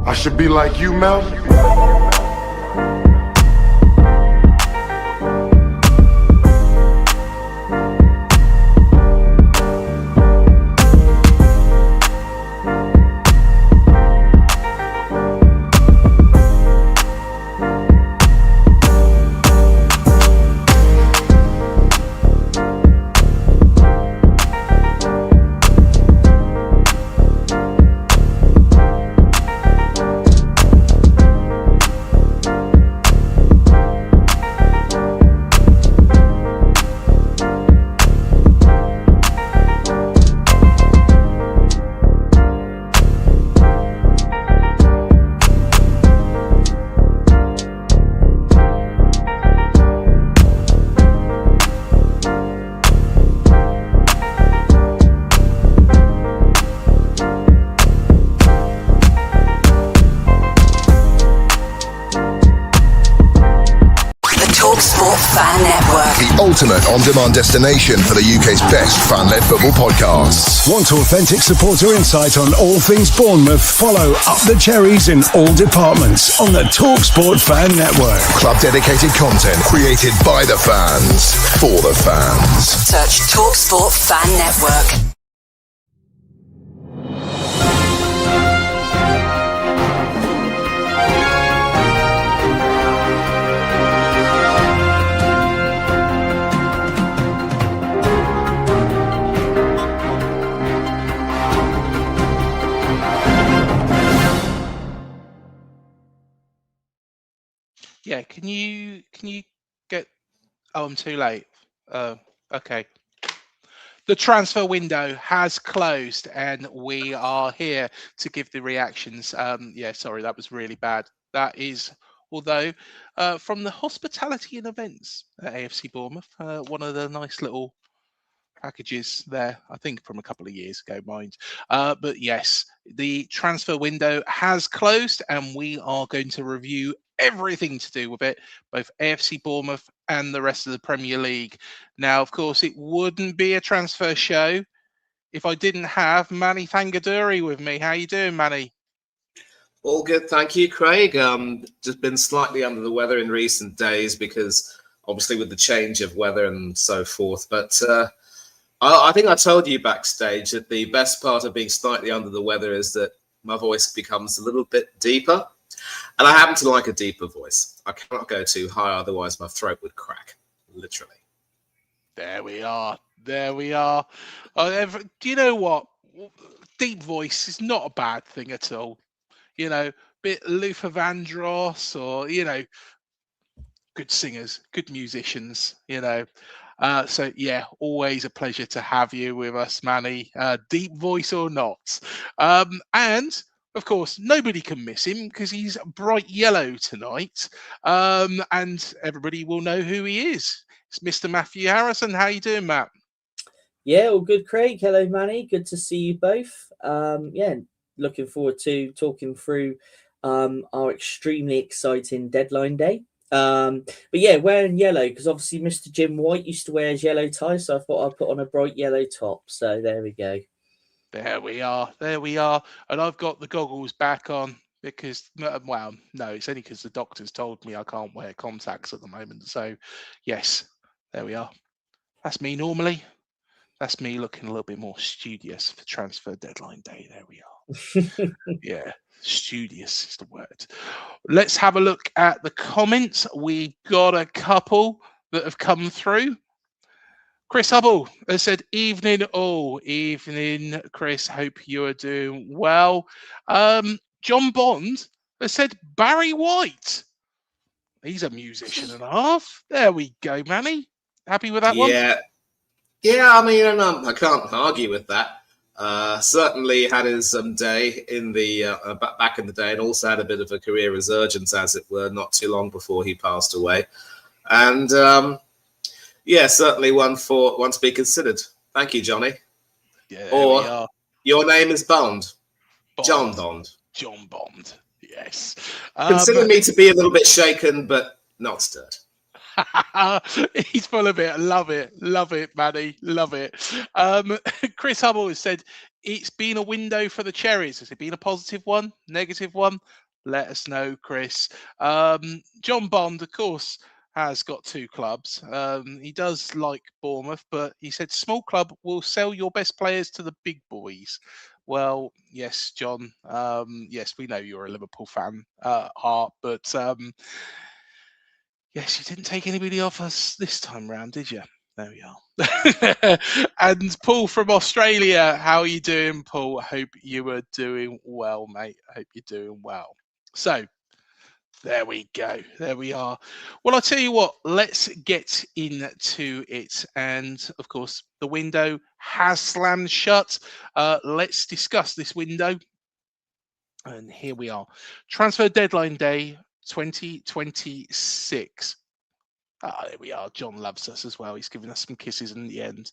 I should be like you, Mel. Ultimate on-demand destination for the UK's best fan-led football podcasts. Want authentic supporter insight on all things Bournemouth? Follow Up the Cherries in all departments on the TalkSport Fan Network. Club-dedicated content created by the fans, for the fans. Search TalkSport Fan Network. Yeah, can you get? Oh, I'm too late. Okay. The transfer window has closed, and we are here to give the reactions. Yeah, sorry, that was really bad. That is, although from the hospitality and events at AFC Bournemouth, one of the nice little packages there, I think from a couple of years ago, mind. But yes, the transfer window has closed, and we are going to review everything to do with it, both AFC Bournemouth and the rest of the Premier League. Now, of course, it wouldn't be a transfer show if I didn't have Manny Thangaduri with me. How you doing, Manny? All good, thank you, Craig. Just been slightly under the weather in recent days because obviously with the change of weather and so forth. But I think I told you backstage that the best part of being slightly under the weather is that my voice becomes a little bit deeper. And I happen to like a deeper voice. I cannot go too high, otherwise my throat would crack, literally. There we are. There we are. Do you know what? Deep voice is not a bad thing at all. You know, bit Luther Vandross or, good singers, good musicians, So, yeah, always a pleasure to have you with us, Manny, deep voice or not. And, of course, nobody can miss him because he's bright yellow tonight. And everybody will know who he is. It's Mr. Matthew Harrison. How you doing, Matt? Yeah, all good, Craig. Hello, Manny. Good to see you both. Looking forward to talking through our extremely exciting deadline day. But yeah, wearing yellow because obviously Mr. Jim White used to wear his yellow tie, so I thought I'd put on a bright yellow top. So there we go. There we are. There we are. And I've got the goggles back on because, well, no, it's only because the doctors told me I can't wear contacts at the moment. So, yes, there we are. That's me normally. That's me looking a little bit more studious for transfer deadline day. There we are. Yeah, studious is the word. Let's have a look at the comments. We've got a couple that have come through. Chris Hubble has said, evening all. Evening, Chris. Hope you are doing well. John Bond has said, Barry White. He's a musician and a half. There we go, Manny. Happy with that one? Yeah, I mean, I can't argue with that. Certainly had his day in the back in the day, and also had a bit of a career resurgence, as it were, not too long before he passed away. And certainly one to be considered. Thank you, Johnny. Yeah, or your name is Bond. John Bond. John Bond. Yes. Consider me to be a little bit shaken, but not stirred. He's full of it. Love it, Manny. Love it. Chris Hubble has said, it's been a window for the Cherries. Has it been a positive one, negative one? Let us know, Chris. John Bond, of course, has got 2 clubs. He does like Bournemouth, but he said small club will sell your best players to the big boys. Well, yes, John. Yes, we know you're a Liverpool fan at heart, but yes, you didn't take anybody off us this time round, did you? There we are. And Paul from Australia, how are you doing, Paul? I hope you are doing well, mate. I hope you're doing well. So, there we go. There we are. Well, I'll tell you what, let's get into it. And of course, the window has slammed shut. Let's discuss this window. And here we are. Transfer deadline day 2026. There we are. John loves us as well. He's giving us some kisses in the end.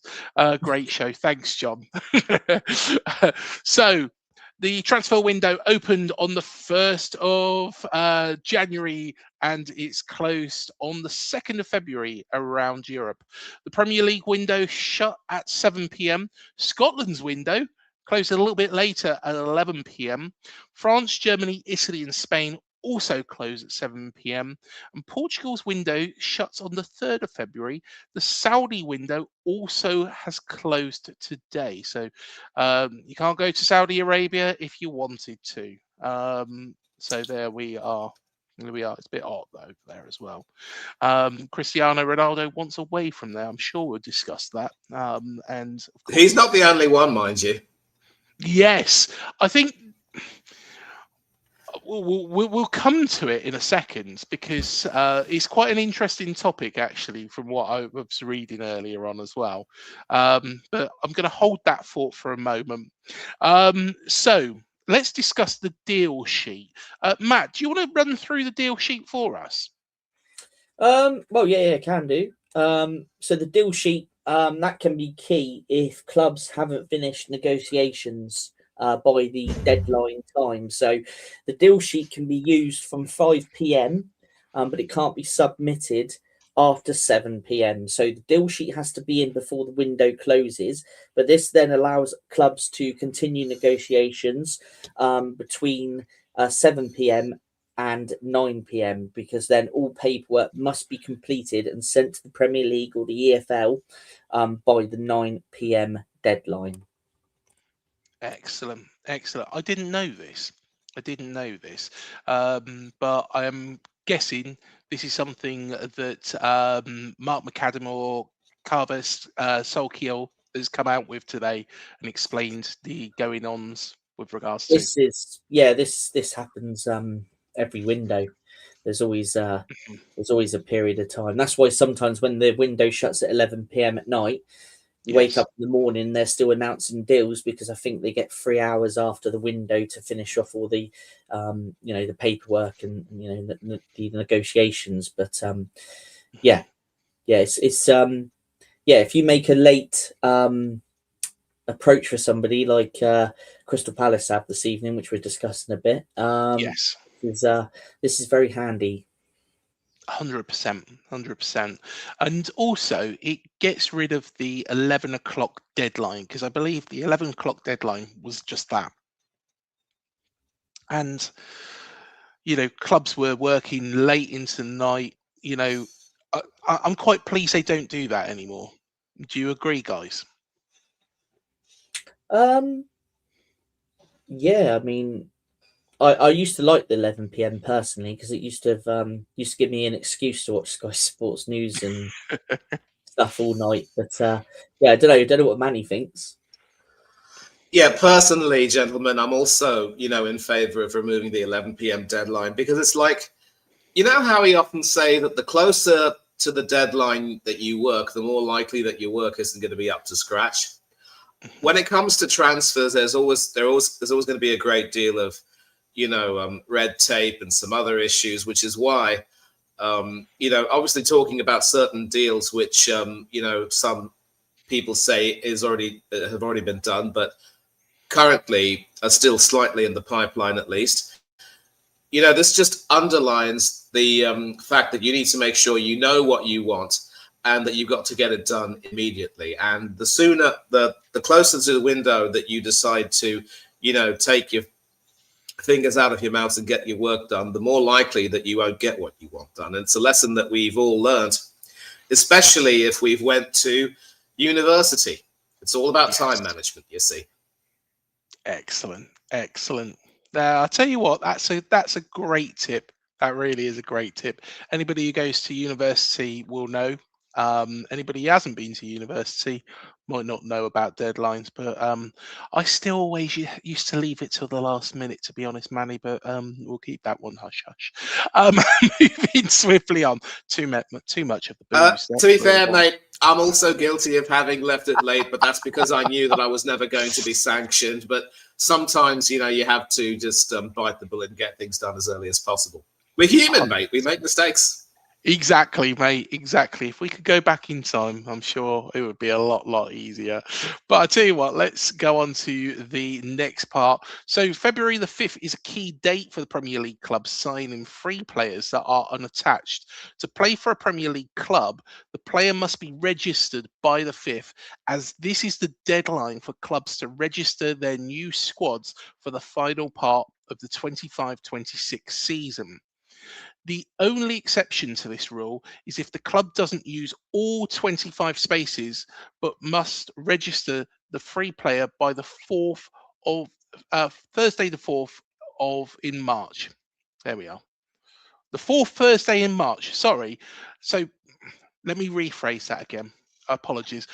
Great show. Thanks, John. So, the transfer window opened on the 1st of January and it's closed on the 2nd of February around Europe. The Premier League window shut at 7 p.m. Scotland's window closed a little bit later at 11 p.m. France, Germany, Italy, and Spain also close at 7 p.m. And Portugal's window shuts on the 3rd of February. The Saudi window also has closed today. So you can't go to Saudi Arabia if you wanted to. So there we are. There we are. It's a bit hot though there as well. Cristiano Ronaldo wants away from there. I'm sure we'll discuss that. And of course, he's not the only one, mind you. Yes, I think we'll come to it in a second because it's quite an interesting topic, actually, from what I was reading earlier on as well. But I'm going to hold that thought for a moment. So let's discuss the deal sheet. Matt, do you want to run through the deal sheet for us? Well, yeah, can do. So the deal sheet, that can be key if clubs haven't finished negotiations by the deadline time. So the deal sheet can be used from 5 p.m, but it can't be submitted after 7 p.m. So the deal sheet has to be in before the window closes, but this then allows clubs to continue negotiations between 7 p.m. and 9 p.m, because then all paperwork must be completed and sent to the Premier League or the EFL by the 9 p.m. deadline. Excellent. I didn't know this. But I am guessing this is something that Mark McAdam or Carvis Solkiel has come out with today and explained the going-ons with regards to. This happens every window. There's always a period of time. That's why sometimes when the window shuts at 11 p.m. at night, you wake up in the morning, they're still announcing deals, because I think they get 3 hours after the window to finish off all the the paperwork and the negotiations. But it's if you make a late approach for somebody like Crystal Palace have this evening, which we're discussing a bit, Yes. This is very handy. 100%. And also, it gets rid of the 11 o'clock deadline, because I believe the 11 o'clock deadline was just that. And, clubs were working late into the night. I'm quite pleased they don't do that anymore. Do you agree, guys? Yeah, I mean, I used to like the 11 p.m. personally, because it used to give me an excuse to watch Sky Sports News and stuff all night. But I don't know what Manny thinks. Yeah, personally, gentlemen, I'm also in favour of removing the 11 p.m. deadline, because it's like, how we often say that the closer to the deadline that you work, the more likely that your work isn't going to be up to scratch. When it comes to transfers, there's always going to be a great deal of red tape and some other issues, which is why, obviously talking about certain deals, which, some people say have already been done, but currently are still slightly in the pipeline, at least. This just underlines the fact that you need to make sure you know what you want. and that you've got to get it done immediately. And the sooner, the closer to the window that you decide to, take your fingers out of your mouth and get your work done, the more likely that you won't get what you want done. And it's a lesson that we've all learned, especially if we've went to university. It's all about time management, you see. Excellent. I'll tell you what, that's a great tip. That really is a great tip. Anybody who goes to university will know. Anybody who hasn't been to university might not know about deadlines, but I still always used to leave it till the last minute, to be honest, Manny. But we'll keep that one hush hush. Moving swiftly on. Too much of the booze. To be fair, mate, I'm also guilty of having left it late, but that's because I knew that I was never going to be sanctioned. But sometimes, you have to just bite the bullet and get things done as early as possible. We're human, mate. We make mistakes. Exactly, mate. Exactly. If we could go back in time, I'm sure it would be a lot easier. But I tell you what, let's go on to the next part. So February the 5th is a key date for the Premier League clubs signing free players that are unattached. To play for a Premier League club, the player must be registered by the 5th, as this is the deadline for clubs to register their new squads for the final part of the 25-26 season. The only exception to this rule is if the club doesn't use all 25 spaces, but must register the free player by the Thursday, the 4th of in March. There we are. The 4th Thursday in March. Sorry. So let me rephrase that again. Apologies.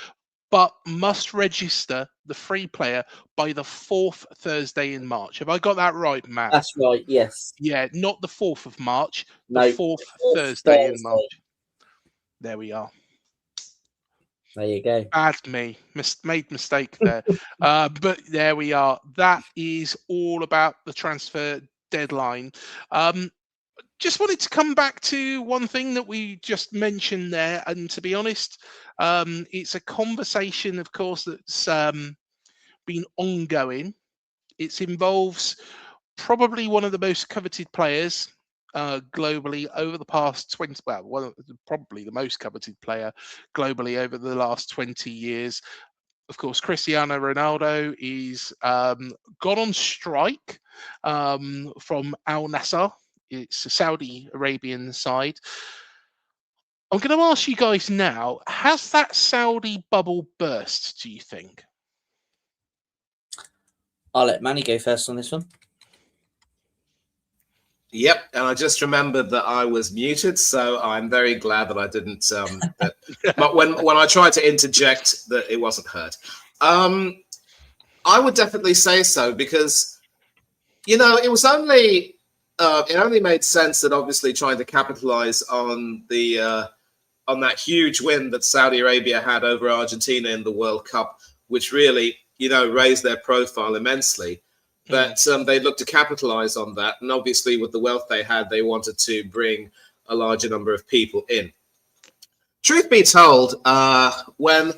But must register the free player by the 4th Thursday in March. Have I got that right, Matt? That's right, yes. Yeah, not the 4th of March, the No, 4th the Thursday in March. There we are. There you go. Bad me. Made mistake there. But there we are. That is all about the transfer deadline. Just wanted to come back to one thing that we just mentioned there. And to be honest, it's a conversation, of course, that's been ongoing. It involves probably one of the most coveted players globally over the past 20, probably the most coveted player globally over the last 20 years. Of course, Cristiano Ronaldo is gone on strike from Al Nassr. It's a Saudi Arabian side. I'm going to ask you guys now, has that Saudi bubble burst, do you think? I'll let Manny go first on this one. Yep, and I just remembered that I was muted, so I'm very glad that I didn't. But when I tried to interject, that it wasn't heard. I would definitely say so, because it was only it only made sense that obviously trying to capitalize on the on that huge win that Saudi Arabia had over Argentina in the World Cup, which really raised their profile immensely. But they looked to capitalize on that. And obviously, with the wealth they had, they wanted to bring a larger number of people in. Truth be told, when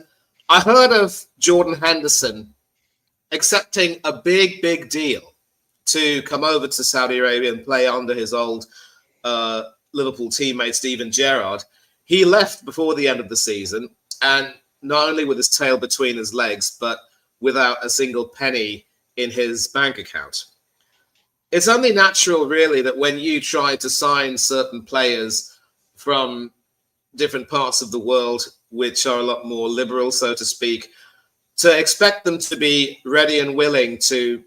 I heard of Jordan Henderson accepting a big deal to come over to Saudi Arabia and play under his old Liverpool teammate, Steven Gerrard, he left before the end of the season. And not only with his tail between his legs, but without a single penny in his bank account. It's only natural, really, that when you try to sign certain players from different parts of the world, which are a lot more liberal, so to speak, to expect them to be ready and willing to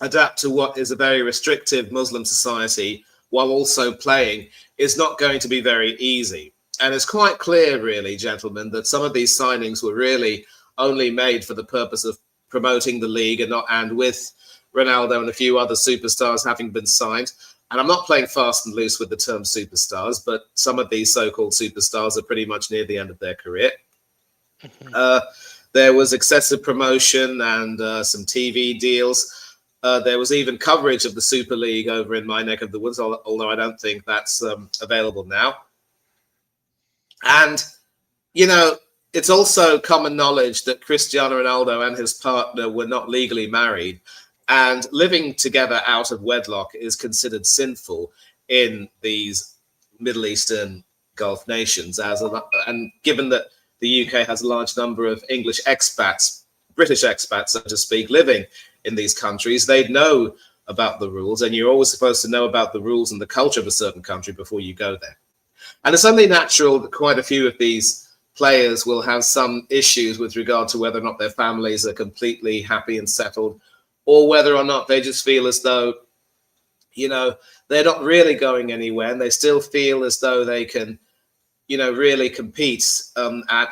adapt to what is a very restrictive Muslim society while also playing is not going to be very easy. And it's quite clear, really, gentlemen, that some of these signings were really only made for the purpose of promoting the league, and with Ronaldo and a few other superstars having been signed. And I'm not playing fast and loose with the term superstars, but some of these so-called superstars are pretty much near the end of their career. There was excessive promotion and some TV deals. There was even coverage of the Super League over in my neck of the woods, although I don't think that's available now. And, it's also common knowledge that Cristiano Ronaldo and his partner were not legally married, and living together out of wedlock is considered sinful in these Middle Eastern Gulf nations. And given that the UK has a large number of English expats, British expats, so to speak, living in these countries, they'd know about the rules, and you're always supposed to know about the rules and the culture of a certain country before you go there. And it's only natural that quite a few of these players will have some issues with regard to whether or not their families are completely happy and settled, or whether or not they just feel as though, you know, they're not really going anywhere, and they still feel as though they can, you know, really compete at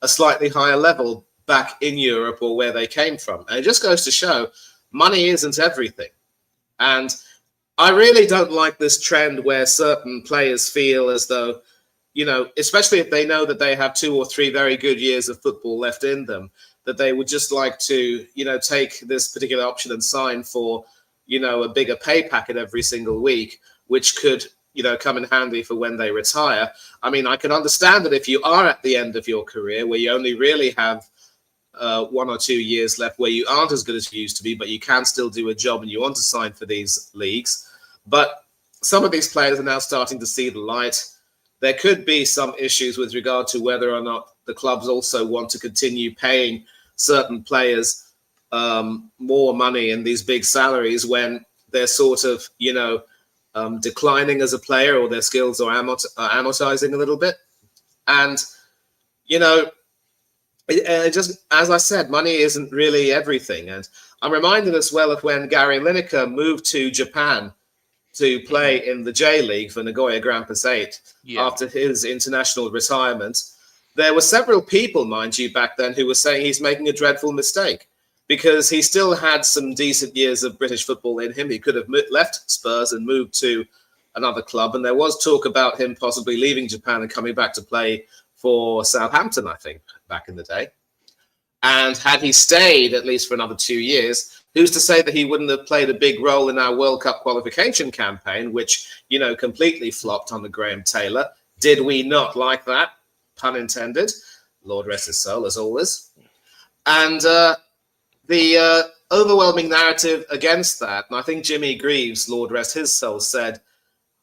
a slightly higher level back in Europe or where they came from. And it just goes to show money isn't everything. And I really don't like this trend where certain players feel as though, you know, especially if they know that they have 2 or 3 very good years of football left in them, that they would just like to, you know, take this particular option and sign for, you know, a bigger pay packet every single week, which could, you know, come in handy for when they retire. I mean, I can understand that if you are at the end of your career where you only really have 1 or 2 years left, where you aren't as good as you used to be, but you can still do a job and you want to sign for these leagues. But some of these players are now starting to see the light. There could be some issues with regard to whether or not the clubs also want to continue paying certain players more money and these big salaries when they're sort of, you know, declining as a player, or their skills are amortizing a little bit. And, you know, just as I said, money isn't really everything. And I'm reminded as well of when Gary Lineker moved to Japan to play in the J League for Nagoya Grampus 8 after his international retirement. There were several people, mind you, back then who were saying he's making a dreadful mistake because he still had some decent years of British football in him. He could have left Spurs and moved to another club. And there was talk about him possibly leaving Japan and coming back to play for Southampton, I think, back in the day. And had he stayed at least for another 2 years, who's to say that he wouldn't have played a big role in our World Cup qualification campaign, which, you know, completely flopped under Graham Taylor. Did we not like that? Pun intended. Lord rest his soul, as always. And the overwhelming narrative against that, and I think Jimmy Greaves, Lord rest his soul, said,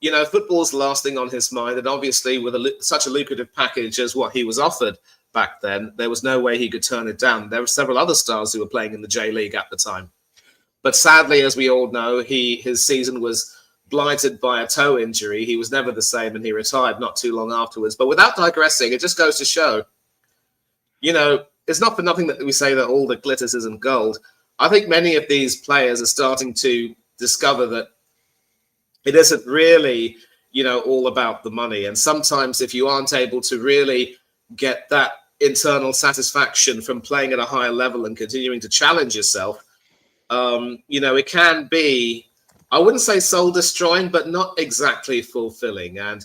you know, football's lasting on his mind, and obviously with such a lucrative package as what he was offered back then, there was no way he could turn it down. There were several other stars who were playing in the J League at the time. But sadly, as we all know, his season was blighted by a toe injury. He was never the same, and he retired not too long afterwards. But without digressing, it just goes to show, you know, it's not for nothing that we say that all that glitters isn't gold. I think many of these players are starting to discover that it isn't really, you know, all about the money. And sometimes if you aren't able to really get that internal satisfaction from playing at a higher level and continuing to challenge yourself, you know, it can be, I wouldn't say soul destroying, but not exactly fulfilling. And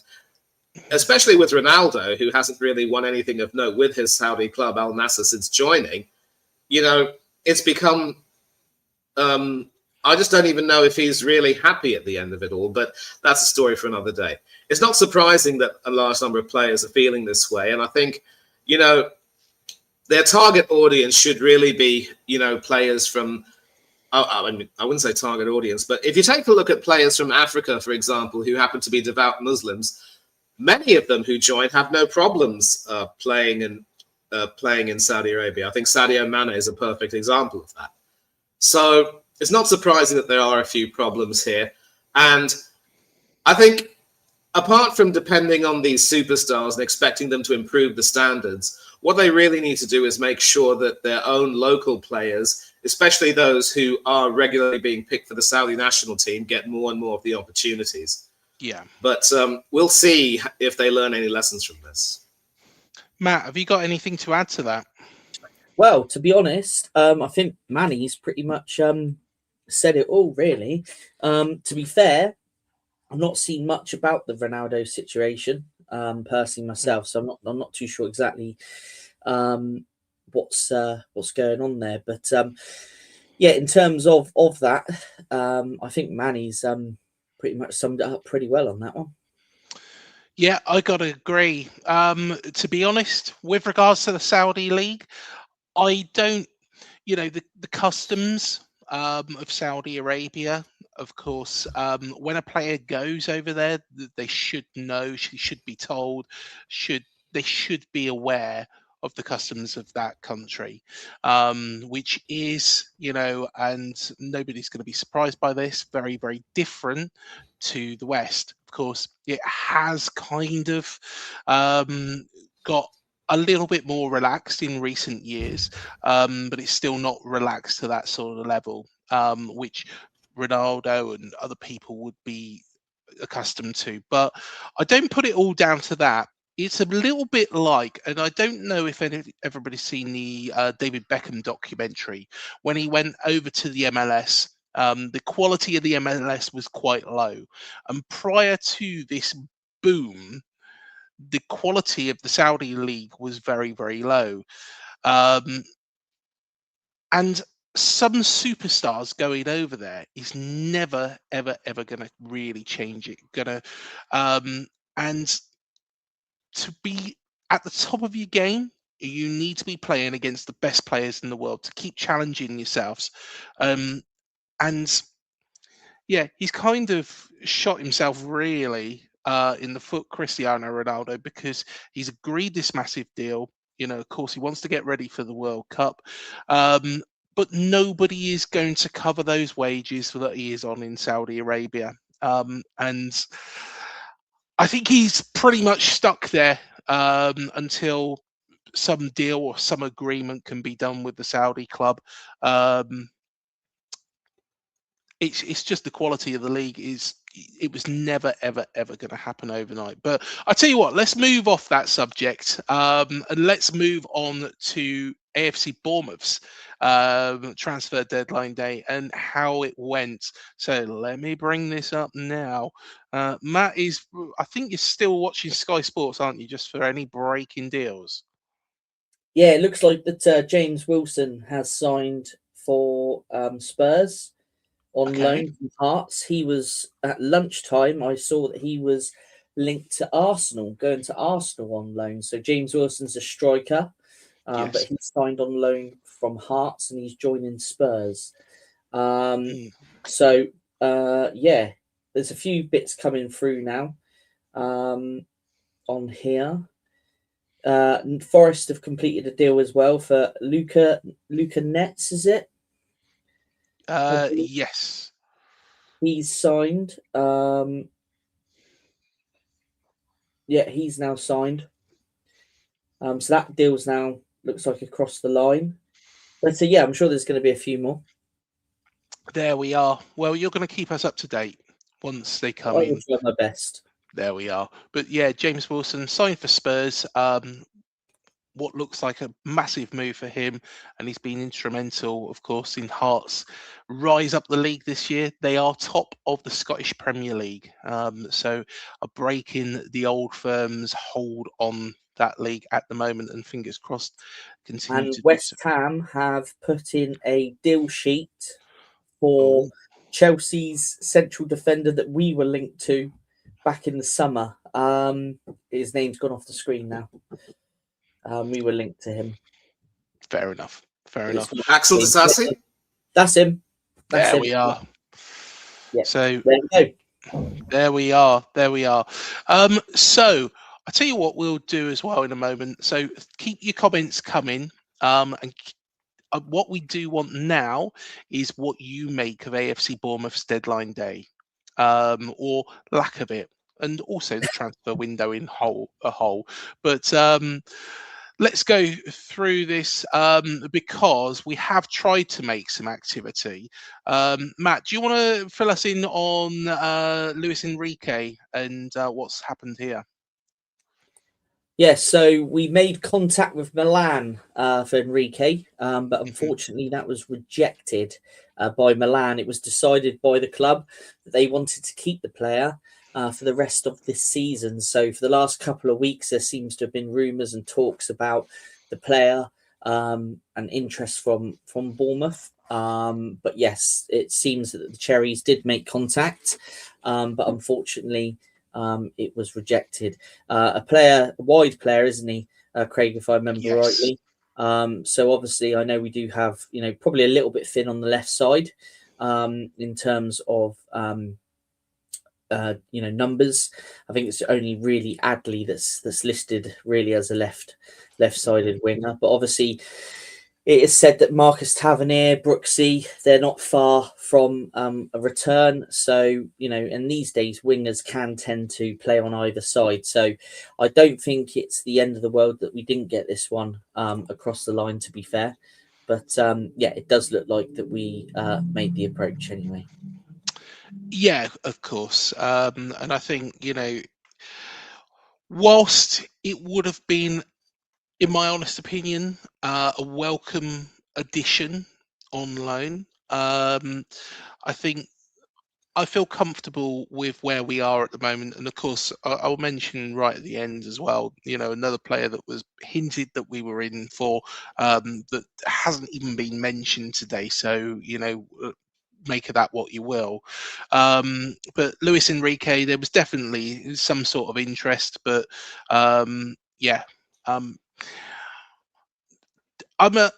especially with Ronaldo, who hasn't really won anything of note with his Saudi club Al Nassr since joining, you know, it's become, I just don't even know if he's really happy at the end of it all, but that's a story for another day. It's not surprising that a large number of players are feeling this way. And I think, you know, their target audience should really be, you know, players from, I mean, I wouldn't say target audience, but if you take a look at players from Africa, for example, who happen to be devout Muslims, many of them who join have no problems playing in Saudi Arabia. I think Sadio Mane is a perfect example of that. So it's not surprising that there are a few problems here. And I think apart from depending on these superstars and expecting them to improve the standards, what they really need to do is make sure that their own local players, especially those who are regularly being picked for the Saudi national team, get more and more of the opportunities. Yeah. But we'll see if they learn any lessons from this. Matt, have you got anything to add to that? Well, to be honest, I think Manny's pretty much said it all, really. To be fair, I've not seen much about the Ronaldo situation personally myself, so I'm not too sure exactly what's going on there. But yeah, in terms of that, I think Manny's pretty much summed it up pretty well on that one. Yeah, I gotta agree. To be honest, with regards to the Saudi League, I don't, you know, the customs of Saudi Arabia of course, when a player goes over there, they should know, she should be told, they should be aware of the customs of that country, which is, and nobody's going to be surprised by this, very, very different to the West. Of course, it has kind of got a little bit more relaxed in recent years, but it's still not relaxed to that sort of level, which Ronaldo and other people would be accustomed to. But I don't put it all down to that. It's a little bit like, and I don't know if everybody's seen the David Beckham documentary when he went over to the MLS. The quality of the MLS was quite low, and prior to this boom, the quality of the Saudi league was very, very low. And some superstars going over there is never, ever, ever going to really change it. And to be at the top of your game, you need to be playing against the best players in the world to keep challenging yourselves. And yeah, he's kind of shot himself really in the foot, Cristiano Ronaldo, because he's agreed this massive deal. Of course, he wants to get ready for the World Cup. But nobody is going to cover those wages that he is on in Saudi Arabia. And I think he's pretty much stuck there until some deal or some agreement can be done with the Saudi club. It's just the quality of the league it was never, ever, ever going to happen overnight. But I tell you what, let's move off that subject and let's move on to AFC Bournemouth's transfer deadline day and how it went. So let me bring this up now. Matt, I think you're still watching Sky Sports, aren't you, just for any breaking deals? Yeah, it looks like that James Wilson has signed for Spurs on loan from Hearts. He was at lunchtime. I saw that he was linked to Arsenal, going to Arsenal on loan. So James Wilson's a striker, but he's signed on loan from Hearts and he's joining Spurs. So there's a few bits coming through now on here. Forest have completed a deal as well for Luca Netz, is it? Yes. He's signed. He's now signed. So that deal's now looks like across the line. But I'm sure there's going to be a few more. There we are. Well, you're going to keep us up to date once they come in. I will try my best. There we are. But yeah, James Wilson signed for Spurs. What looks like a massive move for him, and he's been instrumental, of course, in Hearts' rise up the league this year. They are top of the Scottish Premier League, so a break in the old firm's hold on that league at the moment, and fingers crossed continue and to West do so. Ham have put in a deal sheet for Chelsea's central defender that we were linked to back in the summer. His name's gone off the screen now. We were linked to him. Fair enough. Axel Disasi? That's him. There we are. Yeah. So there you go. There we are. So I'll tell you what we'll do as well in a moment. So keep your comments coming. And what we do want now is what you make of AFC Bournemouth's deadline day, or lack of it, and also the transfer window in a whole. But let's go through this because we have tried to make some activity. Matt, do you want to fill us in on Luis Enrique and what's happened here? Yes, so we made contact with Milan for Enrique, but unfortunately that was rejected by Milan. It was decided by the club that they wanted to keep the player for the rest of this season. So for the last couple of weeks, there seems to have been rumours and talks about the player and interest from Bournemouth. But yes, it seems that the Cherries did make contact, but unfortunately it was rejected. A wide player, isn't he, Craig, if I remember rightly? So obviously I know we do have, probably a little bit thin on the left side. in terms of numbers. I think it's only really Adley that's listed really as a left-sided winger. But obviously, it is said that Marcus Tavernier, Brooksy, they're not far from a return. So, and these days wingers can tend to play on either side. So I don't think it's the end of the world that we didn't get this one across the line, to be fair. But it does look like that we made the approach anyway. Yeah, of course. And I think, whilst it would have been, in my honest opinion, a welcome addition on loan, I think I feel comfortable with where we are at the moment. And of course, I'll mention right at the end as well, another player that was hinted that we were in for that hasn't even been mentioned today. So, make of that what you will. But Luis Enrique, there was definitely some sort of interest, but I'm a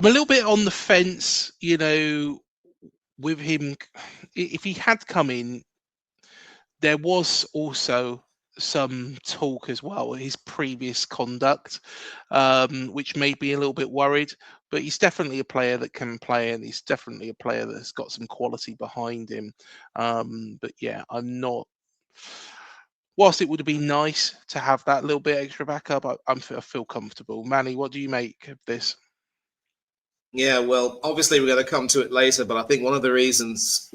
little bit on the fence, with him. If he had come in, there was also some talk as well, his previous conduct, which made me a little bit worried. But he's definitely a player that can play, and he's definitely a player that's got some quality behind him. But yeah, I'm not. Whilst it would have been nice to have that little bit extra backup, I feel comfortable. Manny, what do you make of this? Yeah, well, obviously we're going to come to it later, but I think one of the reasons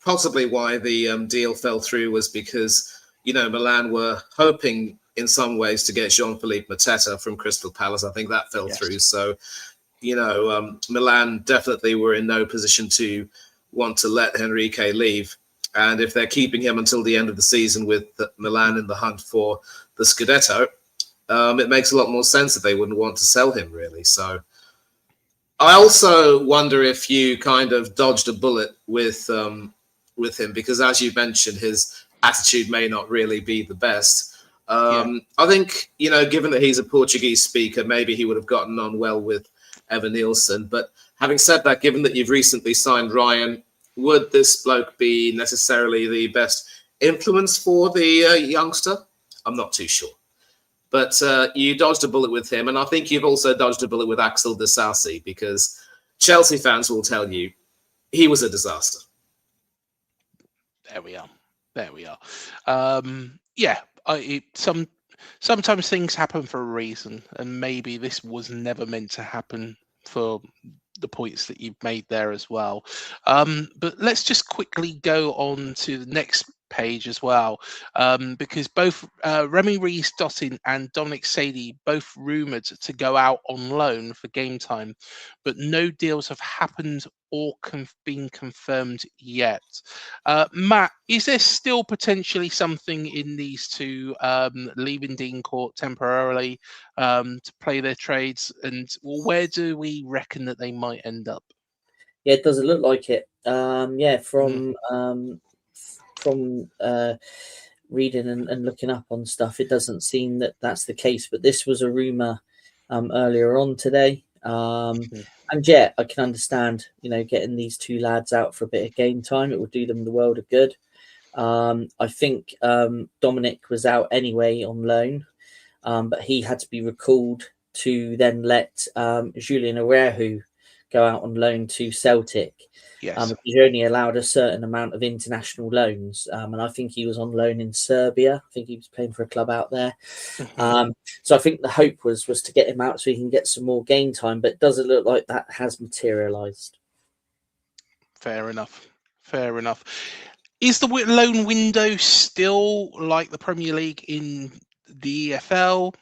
possibly why the deal fell through was because, Milan were hoping in some ways to get Jean-Philippe Mateta from Crystal Palace. I think that fell through. So, Milan definitely were in no position to want to let Enrique leave. And if they're keeping him until the end of the season with Milan in the hunt for the Scudetto, it makes a lot more sense that they wouldn't want to sell him, really. So I also wonder if you kind of dodged a bullet with him, because as you mentioned, his attitude may not really be the best. I think, given that he's a Portuguese speaker, maybe he would have gotten on well with Evan Nielsen. But having said that, given that you've recently signed Ryan, would this bloke be necessarily the best influence for the youngster? I'm not too sure. But you dodged a bullet with him, and I think you've also dodged a bullet with Axel Disasi, because Chelsea fans will tell you he was a disaster. There we are. Sometimes things happen for a reason, and maybe this was never meant to happen for the points that you've made there as well. But let's just quickly go on to the next page as well, because both Remy Rees-Dottin and Dominic Sadie both rumoured to go out on loan for game time, but no deals have happened or been confirmed yet. Matt, is there still potentially something in these two leaving Dean Court temporarily to play their trades, and where do we reckon that they might end up? Yeah, it doesn't look like it. From reading and looking up on stuff, it doesn't seem that that's the case. But this was a rumor earlier on today. And yeah, I can understand, getting these two lads out for a bit of game time. It would do them the world of good. I think Dominic was out anyway on loan, but he had to be recalled to then let Julian Arehu go out on loan to Celtic. Yes. He's only allowed a certain amount of international loans, and I think he was on loan in Serbia. I think he was playing for a club out there. So I think the hope was to get him out so he can get some more game time, but it doesn't look like that has materialised. Fair enough. Is the loan window still like the Premier League in the EFL,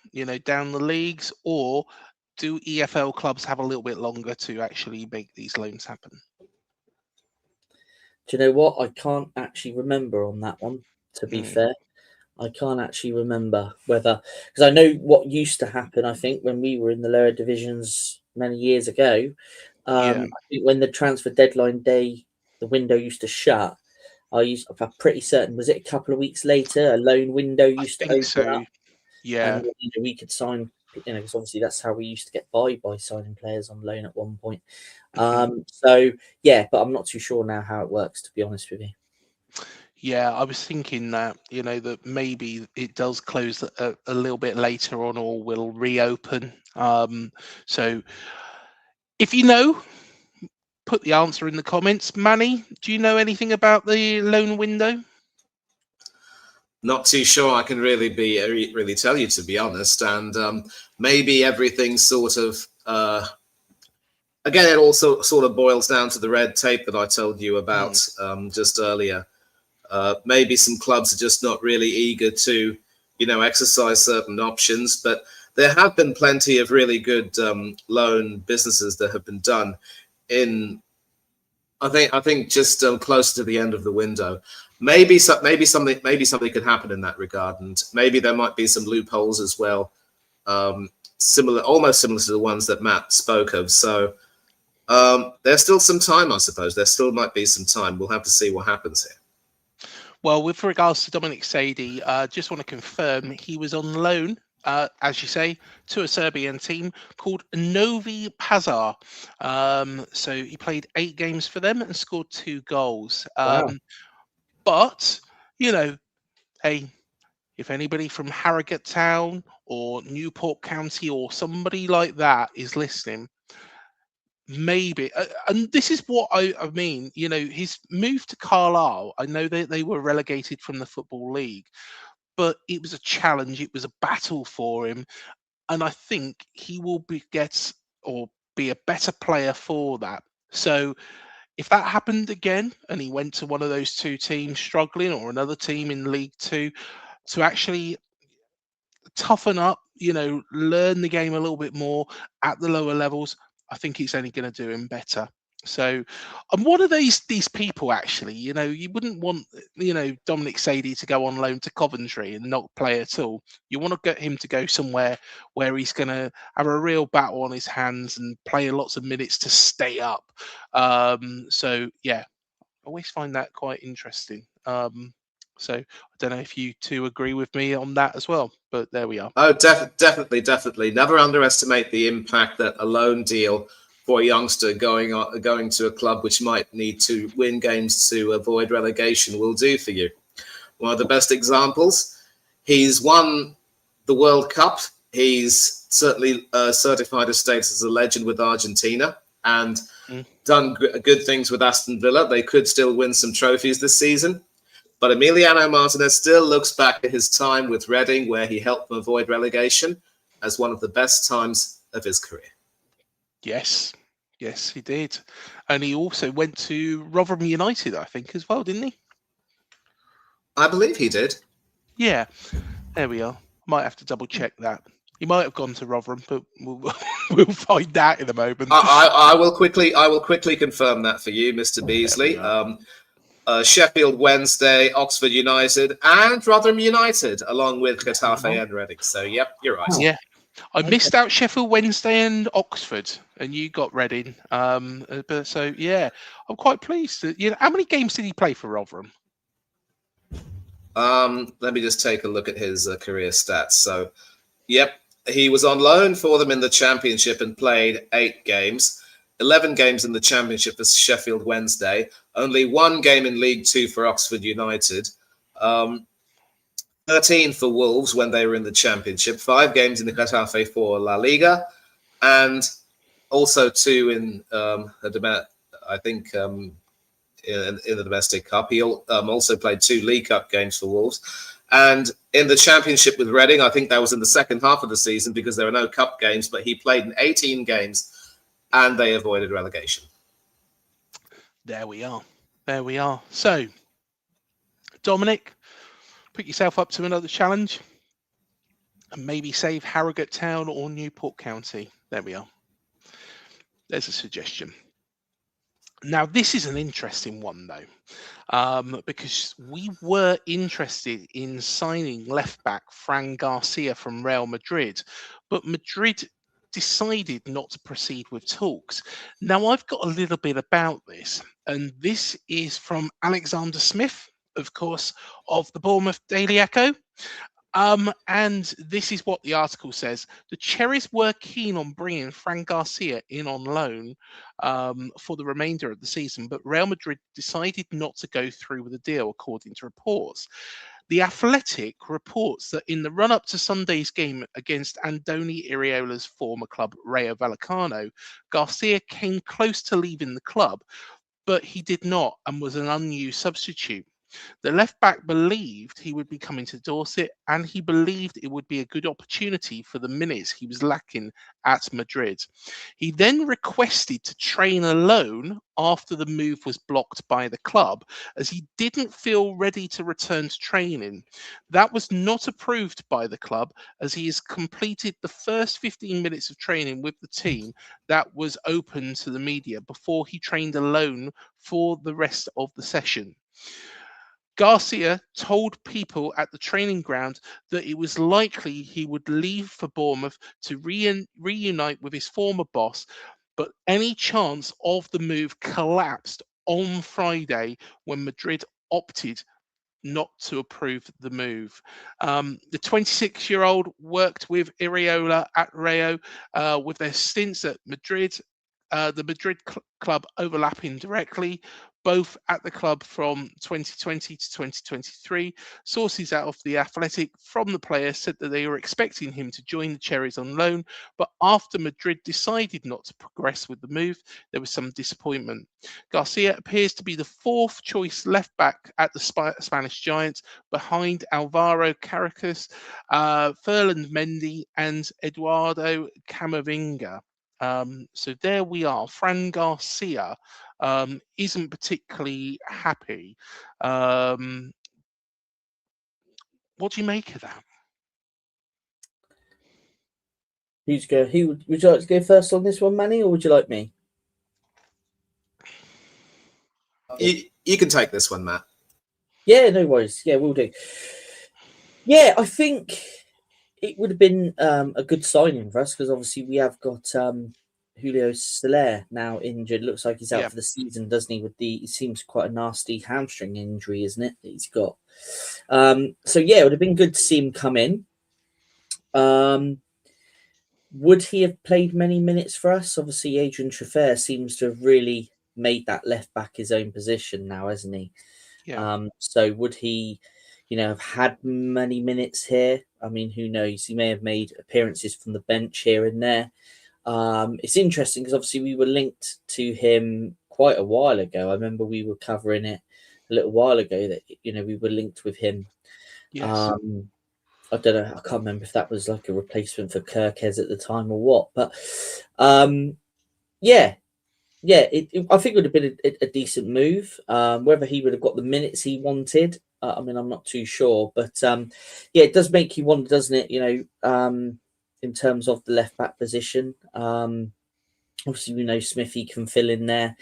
down the leagues, or do EFL clubs have a little bit longer to actually make these loans happen? Do you know what? I can't actually remember on that one, to be fair. I can't actually remember whether, because I know what used to happen, I think, when we were in the lower divisions many years ago. I think when the transfer deadline day, the window used to shut, I'm pretty certain, was it a couple of weeks later, a loan window used to open up? Yeah. And we could sign because obviously that's how we used to get by signing players on loan at one point. So yeah, but I'm not too sure now how it works, to be honest with you. Yeah, I was thinking that, that maybe it does close a little bit later on or will reopen. So if you know, put the answer in the comments. Manny, do you know anything about the loan window? Not too sure I can really tell you, to be honest. And maybe everything sort of again, it also sort of boils down to the red tape that I told you about just earlier. Maybe some clubs are just not really eager to, exercise certain options, but there have been plenty of really good loan businesses that have been done in, I think just close to the end of the window. Maybe something could happen in that regard, and maybe there might be some loopholes as well, almost similar to the ones that Matt spoke of. So there's still some time, I suppose. There still might be some time. We'll have to see what happens here. Well, with regards to Dominic Sadie, just want to confirm he was on loan, as you say, to a Serbian team called Novi Pazar. So he played 8 games for them and scored 2 goals. Wow. But, hey, if anybody from Harrogate Town or Newport County or somebody like that is listening, maybe, and this is what I mean, his move to Carlisle, I know they were relegated from the Football League, but it was a challenge, it was a battle for him, and I think he will be a better player for that. So if that happened again and he went to one of those 2 teams struggling or another team in League 2 to actually toughen up, learn the game a little bit more at the lower levels, I think it's only going to do him better. So, and what are these people actually? You wouldn't want, Dominic Sadie to go on loan to Coventry and not play at all. You want to get him to go somewhere where he's going to have a real battle on his hands and play lots of minutes to stay up. So yeah, I always find that quite interesting. So I don't know if you two agree with me on that as well, but there we are. Oh, definitely. Never underestimate the impact that a loan deal for a youngster going to a club which might need to win games to avoid relegation will do for you. One of the best examples, he's won the World Cup. He's certainly certified his status as a legend with Argentina and done good things with Aston Villa. They could still win some trophies this season. But Emiliano Martinez still looks back at his time with Reading, where he helped them avoid relegation, as one of the best times of his career. Yes, he did. And he also went to Rotherham United, I think, as well, didn't he? I believe he did. Yeah, there we are. Might have to double check that. He might have gone to Rotherham, but we'll find out in a moment. I will quickly confirm that for you, Mr. Beasley. Sheffield Wednesday, Oxford United, and Rotherham United, along with Getafe and Reading. So, yep, you're right. Yeah, I missed out Sheffield Wednesday and Oxford, and you got Reading. But so yeah, I'm quite pleased. How many games did he play for Rotherham? Let me just take a look at his career stats. So, yep, he was on loan for them in the Championship and played 8 games. 11 games in the Championship for Sheffield Wednesday, only 1 game in League 2 for Oxford United, 13 for Wolves when they were in the Championship, 5 games in the Getafe for La Liga, and also 2 in in the domestic cup. He also played 2 League Cup games for Wolves. And in the Championship with Reading, I think that was in the second half of the season because there were no cup games, but he played in 18 games and they avoided relegation. There we are. So, Dominic, put yourself up to another challenge and maybe save Harrogate Town or Newport County. There we are. There's a suggestion. Now, this is an interesting one, though, because we were interested in signing left-back Fran Garcia from Real Madrid, but Madrid decided not to proceed with talks. Now, I've got a little bit about this, and this is from Alexander Smith, of course, of the Bournemouth Daily Echo. And this is what the article says. The Cherries were keen on bringing Fran Garcia in on loan for the remainder of the season, but Real Madrid decided not to go through with the deal, according to reports. The Athletic reports that in the run-up to Sunday's game against Andoni Iraola's former club, Rayo Vallecano, Garcia came close to leaving the club, but he did not and was an unused substitute. The left back believed he would be coming to Dorset, and he believed it would be a good opportunity for the minutes he was lacking at Madrid. He then requested to train alone after the move was blocked by the club, as he didn't feel ready to return to training. That was not approved by the club, as he has completed the first 15 minutes of training with the team that was open to the media before he trained alone for the rest of the session. Garcia told people at the training ground that it was likely he would leave for Bournemouth to reunite with his former boss, but any chance of the move collapsed on Friday when Madrid opted not to approve the move. The 26-year-old worked with Iraola at Rayo with their stints at Madrid, the Madrid club overlapping directly, both at the club from 2020 to 2023. Sources out of The Athletic from the player said that they were expecting him to join the Cherries on loan, but after Madrid decided not to progress with the move, there was some disappointment. Garcia appears to be the fourth choice left back at the Spanish Giants, behind Alvaro Caracas, Ferland Mendy and Eduardo Camavinga. So there we are. Fran Garcia isn't particularly happy. What do you make of that? Who's go? Who would you like to go first on this one, Manny, or would you like me? You can take this one, Matt. Yeah, no worries. Yeah, we'll do. Yeah, I think it would have been a good signing for us, because obviously we have got Julio Soler now injured. Looks like he's out for the season, doesn't he? It seems quite a nasty hamstring injury, isn't it, that he's got? So yeah, it would have been good to see him come in. Would he have played many minutes for us? Obviously, Adrian Traffer seems to have really made that left back his own position now, hasn't he? Yeah. So would he, have had many minutes here? I mean, who knows? He may have made appearances from the bench here and there. It's interesting because obviously we were linked to him quite a while ago. I remember we were covering it a little while ago that, we were linked with him. Yes. I don't know. I can't remember if that was like a replacement for Kirkez at the time or what. But yeah, I think it would have been a decent move. Whether he would have got the minutes he wanted, I mean, I'm not too sure. But yeah, it does make you wonder, doesn't it? In terms of the left back position. Obviously, we know Smithy can fill in there,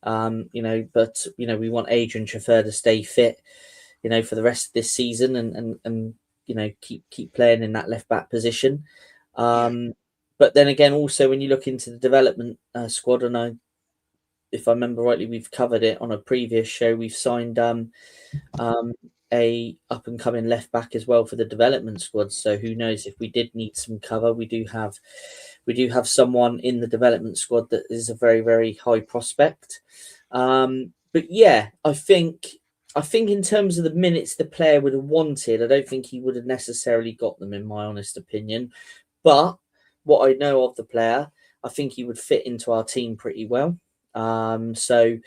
but we want Adrian Traffer to stay fit, for the rest of this season and keep playing in that left back position. But then again, also when you look into the development squad, and if I remember rightly, we've covered it on a previous show. We've signed a up and coming left back as well for the development squad. So who knows, if we did need some cover, we do have someone in the development squad that is a very, very high prospect. But yeah, I think in terms of the minutes the player would have wanted, I don't think he would have necessarily got them, in my honest opinion. But what I know of the player, I think he would fit into our team pretty well. So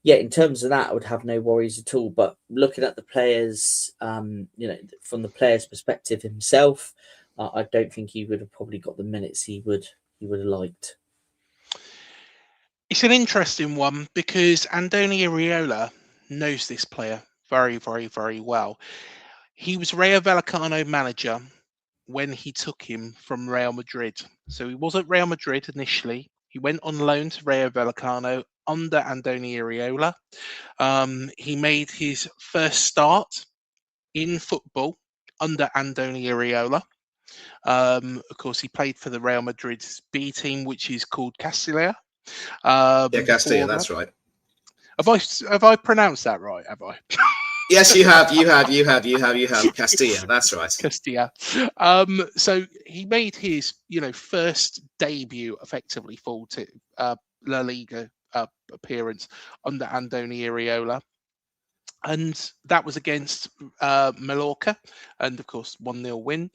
yeah, in terms of that, I would have no worries at all. But looking at the players, from the player's perspective himself, I don't think he would have probably got the minutes he would have liked. It's an interesting one because Andoni Iraola knows this player very, very, very well. He was Rayo Vallecano manager when he took him from Real Madrid. So he was at Real Madrid initially. He went on loan to Rayo Vallecano under Andoni Iraola. He made his first start in football under Andoni Iraola. Of course, he played for the Real Madrid's B team, which is called Castilla. Castilla, that's right. Have I pronounced that right? Have I? Yes, you have Castilla. That's right. Castilla. So he made his, first debut effectively full to La Liga appearance under Andoni Iraola. And that was against Mallorca, and of course 1-0 win.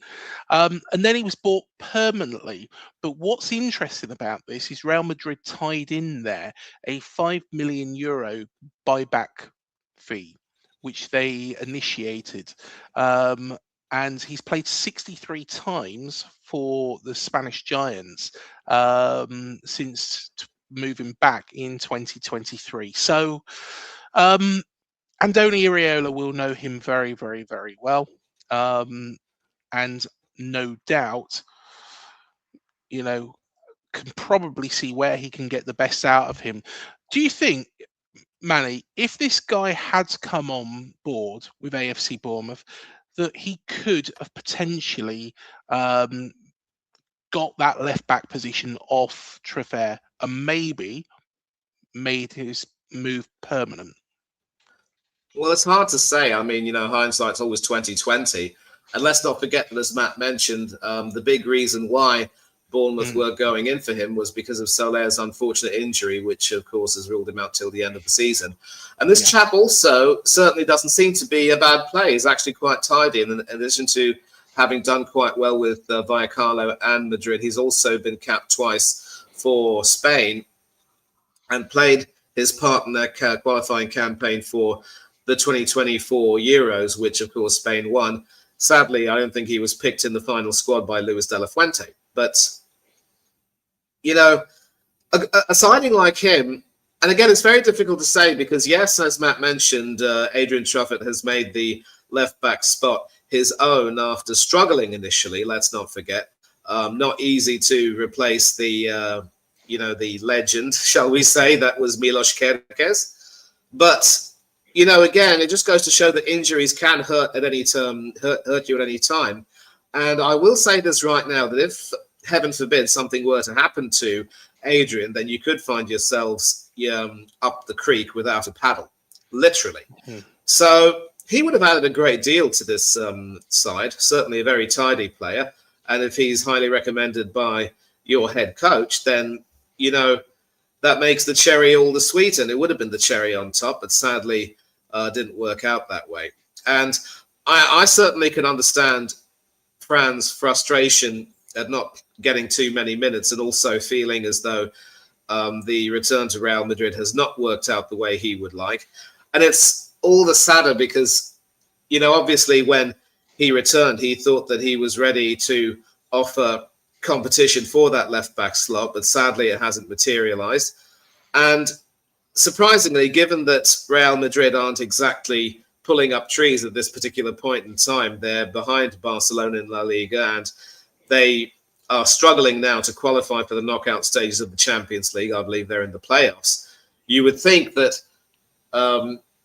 And then he was bought permanently. But what's interesting about this is Real Madrid tied in there a €5 million buyback fee, which they initiated. And he's played 63 times for the Spanish Giants since moving back in 2023. So Andoni Iraola will know him very, very, very well. And no doubt, can probably see where he can get the best out of him. Do you think, Manny, if this guy had come on board with AFC Bournemouth, that he could have potentially got that left back position off Triffitt and maybe made his move permanent? Well, it's hard to say. I mean, hindsight's always 2020. And let's not forget that, as Matt mentioned, the big reason why Bournemouth were going in for him was because of Soler's unfortunate injury, which, of course, has ruled him out till the end of the season. And this chap also certainly doesn't seem to be a bad player. He's actually quite tidy. And in addition to having done quite well with Vallecano and Madrid, he's also been capped twice for Spain and played his part in their qualifying campaign for the 2024 Euros, which, of course, Spain won. Sadly, I don't think he was picked in the final squad by Luis de la Fuente. But, a signing like him, and again, it's very difficult to say because, yes, as Matt mentioned, Adrian Truffett has made the left-back spot his own after struggling initially, let's not forget. Not easy to replace the legend, shall we say, that was Milos Kerkez. But again, it just goes to show that injuries can hurt at any time, hurt you at any time. And I will say this right now, that if, heaven forbid, something were to happen to Adrian, then you could find yourselves up the creek without a paddle, literally. So he would have added a great deal to this side, certainly a very tidy player. And if he's highly recommended by your head coach, then, that makes the cherry all the sweeter. And it would have been the cherry on top, but sadly, didn't work out that way. And I certainly can understand Fran's frustration at not getting too many minutes and also feeling as though the return to Real Madrid has not worked out the way he would like. And it's all the sadder because, obviously when he returned, he thought that he was ready to offer competition for that left-back slot, but sadly it hasn't materialized. And surprisingly, given that Real Madrid aren't exactly pulling up trees at this particular point in time, they're behind Barcelona in La Liga, and they are struggling now to qualify for the knockout stages of the Champions League. I believe they're in the playoffs. You would think that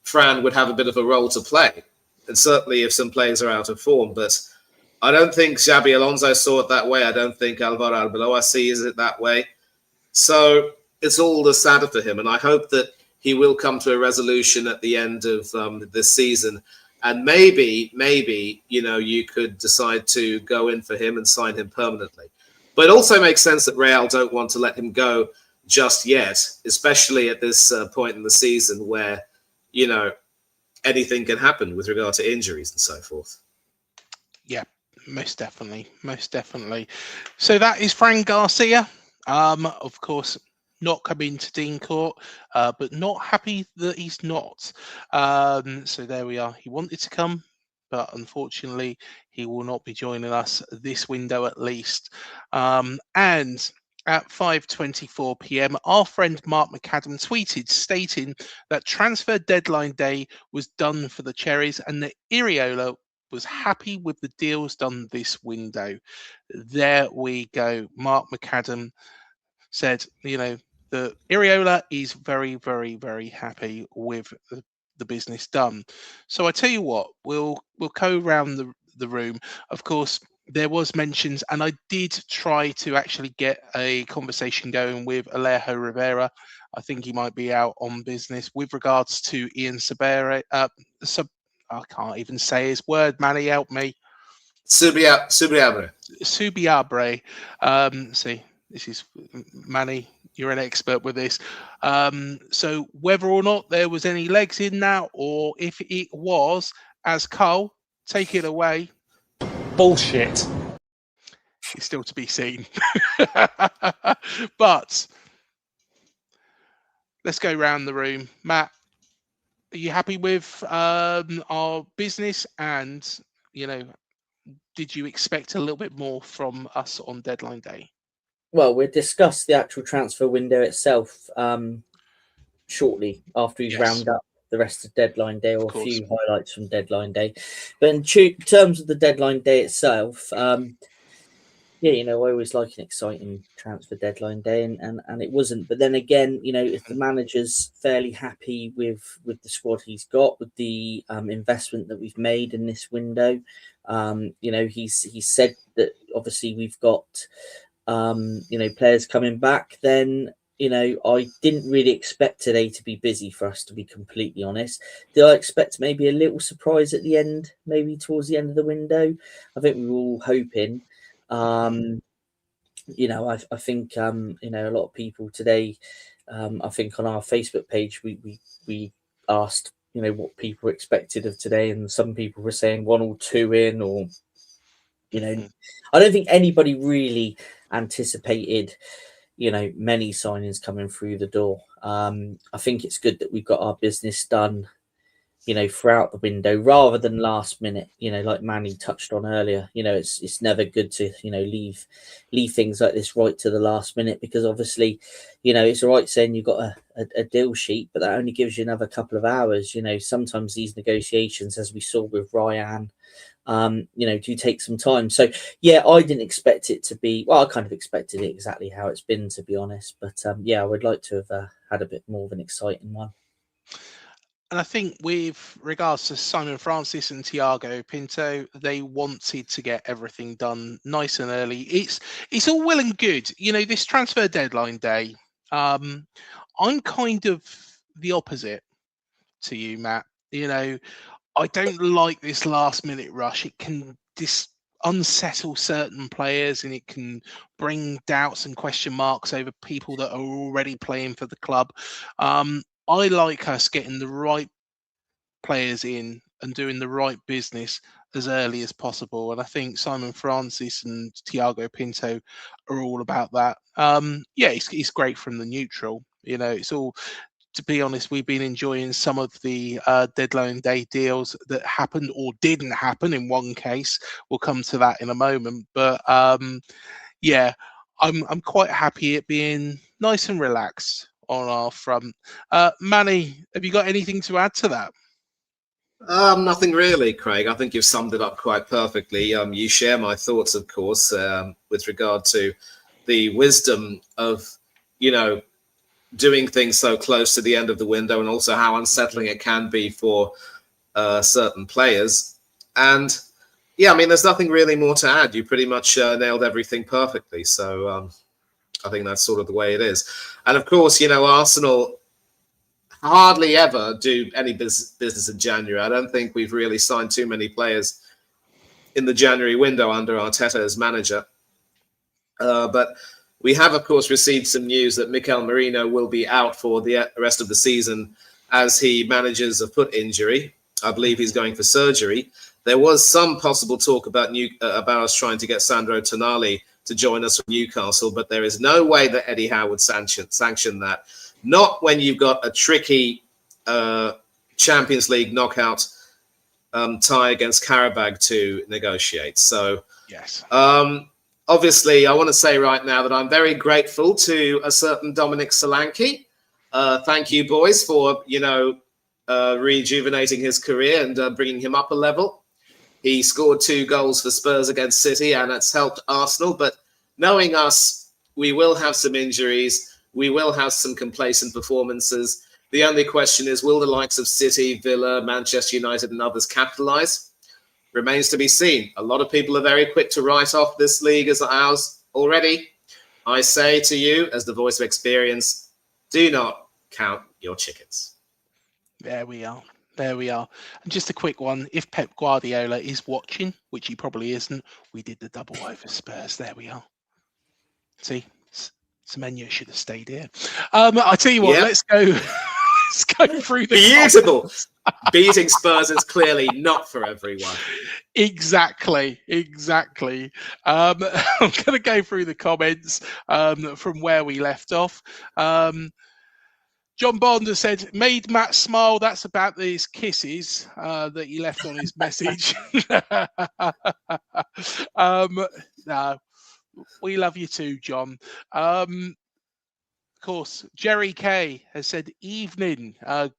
Fran would have a bit of a role to play, and certainly if some players are out of form, but I don't think Xabi Alonso saw it that way. I don't think Alvaro Arbeloa sees it that way. So it's all the sadder for him. And I hope that he will come to a resolution at the end of this season. And maybe, you could decide to go in for him and sign him permanently. But it also makes sense that Real don't want to let him go just yet, especially at this point in the season where, anything can happen with regard to injuries and so forth. Yeah, most definitely. So that is Fran Garcia. Of course, not coming to Dean Court, but not happy that he's not. So there we are. He wanted to come, but unfortunately, he will not be joining us this window at least. And at 5:24 p.m, our friend Mark McAdam tweeted stating that transfer deadline day was done for the Cherries and that Iraola was happy with the deals done this window. There we go. Mark McAdam said, that Iraola is very, very, very happy with the business done. So I tell you what, we'll go around the room. Of course, there was mentions, and I did try to actually get a conversation going with Alejo Rivera. I think he might be out on business with regards to Ian Sabere. I can't even say his word. Manny, help me. Subiabre. Subiabre. See, this is Manny. You're an expert with this. So whether or not there was any legs in that, or if it was, as Cole, take it away. Bullshit. It's still to be seen. But let's go round the room. Matt, are you happy with our business? And, did you expect a little bit more from us on deadline day? Well, we'll discuss the actual transfer window itself shortly after we've rounded up the rest of deadline day, or a few highlights from deadline day. But in terms of the deadline day itself, I always like an exciting transfer deadline day, and it wasn't. But then again, if the manager's fairly happy with the squad he's got, with the investment that we've made in this window, he's said that obviously we've got players coming back, then I didn't really expect today to be busy for us, to be completely honest. Did I expect maybe a little surprise at the end, maybe towards the end of the window? I think we were all hoping. I think a lot of people today, I think on our Facebook page we asked what people expected of today, and some people were saying 1 or 2 in, or I don't think anybody really anticipated many signings coming through the door. I think it's good that we've got our business done throughout the window rather than last minute, like Manny touched on earlier. It's never good to leave things like this right to the last minute, because obviously it's all right saying you've got a deal sheet, but that only gives you another couple of hours. Sometimes these negotiations, as we saw with Ryan, do take some time. So I didn't expect it to be, I kind of expected it exactly how it's been, to be honest, but I would like to have had a bit more of an exciting one. And I think with regards to Simon Francis and Thiago Pinto, they wanted to get everything done nice and early. It's all well and good, this transfer deadline day. I'm kind of the opposite to you, Matt. I don't like this last minute rush. It can unsettle certain players, and it can bring doubts and question marks over people that are already playing for the club. I like us getting the right players in and doing the right business as early as possible. And I think Simon Francis and Thiago Pinto are all about that. It's great from the neutral. It's all, to be honest, we've been enjoying some of the deadline day deals that happened or didn't happen in one case. We'll come to that in a moment. But I'm quite happy it being nice and relaxed on our front. Manny, have you got anything to add to that? Nothing really, Craig. I think you've summed it up quite perfectly. You share my thoughts, of course, with regard to the wisdom of, doing things so close to the end of the window, and also how unsettling it can be for certain players. And there's nothing really more to add. You pretty much nailed everything perfectly. So I think that's sort of the way it is. And of course, Arsenal hardly ever do any business in January. I don't think we've really signed too many players in the January window under Arteta as manager. But we have, of course, received some news that Mikel Merino will be out for the rest of the season as he manages a foot injury. I believe he's going for surgery. There was some possible talk about us trying to get Sandro Tonali to join us from Newcastle, but there is no way that Eddie Howe would sanction that. Not when you've got a tricky Champions League knockout tie against Karabag to negotiate. So, yes. Obviously, I want to say right now that I'm very grateful to a certain Dominic Solanke. Thank you, boys, for, rejuvenating his career and bringing him up a level. He scored 2 goals for Spurs against City, and it's helped Arsenal. But knowing us, we will have some injuries. We will have some complacent performances. The only question is, will the likes of City, Villa, Manchester United and others capitalise? Remains to be seen. A lot of people are very quick to write off this league as ours already. I say to you, as the voice of experience, do not count your chickens. There we are. There we are. And just a quick one. If Pep Guardiola is watching, which he probably isn't, we did the double over Spurs. There we are. See, Semenyo should have stayed here. I tell you what, Yeah. let's go. Let's go through the Beautiful. comments. Beating Spurs is clearly not for everyone. Exactly. I'm going to go through the comments from where we left off. John Bond has said, made Matt smile. That's about these kisses that he left on his message. No, we love you too, John. Of course, Jerry K has said, evening.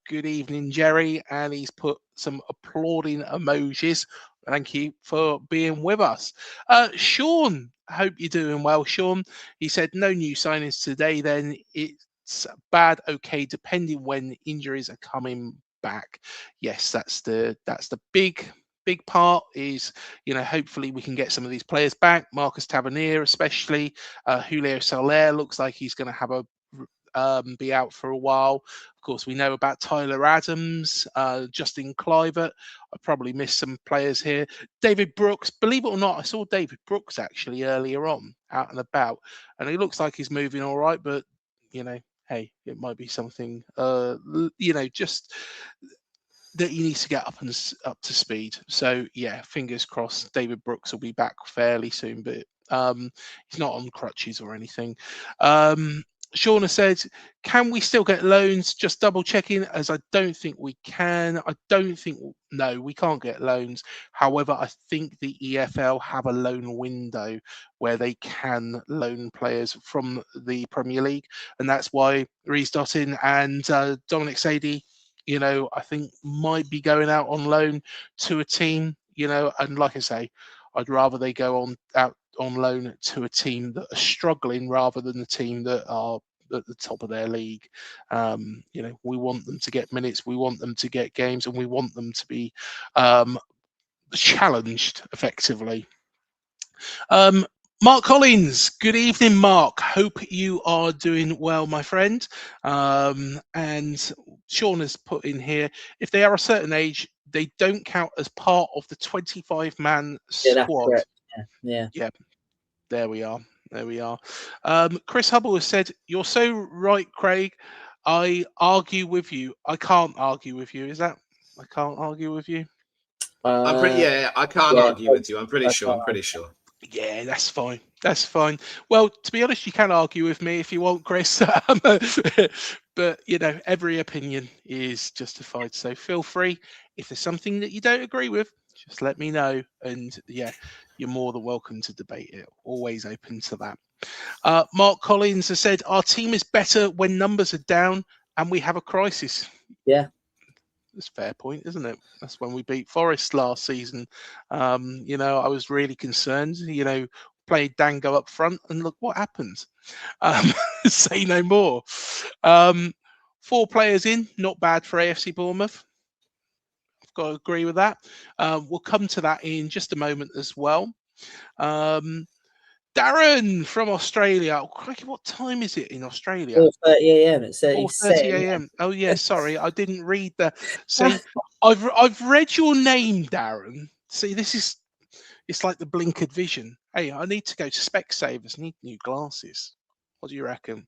Good evening, Jerry. And he's put some applauding emojis. Thank you for being with us. Sean, I hope you're doing well, Sean. He said, no new signings today, then it's bad, okay, depending when injuries are coming back. Yes, that's the big part is, hopefully we can get some of these players back. Marcus Tavernier, especially. Julio Soler looks like he's going to have be out for a while. Of course, we know about Tyler Adams, Justin Kluivert. I probably missed some players here. David Brooks, believe it or not, I saw David Brooks actually earlier on out and about, and he looks like he's moving all right, but hey, it might be something just that he needs to get up to speed. So yeah, fingers crossed David Brooks will be back fairly soon, but he's not on crutches or anything. Shauna said, can we still get loans? Just double checking, as I don't think we can. No, we can't get loans. However, I think the EFL have a loan window where they can loan players from the Premier League. And that's why Reece Dottin and Dominic Sadie, I think might be going out on loan to a team, and like I say, I'd rather they go out on loan to a team that are struggling rather than the team that are at the top of their league. We want them to get minutes, we want them to get games, and we want them to be challenged effectively. Mark Collins, good evening, Mark. Hope you are doing well, my friend. And Sean has put in here, if they are a certain age, they don't count as part of the 25-man squad. Yeah. There we are. Chris Hubble has said, you're so right, Craig. I argue with you. I can't argue with you. Is that I can't argue with you? I can't argue with you. I'm pretty sure. Yeah, that's fine. Well, to be honest, you can argue with me if you want, Chris. But every opinion is justified. So feel free. If there's something that you don't agree with, just let me know. And yeah, you're more than welcome to debate it. Always open to that. Mark Collins has said, our team is better when numbers are down and we have a crisis. Yeah. That's a fair point, isn't it? That's when we beat Forest last season. I was really concerned, played Dango up front, and look what happened. Say no more. 4 players in, not bad for AFC Bournemouth. I've got to agree with that. We'll come to that in just a moment as well. Darren from Australia. Oh, crikey, what time is it in Australia? 4:30 a.m. It's 4:30 a.m. Oh yeah, sorry, I didn't read the. See, I've read your name, Darren. See, it's like the blinkered vision. Hey, I need to go to Specsavers. I need new glasses. What do you reckon?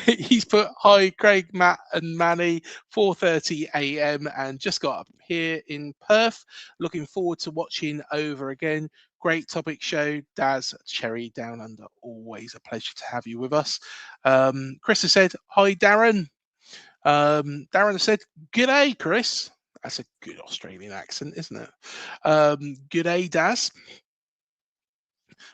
He's put, hi Craig, Matt and Manny, 4:30 a.m. and just got up here in Perth. Looking forward to watching over again. Great topic show, Daz, Cherry Down Under. Always a pleasure to have you with us. Chris has said, hi Darren. Darren has said, g'day Chris. That's a good Australian accent, isn't it? G'day Daz.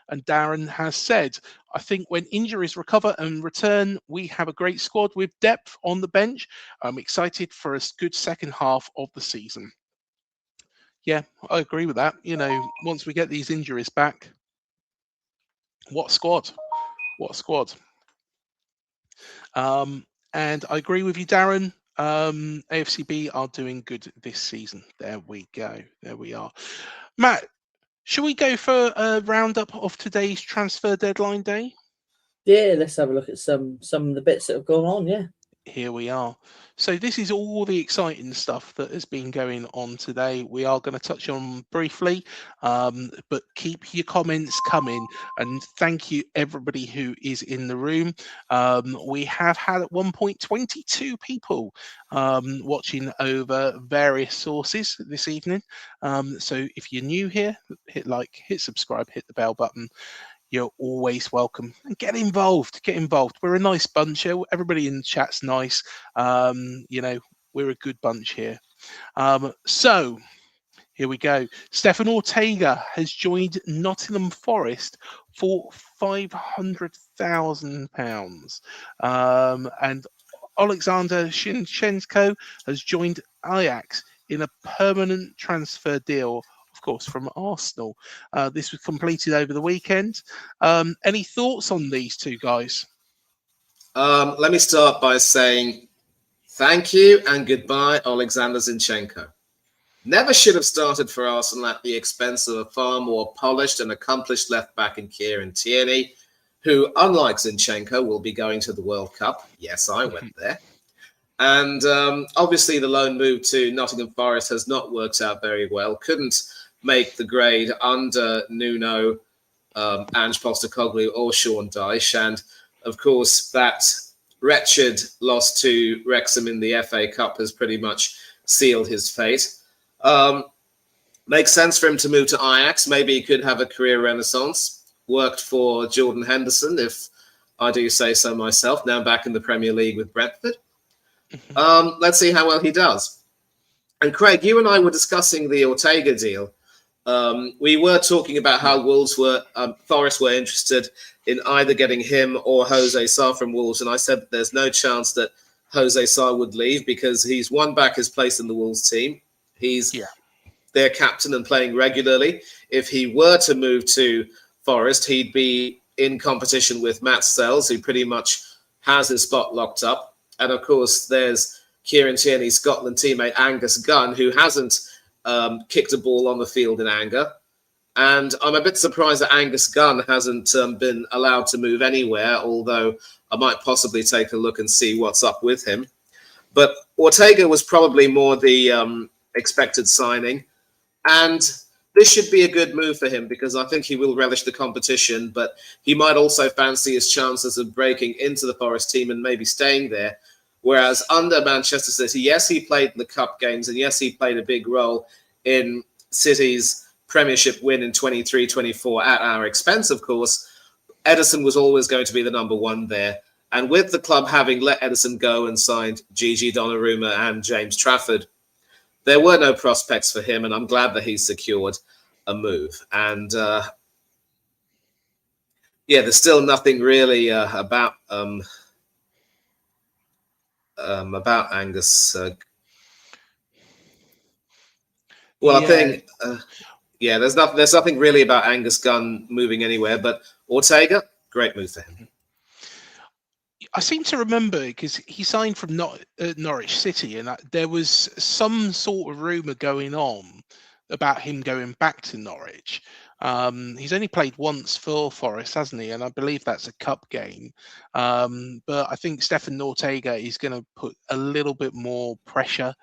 And Darren has said, I think when injuries recover and return, we have a great squad with depth on the bench. I'm excited for a good second half of the season. Yeah, I agree with that. Once we get these injuries back, what squad? And I agree with you, Darren. AFCB are doing good this season. There we go. There we are. Matt, shall we go for a roundup of today's transfer deadline day? Yeah, let's have a look at some of the bits that have gone on. Yeah. here we are. So this is all the exciting stuff that has been going on today. We are going to touch on briefly, but keep your comments coming, and thank you everybody who is in the room. We have had at one point 22 people watching over various sources this evening. So if you're new here, hit like, hit subscribe, hit the bell button. You're always welcome, and get involved. We're a nice bunch here. Everybody in the chat's nice. We're a good bunch here. So here we go. Stefan Ortega has joined Nottingham Forest for £500,000, and Alexander Shinchenko has joined Ajax in a permanent transfer deal, of course, from Arsenal. This was completed over the weekend. Any thoughts on these two guys? Let me start by saying thank you and goodbye, Alexander Zinchenko. Never should have started for Arsenal at the expense of a far more polished and accomplished left-back in Kieran Tierney, who, unlike Zinchenko, will be going to the World Cup. Yes, I went there. And obviously the loan move to Nottingham Forest has not worked out very well. Couldn't make the grade under Nuno, Ange Postecoglou or Sean Dyche. And, of course, that wretched loss to Wrexham in the FA Cup has pretty much sealed his fate. Makes sense for him to move to Ajax. Maybe he could have a career renaissance. Worked for Jordan Henderson, if I do say so myself, now back in the Premier League with Brentford. Let's see how well he does. And Craig, you and I were discussing the Ortega deal. We were talking about how Forest were interested in either getting him or Jose Sarr from Wolves. And I said that there's no chance that Jose Sarr would leave because he's won back his place in the Wolves team. He's their captain and playing regularly. If he were to move to Forest, he'd be in competition with Matt Sells, who pretty much has his spot locked up. And of course, there's Kieran Tierney's Scotland teammate Angus Gunn, who hasn't kicked a ball on the field in anger. And I'm a bit surprised that Angus Gunn hasn't been allowed to move anywhere, although I might possibly take a look and see what's up with him. But Ortega was probably more the expected signing. And this should be a good move for him because I think he will relish the competition, but he might also fancy his chances of breaking into the Forest team and maybe staying there. Whereas under Manchester City, yes, he played in the cup games and yes, he played a big role in City's Premiership win in 23-24 at our expense, of course. Ederson was always going to be the number one there. And with the club having let Ederson go and signed Gigi Donnarumma and James Trafford, there were no prospects for him, and I'm glad that he secured a move. And there's still nothing really about Angus. I think there's nothing really about Angus Gunn moving anywhere. But Ortega, great move for him. I seem to remember because he signed from Norwich City, and there was some sort of rumour going on about him going back to Norwich. He's only played once for Forest, hasn't he? And I believe that's a cup game. But I think Stefan Ortega is going to put a little bit more pressure,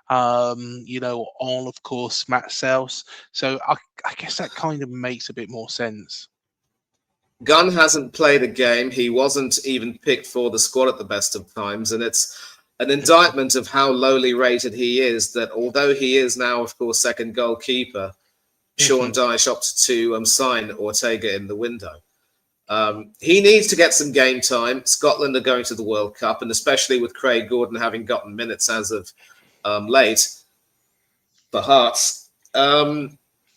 on, of course, Matt Sells. So I guess that kind of makes a bit more sense. Gunn hasn't played a game. He wasn't even picked for the squad at the best of times. And it's an indictment of how lowly rated he is that although he is now, of course, second goalkeeper, Sean Dyche opted to sign Ortega in the window. He needs to get some game time. Scotland are going to the World Cup, and especially with Craig Gordon having gotten minutes as of late for Hearts,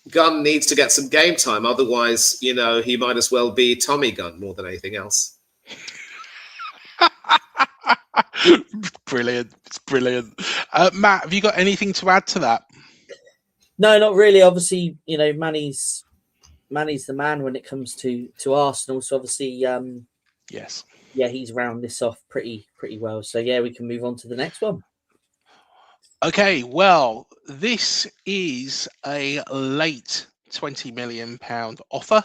Gunn needs to get some game time. Otherwise, he might as well be Tommy Gunn more than anything else. Brilliant. It's brilliant. Matt, have you got anything to add to that? No, not really. Obviously, Manny's the man when it comes to Arsenal. So obviously, yes. Yeah, he's round this off pretty well. So yeah, we can move on to the next one. Okay, well, this is a late £20 million offer,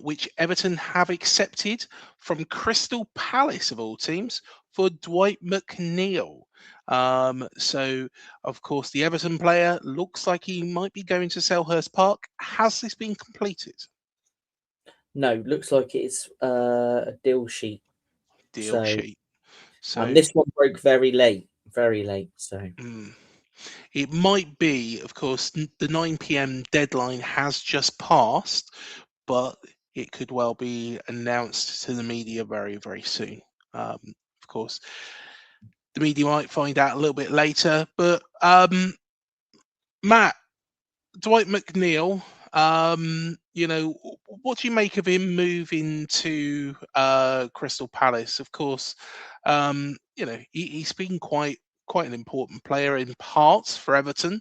which Everton have accepted from Crystal Palace, of all teams, for Dwight McNeil. So, of course, the Everton player looks like he might be going to Selhurst Park. Has this been completed? No, looks like it's a deal sheet. Deal sheet. So this one broke very late. So it might be, of course, the 9 p.m. deadline has just passed, but it could well be announced to the media very, very soon. Of course, the media might find out a little bit later, but Matt, Dwight McNeil, what do you make of him moving to Crystal Palace? Of course, he's been quite an important player in parts for Everton,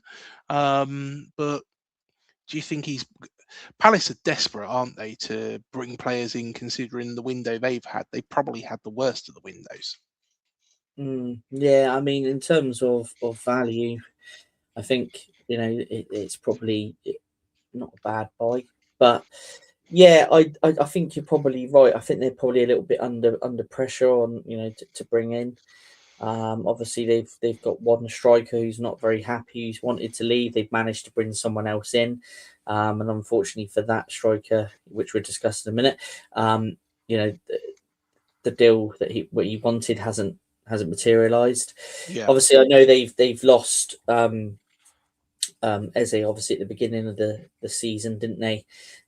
but do you think Palace are desperate, aren't they, to bring players in, considering the window they've had? They probably had the worst of the windows. Yeah, I mean, in terms of value, I think it's probably not a bad buy, but yeah, I think you're probably right. I think they're probably a little bit under pressure on to bring in. Obviously, they've got one striker who's not very happy, who's wanted to leave. They've managed to bring someone else in, and unfortunately for that striker, which we'll discuss in a minute, the deal that what he wanted hasn't materialised. Yeah. Obviously, I know they've lost Eze obviously at the beginning of the season, didn't they?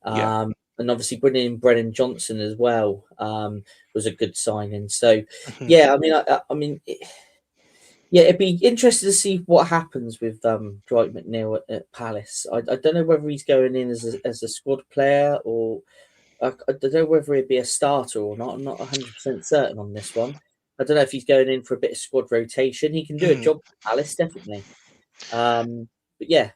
Yeah. And obviously bringing in Brennan Johnson as well was a good signing. So yeah, I mean, it'd be interesting to see what happens with Dwight McNeil at Palace. I don't know whether he's going in as a squad player or I don't know whether he'd be a starter or not. I'm not 100% certain on this one. I don't know if he's going in for a bit of squad rotation. He can do a job for Palace, definitely. But yeah,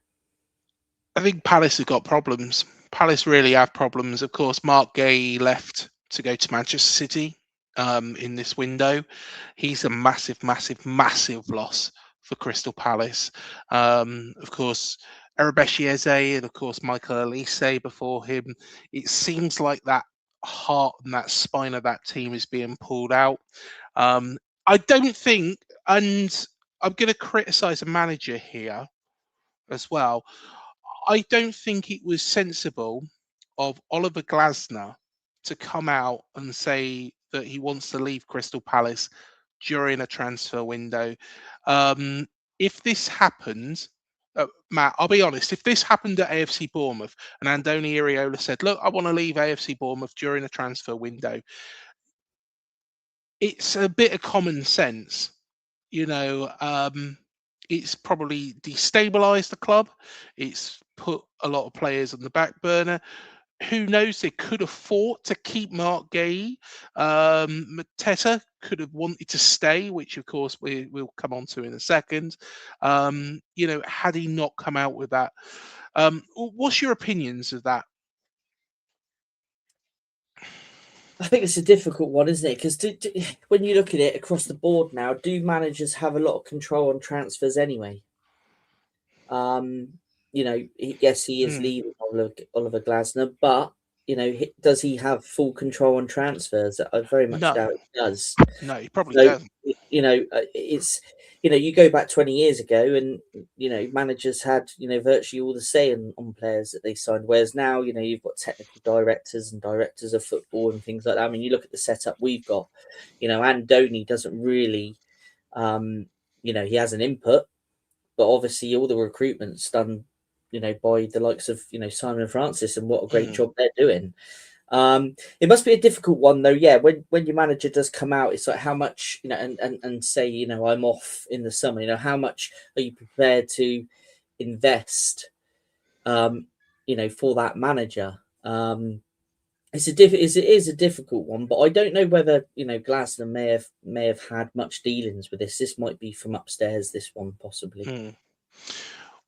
I think Palace have got problems. Palace really have problems. Of course, Mark Gay left to go to Manchester City in this window. He's a massive loss for Crystal Palace. Of course, Erebeshi Eze and of course Michael Elise before him. It seems like that heart and that spine of that team is being pulled out. I don't think, and I'm going to criticise a manager here as well. I don't think it was sensible of Oliver Glasner to come out and say that he wants to leave Crystal Palace during a transfer window. If this happened, Matt, I'll be honest, if this happened at AFC Bournemouth and Andoni Iraola said, look, I want to leave AFC Bournemouth during a transfer window, it's a bit of common sense, it's probably destabilized the club. It's put a lot of players on the back burner. Who knows? They could have fought to keep Mark Gay. Mateta could have wanted to stay, which of course we'll come on to in a second. Had he not come out with that. What's your opinions of that? I think it's a difficult one, isn't it? Because when you look at it across the board now, do managers have a lot of control on transfers anyway? Yes, he is leaving Oliver Glasner, but does he have full control on transfers? I very much doubt he does. No, he probably doesn't. It's you go back 20 years ago, and managers had virtually all the say on players that they signed. Whereas now, you've got technical directors and directors of football and things like that. I mean, you look at the setup we've got. Andoni doesn't really, he has an input, but obviously all the recruitment's done, by the likes of Simon and Francis, and what a great job they're doing. It must be a difficult one though. Yeah, when your manager does come out, it's like how much and say I'm off in the summer. How much are you prepared to invest? For that manager. It is a difficult one, but I don't know whether Glasner may have had much dealings with this. This might be from upstairs. This one possibly.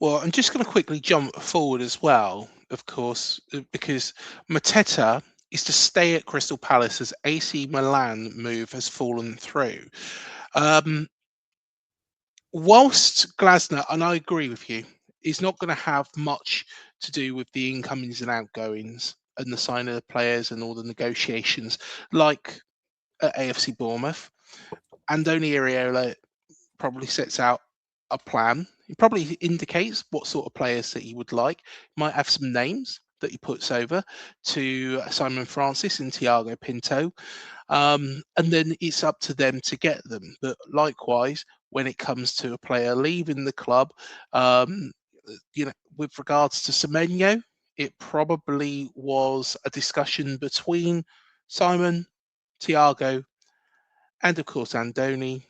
Well, I'm just going to quickly jump forward as well, of course, because Mateta is to stay at Crystal Palace as AC Milan move has fallen through. Whilst Glasner, and I agree with you, is not going to have much to do with the incomings and outgoings and the signing of the players and all the negotiations like at AFC Bournemouth. Andoni Iraola probably sets out a plan. He probably indicates what sort of players that he would like. He might have some names that he puts over to Simon Francis and Thiago Pinto. And then it's up to them to get them. But likewise, when it comes to a player leaving the club, with regards to Semenyo, it probably was a discussion between Simon, Thiago, and of course Andoni.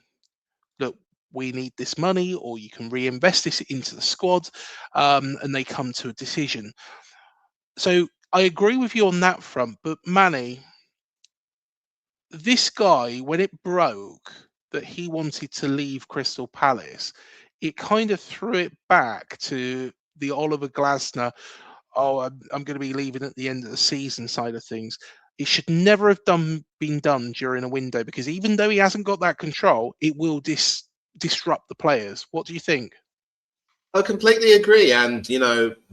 Look, we need this money, or you can reinvest this into the squad, and they come to a decision. So I agree with you on that front, but Manny, this guy, when it broke that he wanted to leave Crystal Palace, it kind of threw it back to the Oliver Glasner, I'm going to be leaving at the end of the season side of things. It should never have been done during a window, because even though he hasn't got that control, it will disrupt the players. What do you think? I completely agree, and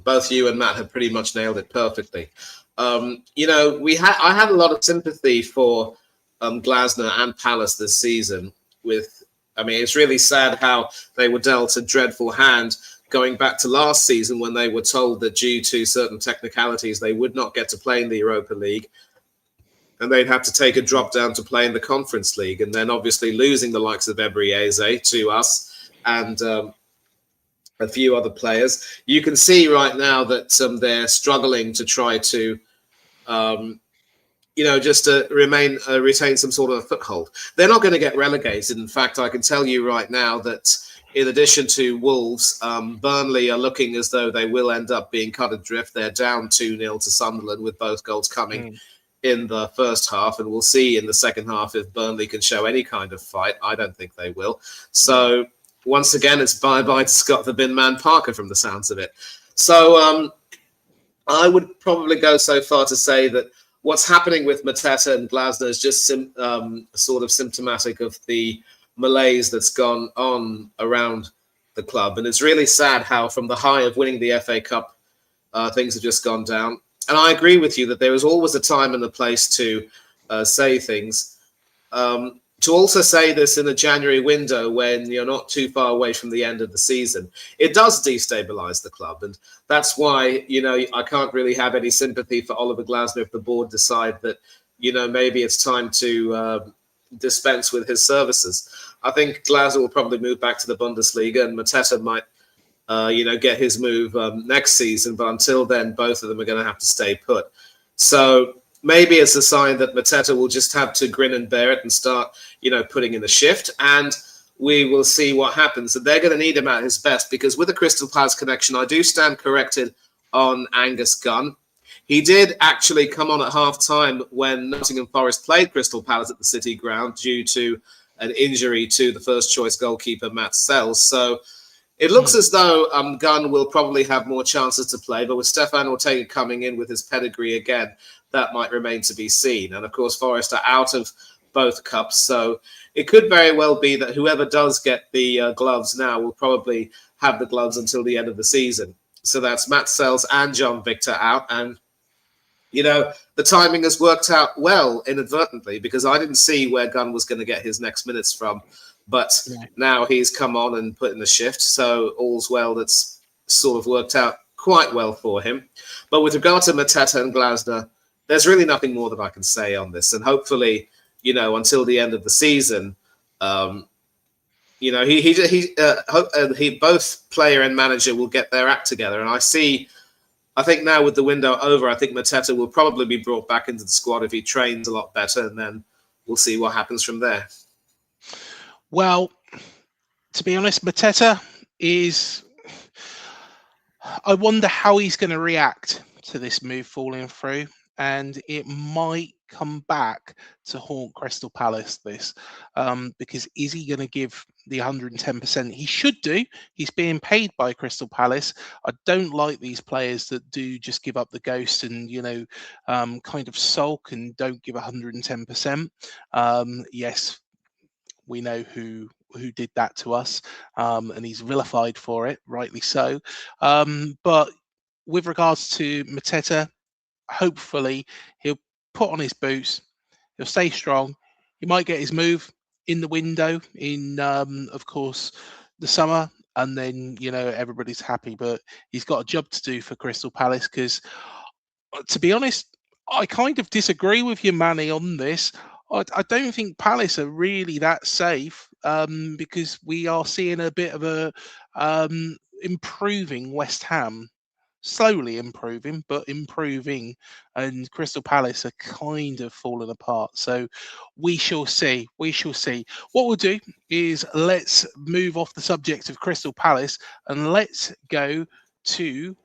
both you and Matt have pretty much nailed it perfectly. I had a lot of sympathy for Glasner and Palace this season. It's really sad how they were dealt a dreadful hand going back to last season, when they were told that due to certain technicalities they would not get to play in the Europa League, and they'd have to take a drop down to play in the Conference League, and then obviously losing the likes of Ebrieze to us and a few other players. You can see right now that they're struggling to try to just to retain some sort of a foothold. They're not going to get relegated. In fact, I can tell you right now that in addition to Wolves, Burnley are looking as though they will end up being cut adrift. They're down 2-0 to Sunderland, with both goals coming in the first half, and we'll see in the second half if Burnley can show any kind of fight. I don't think they will. So once again, it's bye-bye to Scott the Bin Man Parker from the sounds of it. So I would probably go so far to say that what's happening with Mateta and Glasner is just sort of symptomatic of the malaise that's gone on around the club. And it's really sad how from the high of winning the FA Cup, things have just gone down. And I agree with you that there is always a time and a place to say things. To also say this in a January window when you're not too far away from the end of the season, it does destabilise the club. And that's why, I can't really have any sympathy for Oliver Glasner if the board decide that, maybe it's time to dispense with his services. I think Glasner will probably move back to the Bundesliga, and Mateta might, get his move next season. But until then, both of them are going to have to stay put. So maybe it's a sign that Mateta will just have to grin and bear it and start, putting in the shift, and we will see what happens. And they're going to need him at his best, because with the Crystal Palace connection, I do stand corrected on Angus Gunn. He did actually come on at half-time when Nottingham Forest played Crystal Palace at the City Ground due to an injury to the first-choice goalkeeper, Matt Sells. So it looks as though Gunn will probably have more chances to play, but with Stefan Ortega coming in with his pedigree again, that might remain to be seen. And, of course, Forest are out of both cups, so it could very well be that whoever does get the gloves now will probably have the gloves until the end of the season. So that's Matt Sells and John Victor out, and the timing has worked out well inadvertently, because I didn't see where Gunn was going to get his next minutes from. But now he's come on and put in the shift. So all's well. That's sort of worked out quite well for him. But with regard to Mateta and Glasner, there's really nothing more that I can say on this. And hopefully, until the end of the season, he both player and manager will get their act together. And I think now with the window over, I think Mateta will probably be brought back into the squad if he trains a lot better, and then we'll see what happens from there. Well, to be honest, Mateta is... I wonder how he's going to react to this move falling through, and it might come back to haunt Crystal Palace, because is he going to give the 110%? He should do. He's being paid by Crystal Palace. I don't like these players that do just give up the ghost and, kind of sulk and don't give 110%. Yes, we know who did that to us, and he's vilified for it, rightly so. But with regards to Mateta, hopefully he'll put on his boots, he'll stay strong, he might get his move, in the window in, of course, the summer, and then everybody's happy. But he's got a job to do for Crystal Palace because, to be honest, I kind of disagree with you, Manny, on this. I don't think Palace are really that safe because we are seeing a bit of a improving West Ham, slowly improving, but improving, and Crystal Palace are kind of falling apart. So we shall see. We shall see. What we'll do is let's move off the subject of Crystal Palace and let's go to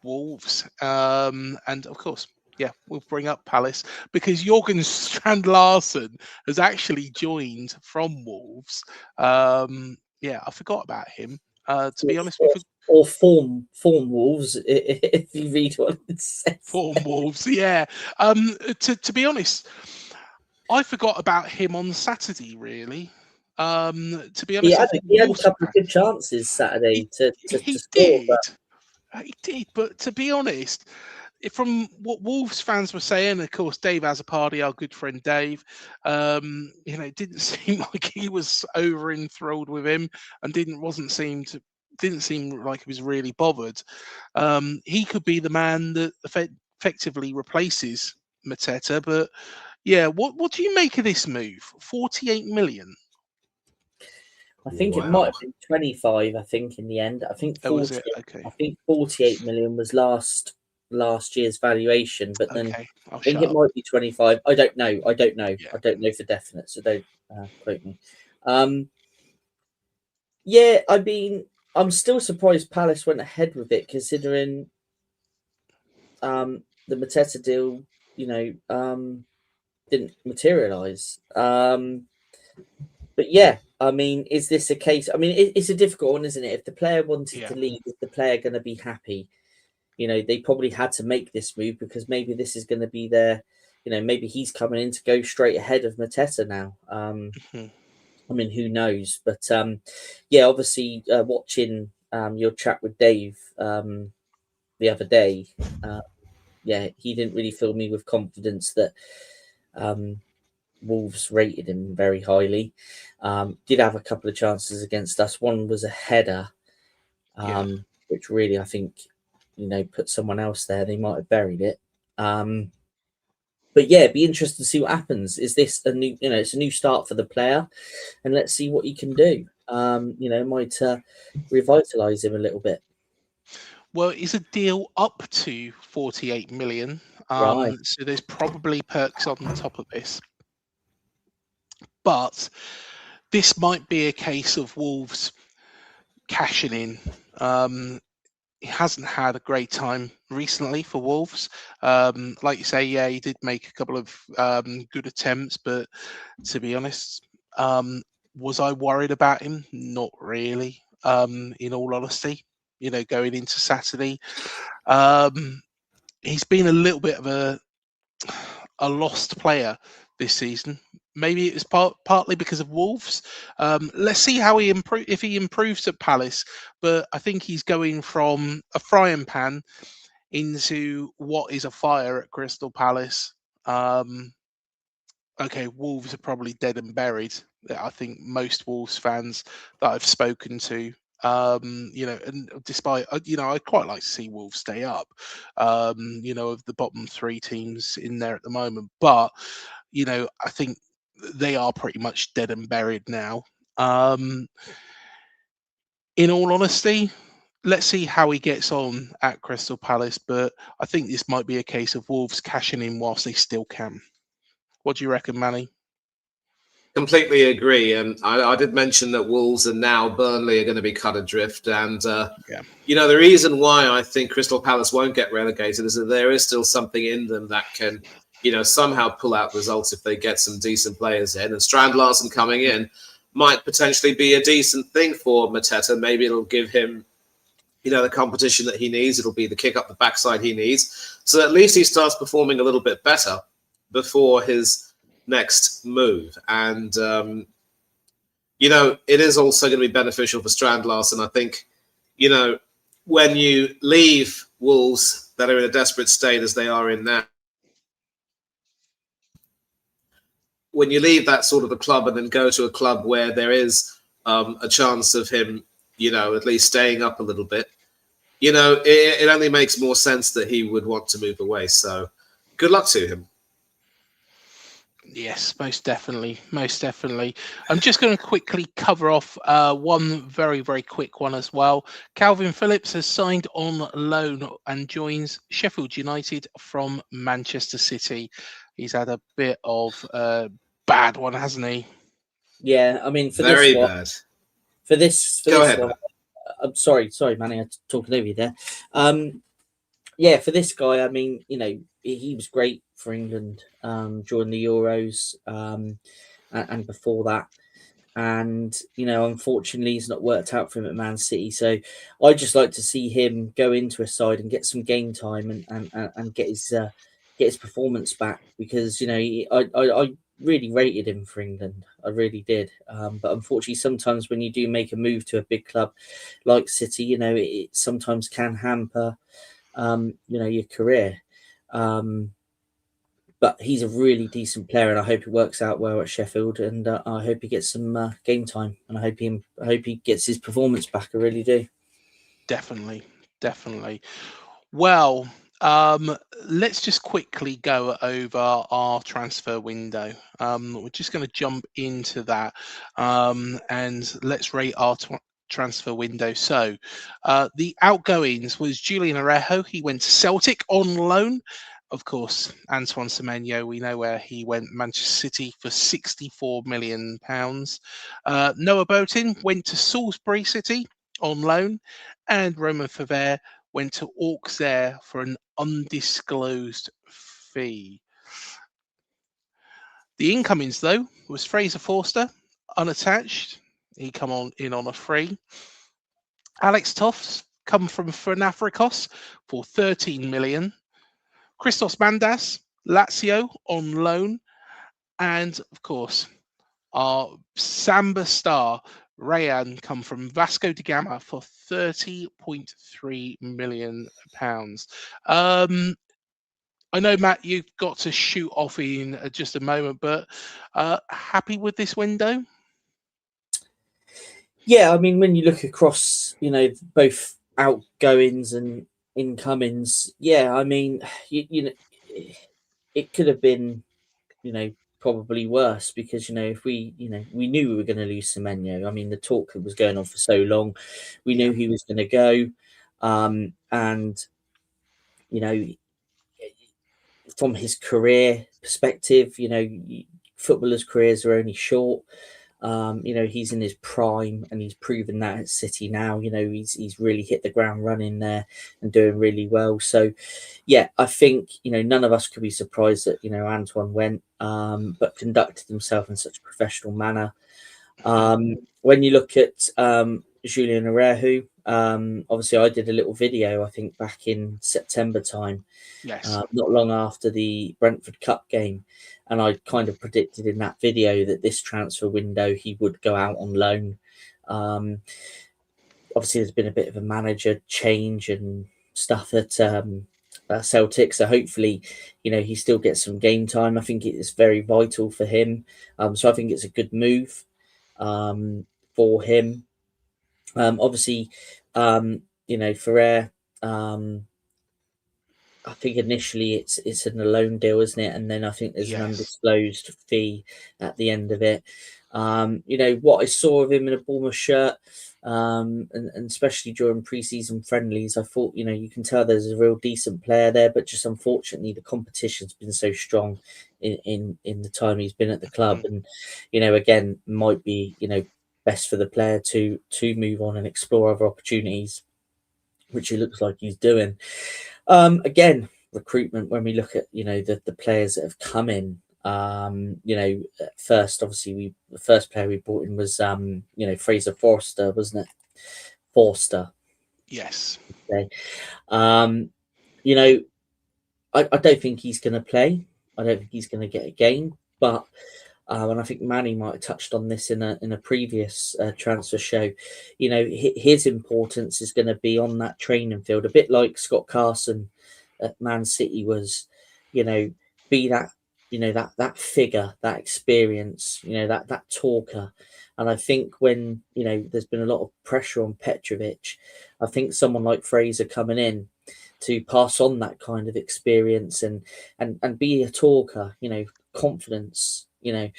Wolves. And of course, yeah, we'll bring up Palace because Jorgen Strand Larsen has actually joined from Wolves. Yeah, I forgot about him. To be honest, or form Wolves, if you read what it says. Form Wolves, yeah. To be honest, I forgot about him on Saturday. Really, to be honest, he had a couple of good chances Saturday to score. He did, but to be honest, from what Wolves fans were saying, of course, Dave Azzopardi, our good friend Dave, it didn't seem like he was over enthralled with him, and didn't seem like he was really bothered. He could be the man that effectively replaces Mateta, but yeah, what do you make of this move? 48 million. I think it might have been 25. I think in the end, I think 40. Okay. I think 48 million was last year's valuation, but then I think it might be 25. I don't know. Yeah. I don't know for definite, so don't quote me. Yeah, I mean, I'm still surprised Palace went ahead with it, considering the Mateta deal, didn't materialise. But yeah, I mean, is this a case? I mean, it's a difficult one, isn't it? If the player wanted to leave, is the player going to be happy? They probably had to make this move because maybe this is going to be their, maybe he's coming in to go straight ahead of Mateta now. I mean, who knows? But yeah, obviously, watching your chat with Dave the other day, yeah, he didn't really fill me with confidence that Wolves rated him very highly. Did have a couple of chances against us. One was a header, which really, I think, put someone else there. They might have buried it. But yeah, it'd be interesting to see what happens. Is this a new, it's a new start for the player, and let's see what he can do. Might revitalise him a little bit. Well, it's a deal up to 48 million. Right. So there's probably perks on the top of this. But this might be a case of Wolves cashing in. He hasn't had a great time recently for Wolves. Like you say, yeah, he did make a couple of good attempts, but to be honest, was I worried about him? Not really. In all honesty, going into Saturday, he's been a little bit of a lost player this season. Maybe it was partly because of Wolves. Let's see how if he improves at Palace. But I think he's going from a frying pan into what is a fire at Crystal Palace. Okay, Wolves are probably dead and buried. I think most Wolves fans that I've spoken to, and despite, I'd quite like to see Wolves stay up, of the bottom three teams in there at the moment. But, I think they are pretty much dead and buried now. In all honesty, let's see how he gets on at Crystal Palace. But I think this might be a case of Wolves cashing in whilst they still can. What do you reckon, Manny? Completely agree. And I did mention that Wolves and now Burnley are going to be cut adrift. And, the reason why I think Crystal Palace won't get relegated is that there is still something in them that can, somehow pull out results if they get some decent players in. And Strand Larsen coming in might potentially be a decent thing for Mateta. Maybe it'll give him, the competition that he needs. It'll be the kick up the backside he needs. So at least he starts performing a little bit better before his next move. And, it is also going to be beneficial for Strand Larsen. I think, when you leave Wolves that are in a desperate state as they are in now, when you leave that sort of a club and then go to a club where there is a chance of him, at least staying up a little bit, it only makes more sense that he would want to move away. So good luck to him. Yes, most definitely. Most definitely. I'm just going to quickly cover off one very, very quick one as well. Calvin Phillips has signed on loan and joins Sheffield United from Manchester City. He's had a bit of a bad one, hasn't he? Yeah, I mean, for Very this one, bad. for this Go ahead, one, Matt. I'm sorry, Manny, I'm talking over you there. Yeah, for this guy, I mean, he was great for England during the Euros and before that. And, unfortunately, he's not worked out for him at Man City. So I'd just like to see him go into a side and get some game time and get his performance back, because, I really rated him for England. I really did. But unfortunately, sometimes when you do make a move to a big club like City, it sometimes can hamper your career. But he's a really decent player, and I hope it works out well at Sheffield. And I hope he gets some game time, and I hope he gets his performance back. I really do. Definitely. Well, let's just quickly go over our transfer window. We're just going to jump into that, and let's rate our transfer window. So the outgoings was Julian Arejo. He went to Celtic on loan. Of course, Antoine Semenyo, we know where he went, Manchester City for £64 million. Noah Botin went to Salisbury City on loan, and Roman Faver went to Auxerre for an undisclosed fee. The incomings, though, was Fraser Forster, unattached. He come in on a free. Alex Toffs come from Fanafrikos for 13 million. Christos Mandas, Lazio on loan. And, of course, our Samba star, Rayan, come from Vasco da Gama for £30.3 million. I know, Matt, you've got to shoot off in just a moment, but happy with this window? Yeah, I mean, when you look across, both outgoings and incomings, yeah, I mean, it could have been, probably worse, because if we knew we were going to lose Semenyo. I mean, the talk was going on for so long. We knew he was going to go, and from his career perspective, footballers' careers are only short. He's in his prime, and he's proven that at City now. He's really hit the ground running there and doing really well. So, yeah, I think none of us could be surprised that Antoine went, but conducted himself in such a professional manner. When you look at Julian Arejo, obviously I did a little video, I think back in September time, not long after the Brentford Cup game, and I kind of predicted in that video that this transfer window he would go out on loan. Obviously there's been a bit of a manager change and stuff at Celtic, so hopefully he still gets some game time. I think it's very vital for him, so I think it's a good move for him. Obviously, Ferrer, I think initially it's an loan deal, isn't it? And then I think there's an undisclosed fee at the end of it. What I saw of him in a Bournemouth shirt, and especially during pre-season friendlies, I thought, you can tell there's a real decent player there, but just unfortunately the competition's been so strong in the time he's been at the club. And, again, might be, best for the player to move on and explore other opportunities, which it looks like he's doing. Again, recruitment, when we look at the players that have come in, first, obviously the first player we brought in was Fraser Forster, wasn't it? Forster. Yes. Okay. I don't think he's going to play. I don't think he's going to get a game, but and I think Manny might have touched on this in a previous transfer show. His importance is going to be on that training field, a bit like Scott Carson at Man City was. Be that that figure, that experience, that talker. And I think when there's been a lot of pressure on Petrovic, I think someone like Fraser coming in to pass on that kind of experience and be a talker, confidence, I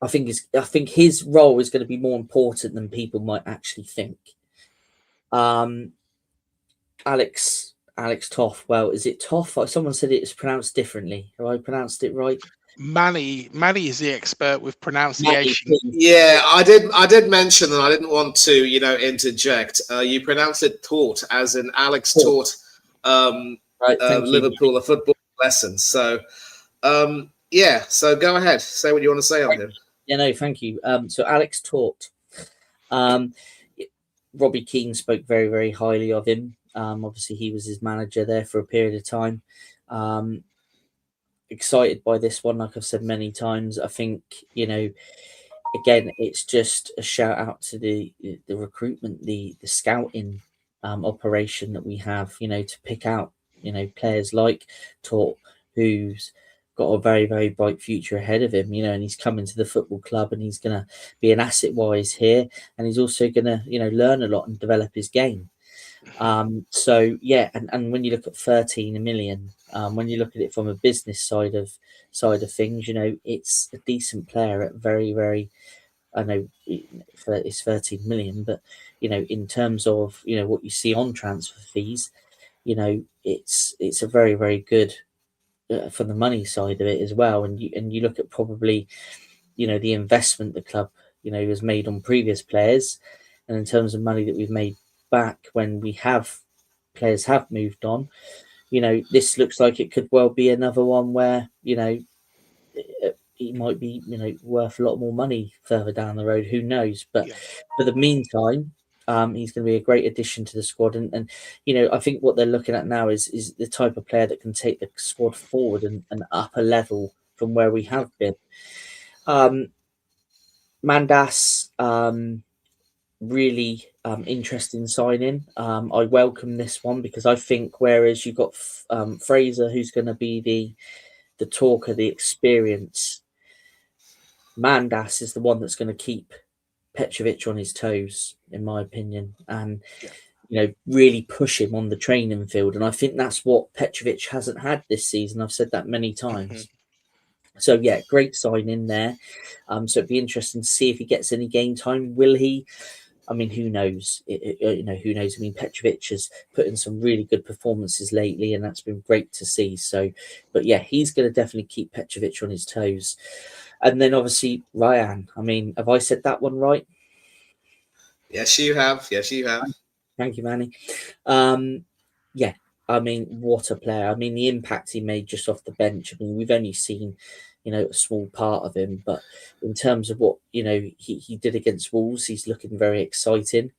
think his role is going to be more important than people might actually think. Alex Toff. Well, is it Toff? Someone said it's pronounced differently. Have I pronounced it right? Manny is the expert with Manny, pronunciation. Yeah, I did mention, and I didn't want to, interject. You pronounce it taught, as in Alex taught right, Liverpool a football lesson. So, yeah. So go ahead, say what you want to say on him. Yeah, no, thank you. So Alex taught. Robbie Keane spoke very, very highly of him. Obviously, he was his manager there for a period of time. Excited by this one, like I've said many times. I think again, it's just a shout out to the recruitment, the scouting operation that we have. To pick out players like Tort, who's got a very, very bright future ahead of him. And he's coming to the football club, and he's going to be an asset wise here, and he's also going to learn a lot and develop his game. So yeah, and when you look at 13 million, when you look at it from a business side of things, it's a decent player at very, very, I know it's 13 million, but in terms of what you see on transfer fees, it's a very, very good for the money side of it as well. And you look at probably the investment the club has made on previous players, and in terms of money that we've made back when players have moved on, this looks like it could well be another one where he might be worth a lot more money further down the road. Who knows? But for the meantime, he's going to be a great addition to the squad, and I think what they're looking at now is the type of player that can take the squad forward and up a level from where we have been. Mandas, really interesting signing. I welcome this one because I think whereas you've got Fraser, who's going to be the talker, the experience, Mandas is the one that's going to keep Petrovic on his toes, in my opinion, and really push him on the training field. And I think that's what Petrovic hasn't had this season. I've said that many times. So yeah, great sign in there. So it'd be interesting to see if he gets any game time. Will he? I mean, who knows? Who knows? I mean, Petrovic has put in some really good performances lately, and that's been great to see. So, but yeah, he's going to definitely keep Petrovic on his toes. And then obviously Ryan. I mean, have I said that one right? Yes, you have. Yes, you have. Thank you, Manny. Yeah, I mean, what a player. I mean, the impact he made just off the bench. I mean, we've only seen, a small part of him, but in terms of what, he did against Wolves, he's looking very exciting.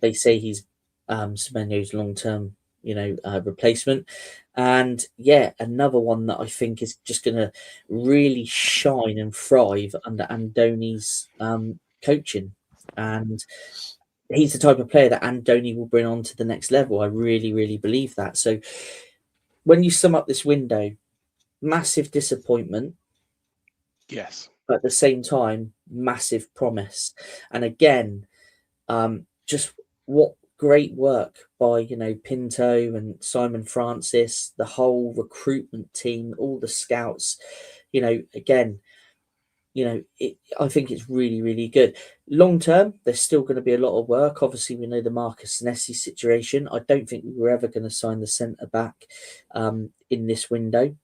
They say he's Semenyo's long-term, replacement. And yeah, another one that I think is just going to really shine and thrive under Andoni's coaching. And he's the type of player that Andoni will bring on to the next level. I really, really believe that. So when you sum up this window, massive disappointment. Yes. But at the same time, massive promise. And again, just what great work by, Pinto and Simon Francis, the whole recruitment team, all the scouts, again, I think it's really, really good. Long term, there's still going to be a lot of work. Obviously, we know the Marcus Senesi situation. I don't think we were ever going to sign the centre back in this window.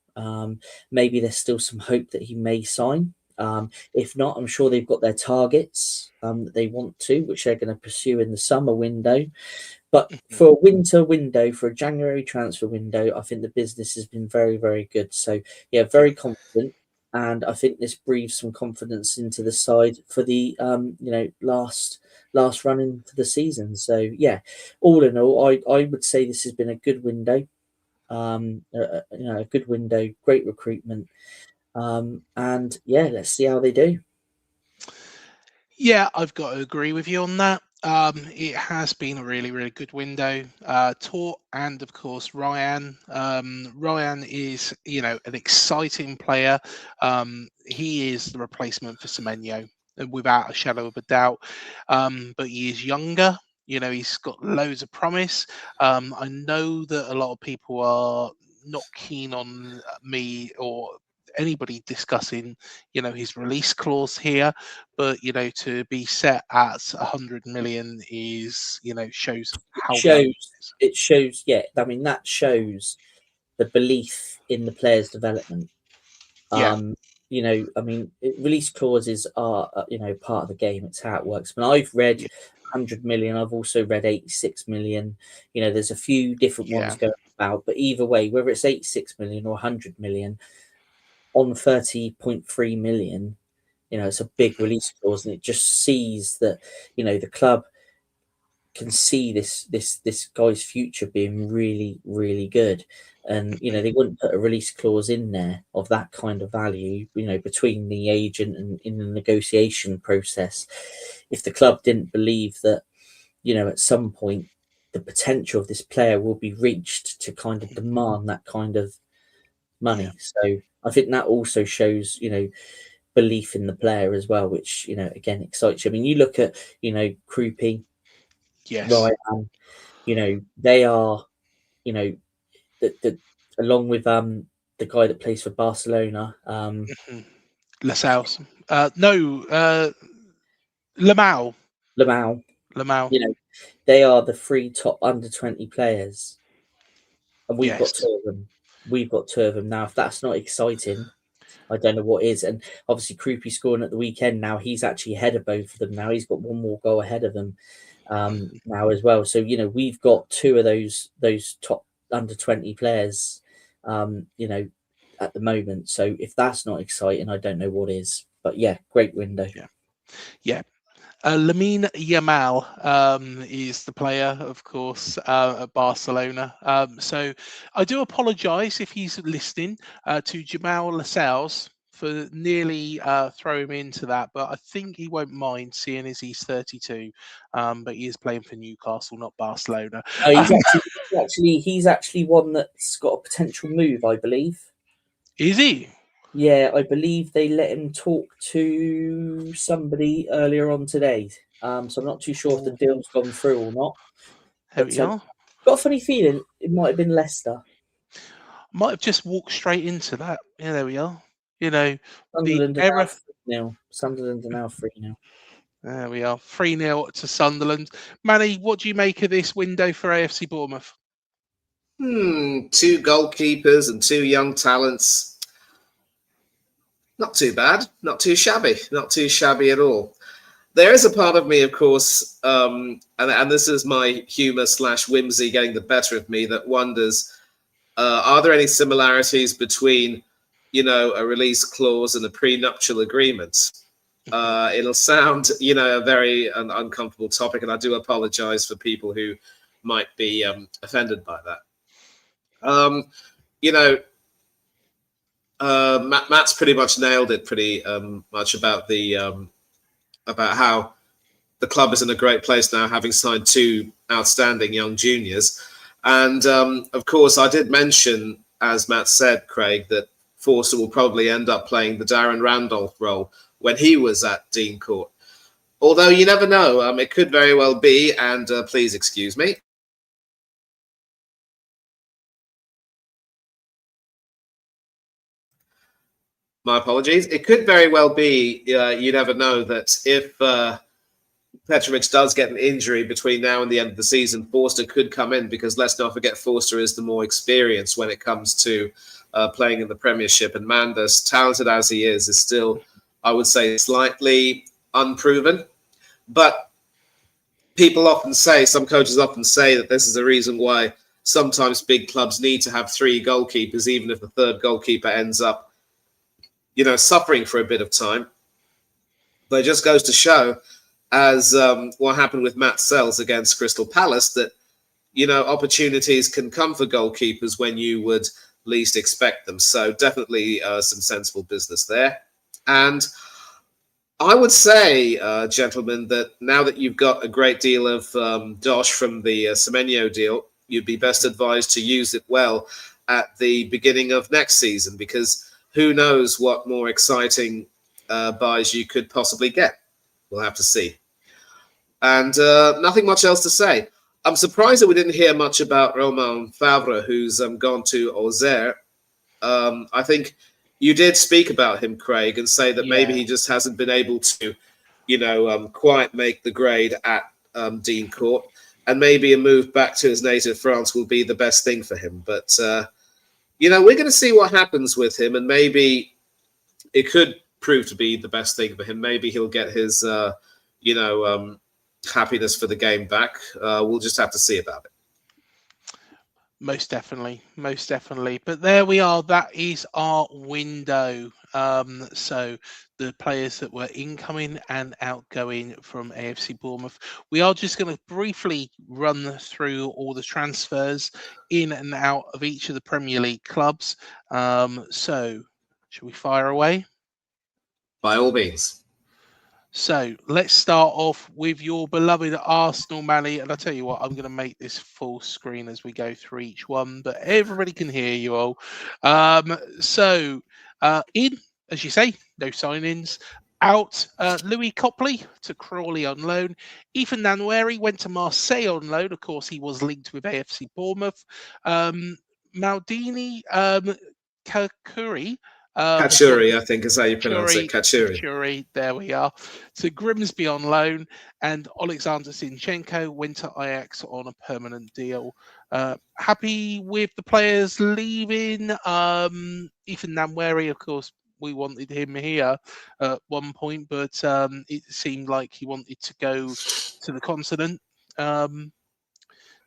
Maybe there's still some hope that he may sign. If not, I'm sure they've got their targets that they want to, which they're going to pursue in the summer window. But for a winter window, for a January transfer window, I think the business has been very, very good. So, yeah, very confident. And I think this breathes some confidence into the side for the last run into the season. So yeah, all in all, I would say this has been a good window. A good window, great recruitment, and yeah, let's see how they do. Yeah, I've got to agree with you on that. It has been a really, really good window. Tor and of course Ryan. Ryan is, an exciting player. He is the replacement for Semenyo, without a shadow of a doubt. But he is younger. He's got loads of promise. I know that a lot of people are not keen on me or anybody discussing, his release clause here, but to be set at 100 million is, shows how valuable it is. It shows, yeah. I mean, that shows the belief in the player's development. Yeah. I mean, release clauses are, part of the game. It's how it works. But I've read 100 million. I've also read 86 million. There's a few different ones going about, but either way, whether it's 86 million or 100 million on 30.3 million, it's a big release clause, and it just sees that, the club can see this guy's future being really, really good. And they wouldn't put a release clause in there of that kind of value, between the agent and in the negotiation process, if the club didn't believe that, at some point the potential of this player will be reached to kind of demand that kind of money. So I think that also shows, belief in the player as well, which, again, excites you. I mean, you look at, Krupi, Yes. Ryan, they are, the along with the guy that plays for Barcelona, Lascelles. Lamau. Lamau, they are the 3 top under 20 players, and we've got 2 of them. We've got 2 of them now. If that's not exciting, I don't know what is. And obviously, Krupi scoring at the weekend. Now he's actually ahead of both of them. Now he's got 1 more goal ahead of them now as well. So we've got 2 of those top under 20 players, at the moment. So if that's not exciting, I don't know what is. But yeah, great window. Yeah. Lamine Yamal is the player, of course, at Barcelona. So I do apologise if he's listening to Jamal Lascelles for nearly throw him into that, but I think he won't mind, seeing as he's 32. But he is playing for Newcastle, not Barcelona. He's actually one that's got a potential move, I believe. Is he? Yeah, I believe they let him talk to somebody earlier on today. So I'm not too sure if the deal's gone through or not. There we are. Got a funny feeling it might have been Leicester. Might have just walked straight into that. Yeah, there we are. Sunderland the error. Sunderland are now 3-0. There we are. 3-0 to Sunderland. Manny, what do you make of this window for AFC Bournemouth? 2 goalkeepers and 2 young talents. Not too bad. Not too shabby. Not too shabby at all. There is a part of me, of course, and this is my humour / whimsy getting the better of me, that wonders, are there any similarities between, a release clause and a prenuptial agreement? It'll sound, a very uncomfortable topic, and I do apologise for people who might be offended by that. Matt's pretty much nailed it pretty much about about how the club is in a great place now, having signed 2 outstanding young juniors. And of course, I did mention, as Matt said, Craig, that Forster will probably end up playing the Darren Randolph role when he was at Dean Court. Although you never know, it could very well be, and please excuse me. My apologies. It could very well be, you never know, that if Petrovic does get an injury between now and the end of the season, Forster could come in, because let's not forget Forster is the more experienced when it comes to playing in the Premiership. And Manders, talented as he is still, I would say, slightly unproven. But people often say, some coaches often say, that this is the reason why sometimes big clubs need to have 3 goalkeepers, even if the 3rd goalkeeper ends up suffering for a bit of time. But it just goes to show, as what happened with Matt Sells against Crystal Palace, that, opportunities can come for goalkeepers when you would least expect them. So definitely some sensible business there. And I would say, gentlemen, that now that you've got a great deal of dosh from the Semenyo deal, you'd be best advised to use it well at the beginning of next season, because who knows what more exciting buys you could possibly get. We'll have to see. And nothing much else to say. I'm surprised that we didn't hear much about Romain Favre, who's gone to Auxerre. I think you did speak about him, Craig, and say that maybe he just hasn't been able to, quite make the grade at Dean Court, and maybe a move back to his native France will be the best thing for him. But, we're going to see what happens with him, and maybe it could prove to be the best thing for him. Maybe he'll get his, happiness for the game back. We'll just have to see about it. Most definitely. But there we are. That is our window. So the players that were incoming and outgoing from AFC Bournemouth. We are just going to briefly run through all the transfers in and out of each of the Premier League clubs. So should we fire away? By all means. So let's start off with your beloved Arsenal, Manny. And I'll tell you what, I'm going to make this full screen as we go through each one, but everybody can hear you all. In, as you say, no signings. Out, Louis Copley to Crawley on loan. Ethan Nwaneri went to Marseille on loan. Of course, he was linked with AFC Bournemouth. Maldini Kakuri. Kachuri, I think is how you pronounce it. Kachuri, there we are. To Grimsby on loan, and Alexander Zinchenko went to Ajax on a permanent deal. Happy with the players leaving. Ethan Nwaneri, of course, we wanted him here at one point, but it seemed like he wanted to go to the continent.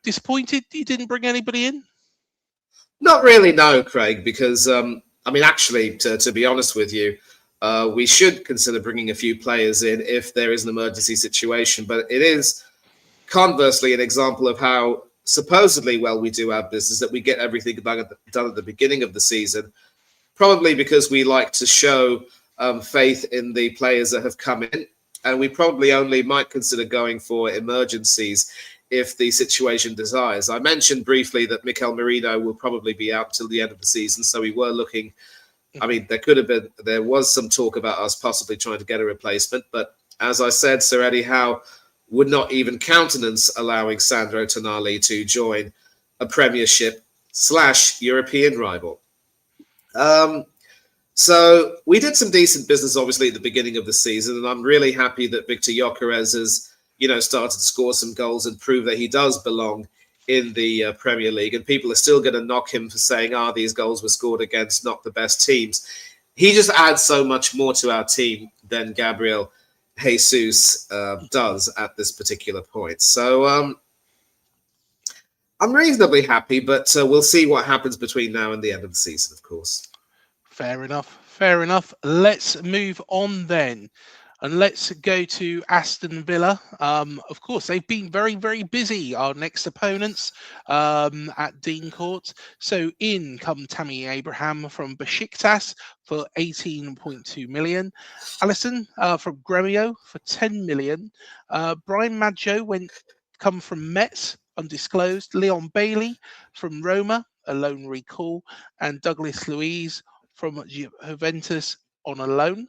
Disappointed you didn't bring anybody in? Not really, no, Craig, because actually, to be honest with you, we should consider bringing a few players in if there is an emergency situation. But it is conversely an example of how supposedly well we do our business, that we get everything done at the beginning of the season, probably because we like to show faith in the players that have come in. And we probably only might consider going for emergencies if the situation desires. I mentioned briefly that Mikel Merino will probably be out till the end of the season, so we were looking. There was some talk about us possibly trying to get a replacement, but as I said, Sir Eddie Howe would not even countenance allowing Sandro Tonali to join a Premiership / European rival. So we did some decent business, obviously, at the beginning of the season, and I'm really happy that Victor Gyökeres has started to score some goals and prove that he does belong in the Premier League. And people are still going to knock him for saying, these goals were scored against not the best teams. He just adds so much more to our team than Gabriel Jesus does at this particular point. So I'm reasonably happy, but we'll see what happens between now and the end of the season, of course. Fair enough. Let's move on then. And let's go to Aston Villa. Of course, they've been very, very busy. Our next opponents at Dean Court. So in come Tammy Abraham from Besiktas for 18.2 million. Alisson from Gremio for 10 million. Brian Maggio come from Metz, undisclosed. Leon Bailey from Roma, a loan recall. And Douglas Luiz from Juventus on a loan.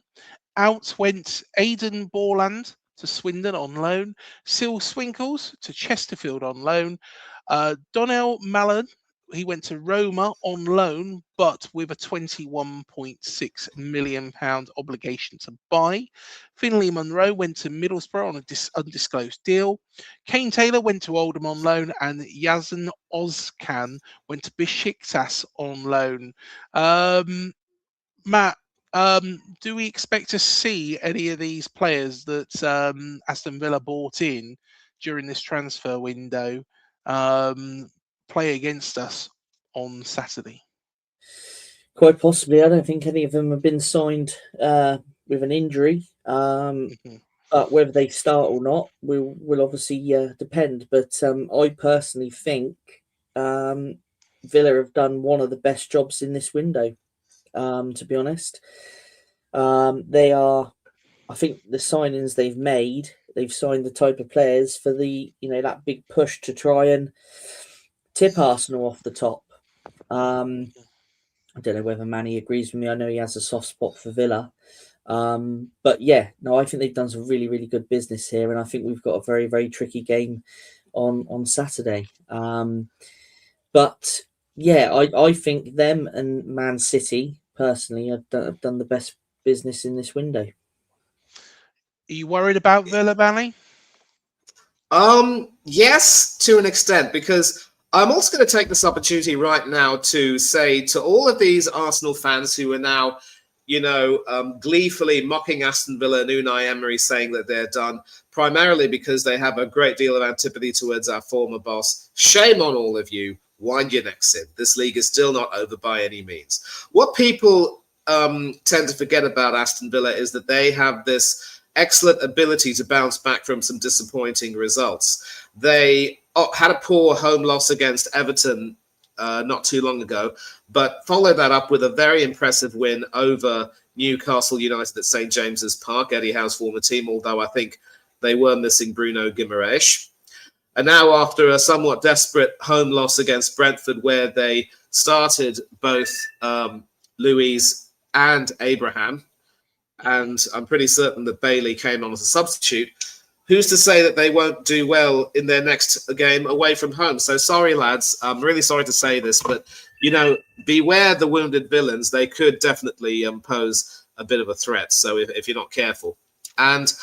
Out went Aidan Borland to Swindon on loan. Sil Swinkles to Chesterfield on loan. Donnell Mallon, he went to Roma on loan, but with a £21.6 million obligation to buy. Finley Munro went to Middlesbrough on an undisclosed deal. Kane Taylor went to Oldham on loan, and Yazan Ozcan went to Besiktas on loan. Matt, do we expect to see any of these players that Aston Villa bought in during this transfer window play against us on Saturday? Quite possibly. I don't think any of them have been signed with an injury. But whether they start or not will obviously depend. But I personally think Villa have done one of the best jobs in this window. To be honest, they are I think the signings they've made, they've signed the type of players for the, that big push to try and tip Arsenal off the top. I don't know whether Manny agrees with me. I know he has a soft spot for Villa. But yeah, no, I think they've done some really, really good business here. And I think we've got a very, very tricky game on Saturday. But yeah, I think them and Man City, personally, have done the best business in this window. Are you worried about Villa, Manny? Yes, to an extent, because I'm also going to take this opportunity right now to say to all of these Arsenal fans who are now, gleefully mocking Aston Villa and Unai Emery, saying that they're done, primarily because they have a great deal of antipathy towards our former boss. Shame on all of you. Wind your necks in. This league is still not over by any means. What people tend to forget about Aston Villa is that they have this excellent ability to bounce back from some disappointing results. They had a poor home loss against Everton not too long ago, but followed that up with a very impressive win over Newcastle United at St. James's Park, Eddie Howe's former team, although I think they were missing Bruno Guimaraes. And now after a somewhat desperate home loss against Brentford, where they started both Luiz and Abraham, and I'm pretty certain that Bailey came on as a substitute, who's to say that they won't do well in their next game away from home? So sorry, lads. I'm really sorry to say this, but, beware the wounded villains. They could definitely pose a bit of a threat, so if you're not careful. And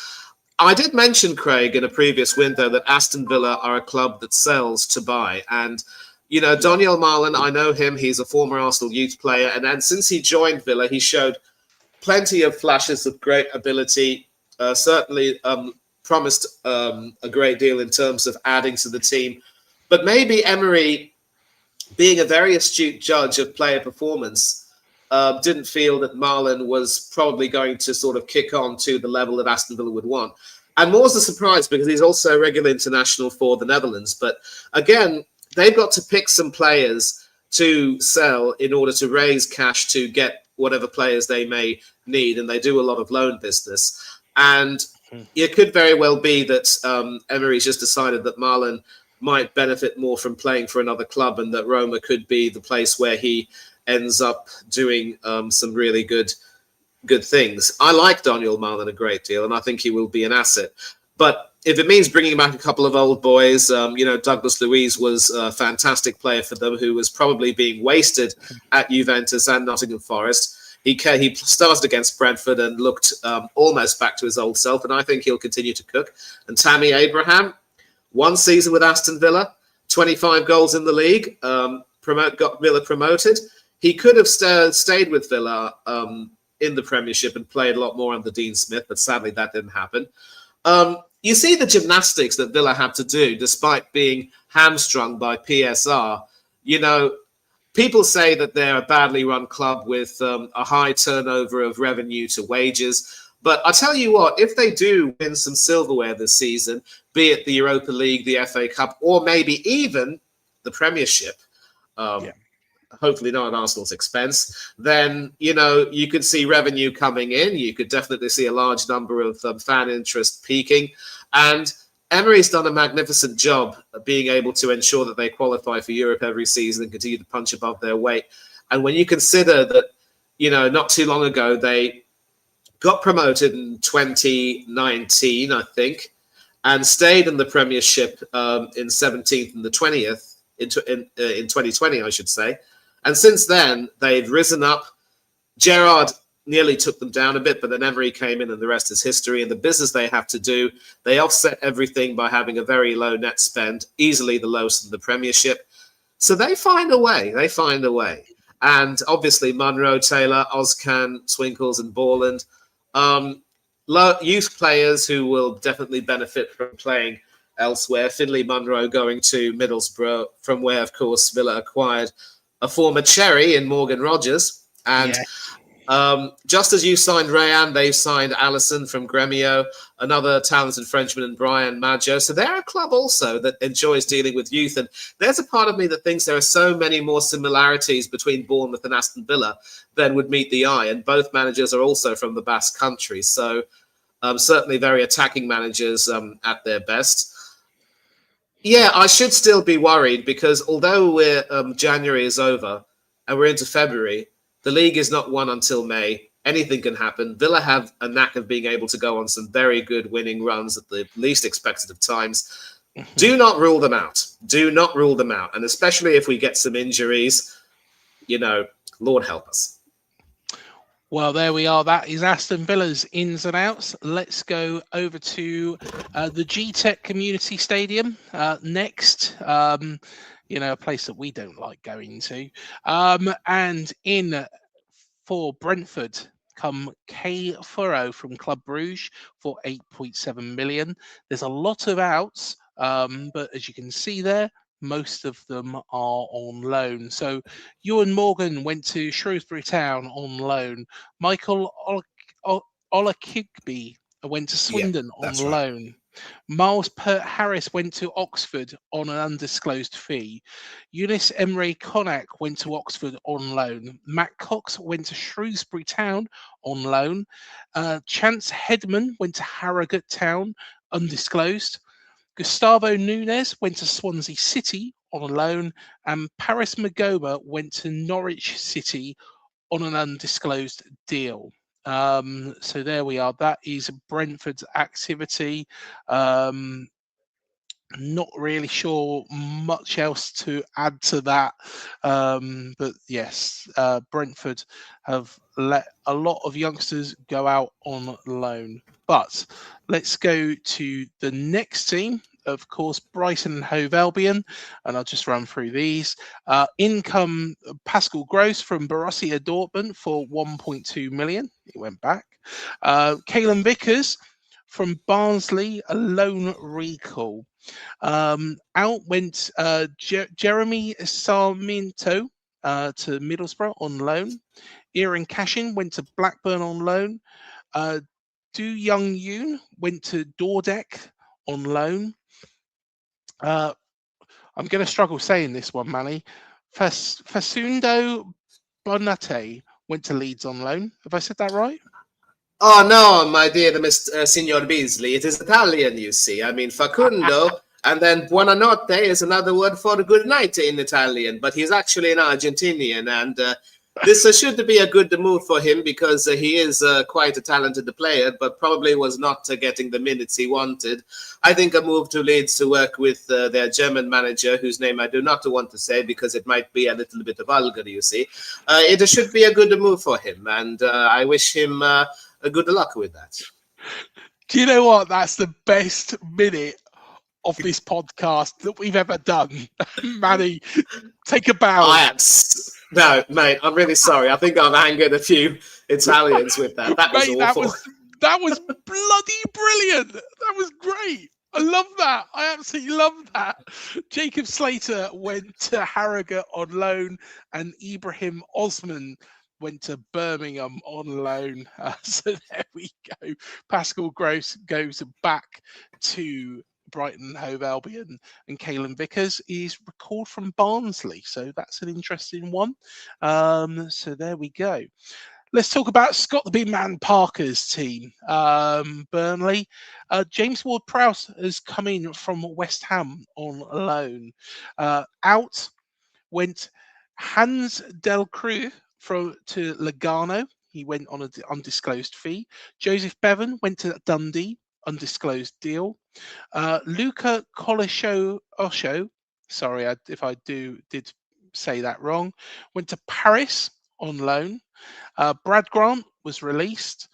I did mention, Craig, in a previous window that Aston Villa are a club that sells to buy. And, Daniel Marlin, I know him. He's a former Arsenal youth player. And then since he joined Villa, he showed plenty of flashes of great ability, certainly promised a great deal in terms of adding to the team. But maybe Emery, being a very astute judge of player performance, didn't feel that Marlon was probably going to sort of kick on to the level that Aston Villa would want. And more's a surprise because he's also a regular international for the Netherlands. But again, they've got to pick some players to sell in order to raise cash to get whatever players they may need. And they do a lot of loan business. And it could very well be that Emery's just decided that Marlon might benefit more from playing for another club and that Roma could be the place where he ends up doing some really good things. I like Daniel Marlon a great deal, and I think he will be an asset. But if it means bringing back a couple of old boys, Douglas Luiz was a fantastic player for them who was probably being wasted at Juventus and Nottingham Forest. He started against Brentford and looked almost back to his old self, and I think he'll continue to cook. And Tammy Abraham, one season with Aston Villa, 25 goals in the league, got Villa promoted. He could have stayed with Villa in the Premiership and played a lot more under Dean Smith, but sadly that didn't happen. You see the gymnastics that Villa have to do, despite being hamstrung by PSR. People say that they're a badly run club with a high turnover of revenue to wages. But I tell you what, if they do win some silverware this season, be it the Europa League, the FA Cup, or maybe even the Premiership, hopefully not at Arsenal's expense, then, you could see revenue coming in. You could definitely see a large number of fan interest peaking. And Emery's done a magnificent job of being able to ensure that they qualify for Europe every season and continue to punch above their weight. And when you consider that, not too long ago, they got promoted in 2019, I think, and stayed in the Premiership in 17th and the 20th, in 2020, I should say. And since then, they've risen up. Gerrard nearly took them down a bit, but then Emery came in and the rest is history. And the business they have to do, they offset everything by having a very low net spend, easily the lowest in the Premiership. So they find a way. And obviously Munro, Taylor, Ozcan, Swinkles and Borland, youth players who will definitely benefit from playing elsewhere. Finley Munro going to Middlesbrough, from where, of course, Villa acquired a former cherry in Morgan Rogers. And just as you signed Rayan, they've signed Allison from Gremio, another talented Frenchman in Brian Maggio. So they're a club also that enjoys dealing with youth. And there's a part of me that thinks there are so many more similarities between Bournemouth and Aston Villa than would meet the eye. And both managers are also from the Basque Country. So Certainly very attacking managers at their best. Yeah, I should still be worried because although January is over and we're into February, the league is not won until May. Anything can happen. Villa have a knack of being able to go on some very good winning runs at the least expected of times. Do not rule them out. Do not rule them out. And especially if we get some injuries, Lord help us. Well, there we are. That is Aston Villa's ins and outs. Let's go over to the G-Tech Community Stadium next. A place that we don't like going to. And in for Brentford come Kay Furrow from Club Brugge for 8.7 million. There's a lot of outs, but as you can see there, most of them are on loan. So Ewan Morgan went to Shrewsbury Town on loan. Michael Olakigbe went to Swindon on loan. Miles Pert Harris went to Oxford on an undisclosed fee. Eunice Emery Konak went to Oxford on loan. Matt Cox went to Shrewsbury Town on loan. Chance Hedman went to Harrogate Town, undisclosed. Gustavo Nunes went to Swansea City on a loan, and Paris Magoba went to Norwich City on an undisclosed deal. So there we are. That is Brentford's activity. Not really sure much else to add to that. But yes, Brentford have let a lot of youngsters go out on loan. But let's go to the next team. Of course, Brighton and Hove Albion, and I'll just run through these. Income Pascal Gross from Borussia Dortmund for 1.2 million. He went back. Caelan Vickers from Barnsley, a loan recall. Out went Jeremy Sarmiento to Middlesbrough on loan. Aaron Cashin went to Blackburn on loan. Du Young Yoon went to Dordrecht on loan. I'm going to struggle saying this one, Manny. Fasundo Bonate went to Leeds on loan. Have I said that right? Oh, no, my dear Mr. Signor Beasley. It is Italian, you see. I mean, Facundo, and then buonanotte is another word for good night in Italian, but he's actually an Argentinian, and this should be a good move for him because he is quite a talented player, but probably was not getting the minutes he wanted. I think a move to Leeds to work with their German manager, whose name I do not want to say because it might be a little bit vulgar, you see. It should be a good move for him, and I wish him good luck with that. Do you know what? That's the best minute of this podcast that we've ever done. Manny, take a bow. No, mate, I'm really sorry. I think I've angered a few Italians with that. That was awful. That was bloody brilliant. That was great. I love that. I absolutely love that. Jacob Slater went to Harrogate on loan, and Ibrahim Osman went to Birmingham on loan. So there we go. Pascal Gross goes back to Brighton and Hove Albion, and Caelan Vickers is recalled from Barnsley. So that's an interesting one. So there we go. Let's talk about Scott the Big Man Parker's team. Burnley. James Ward-Prowse has come in from West Ham on loan. Out went Hans Del Cruz to Lugano. He went on an undisclosed fee. Joseph Bevan went to Dundee, undisclosed deal. Luca Osho, sorry if I did say that wrong, went to Paris on loan. Brad Grant was released.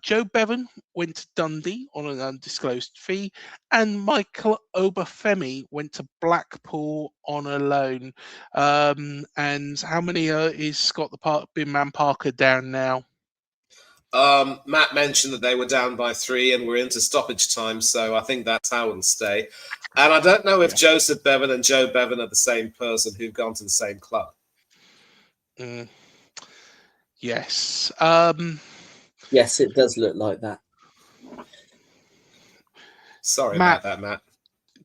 Joe Bevan went to Dundee on an undisclosed fee, and Michael Obafemi went to Blackpool on a loan. And how many is Scott the Big Man Parker down now? Matt mentioned that they were down by 3 and we're into stoppage time, so I think that's how it'll stay. And I don't know if Joseph Bevan and Joe Bevan are the same person who've gone to the same club. Yes. Yes, it does look like that. Sorry about that, Matt.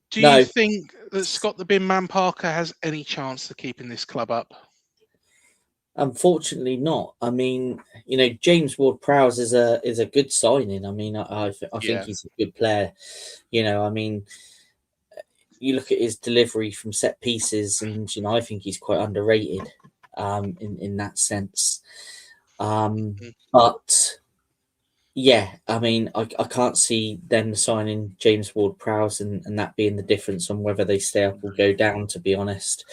Do you think that Scott the Bin Man Parker has any chance of keeping this club up? Unfortunately, not. I mean, James Ward-Prowse is a good signing. I mean, I think Yeah. he's a good player. I mean, you look at his delivery from set pieces, and I think he's quite underrated in that sense. But yeah, I mean, I can't see them signing James Ward-Prowse and that being the difference on whether they stay up or go down, to be honest.